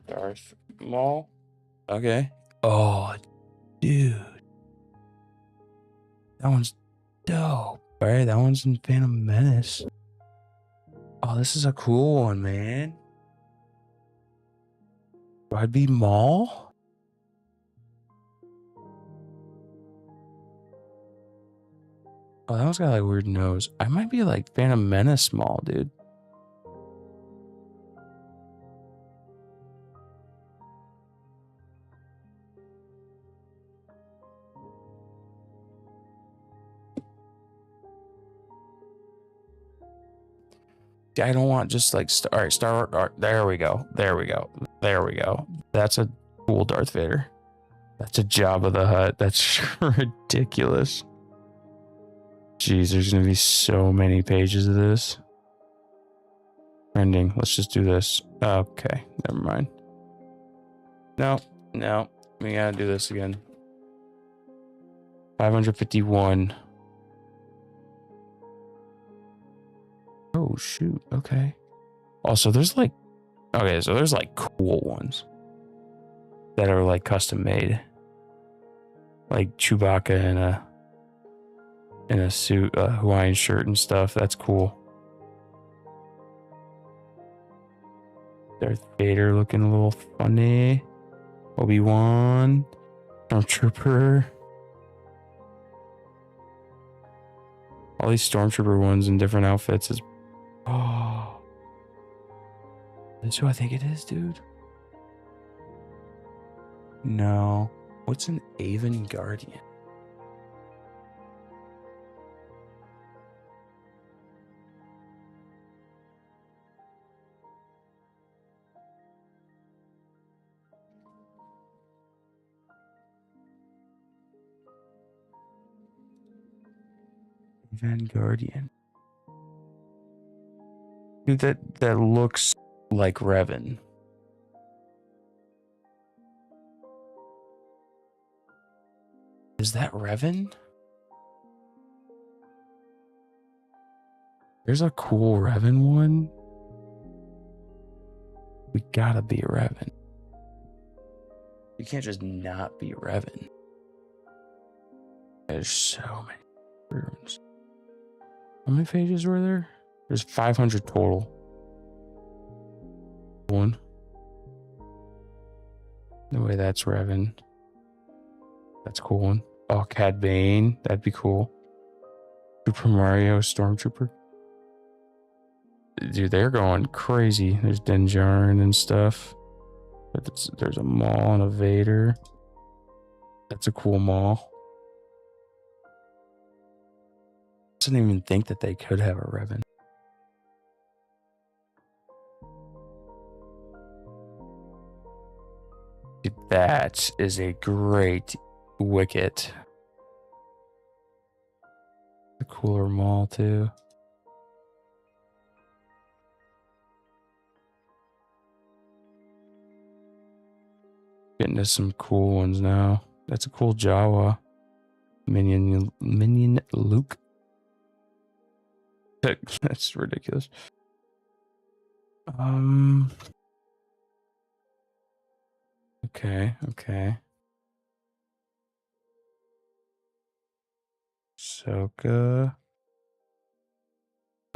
Darth Mall. Okay. Oh, dude. That one's dope. All right, that one's in Phantom Menace. Oh, this is a cool one, man. Do I be Mall? Oh, that one's got like a weird nose. I might be like Phantom Menace Mall, dude. I don't want just like all right, Star Wars. There we go. There we go. There we go. That's a cool Darth Vader. That's a Jabba the Hutt. That's ridiculous. Jeez, there's gonna be so many pages of this. Ending. Let's just do this. Okay, never mind. No, we gotta do this again. 551. Oh shoot. Okay. Also, there's like, okay, so there's like cool ones that are like custom made, like Chewbacca in a suit, a Hawaiian shirt and stuff. That's cool. Darth Vader looking a little funny. Obi-Wan, Stormtrooper. All these Stormtrooper ones in different outfits is. Oh, that's who I think it is, dude. No, what's an Aven Guardian? Aven Guardian. Dude, that looks like Revan. Is that Revan? There's a cool Revan one. We gotta be Revan. You can't just not be Revan. There's so many rooms. How many pages were there? There's 500 total. One. No way that's Revan. That's a cool one. Oh, Cad Bane. That'd be cool. Super Mario Stormtrooper. Dude, they're going crazy. There's Din Djarin and stuff. But there's a Maul and a Vader. That's a cool Maul. I didn't even think that they could have a Revan. Dude, that is a great Wicket. A cooler Maul too. Getting to some cool ones now. That's a cool Jawa. Minion Luke. That's ridiculous. Okay. Ahsoka.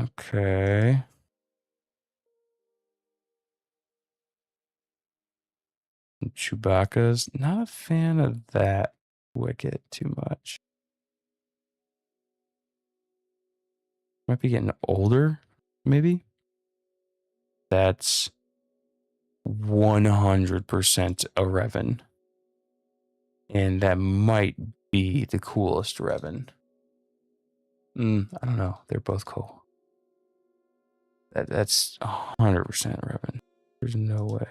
Okay. Chewbacca's not a fan of that Wicket too much. Might be getting older, maybe. That's 100% a Revan. And that might be the coolest Revan. I don't know. They're both cool. That's 100% Revan. There's no way.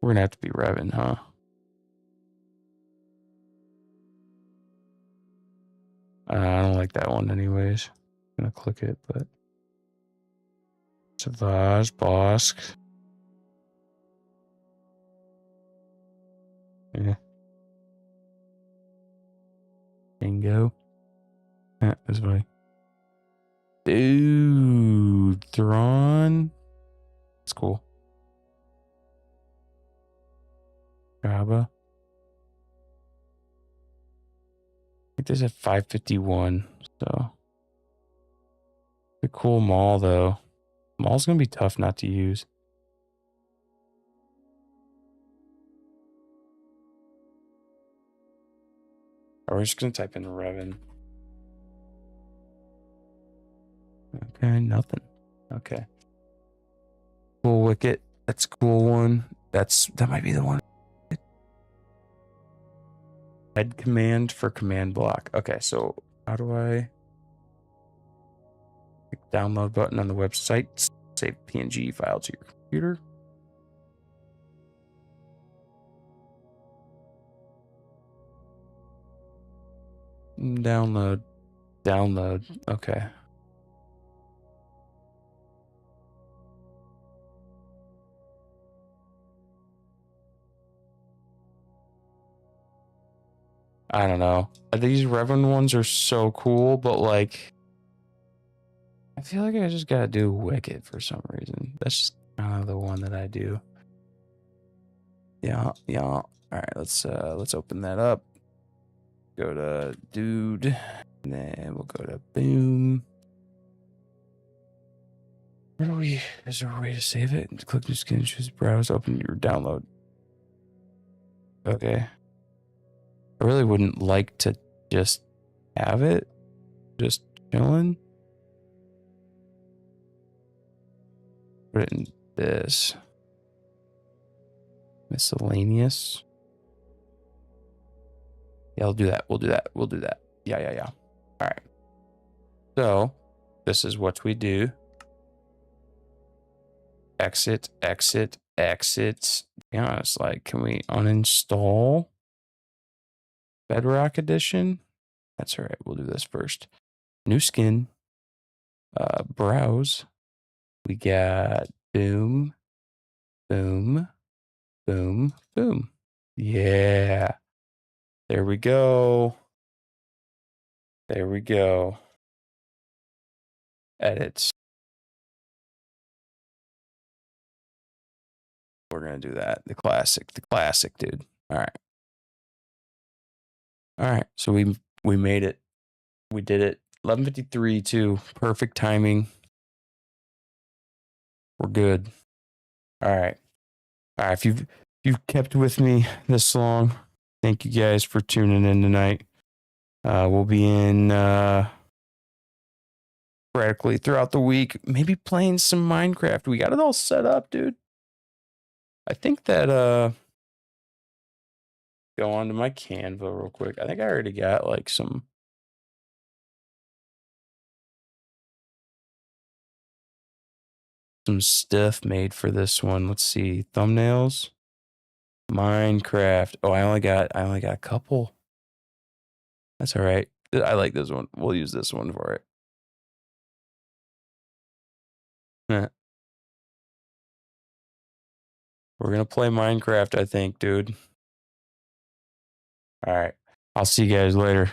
We're gonna have to be Revan, huh? I don't like that one anyways. I'm gonna click it, but Savage, Bosk. Yeah. Bingo. That's funny. Dude, Thrawn. That's cool. Jabba. I think there's a 551, so a cool Maul though. Maul's gonna be tough not to use. We're just gonna type in Revan. Okay, nothing. Okay. Cool Wicket. That's a cool one. That might be the one. Head command for command block. Okay, so how do I Click the download button on the website. Save PNG file to your computer. Download. Okay. I don't know. These Revan ones are so cool, but like, I feel like I just gotta do Wicked for some reason. That's just kind of the one that I do. Yeah. All right, let's open that up. Go to Dude, and then we'll go to Boom. Where do we? Is there a way to save it? Click new skin, choose browse, open your download. Okay. I really wouldn't like to just have it, just chilling. Put it in this miscellaneous. Yeah, I'll do that. We'll do that. Yeah. All right. So this is what we do. Exit. To be honest, like, can we uninstall Bedrock Edition? That's all right. We'll do this first. New skin. Browse. We got boom. Yeah. There we go. Edits. We're going to do that. The classic, dude. All right. So we made it. We did it. 11:53 too. Perfect timing. We're good. All right. If you've kept with me this long, thank you guys for tuning in tonight. We'll be in sporadically throughout the week, maybe playing some Minecraft. We got it all set up, dude. I think that go on to my Canva real quick. I think I already got like some stuff made for this one. Let's see. Thumbnails. Minecraft. Oh, I only got a couple. That's all right. I like this one. We'll use this one for it. We're going to play Minecraft, I think, dude. All right. I'll see you guys later.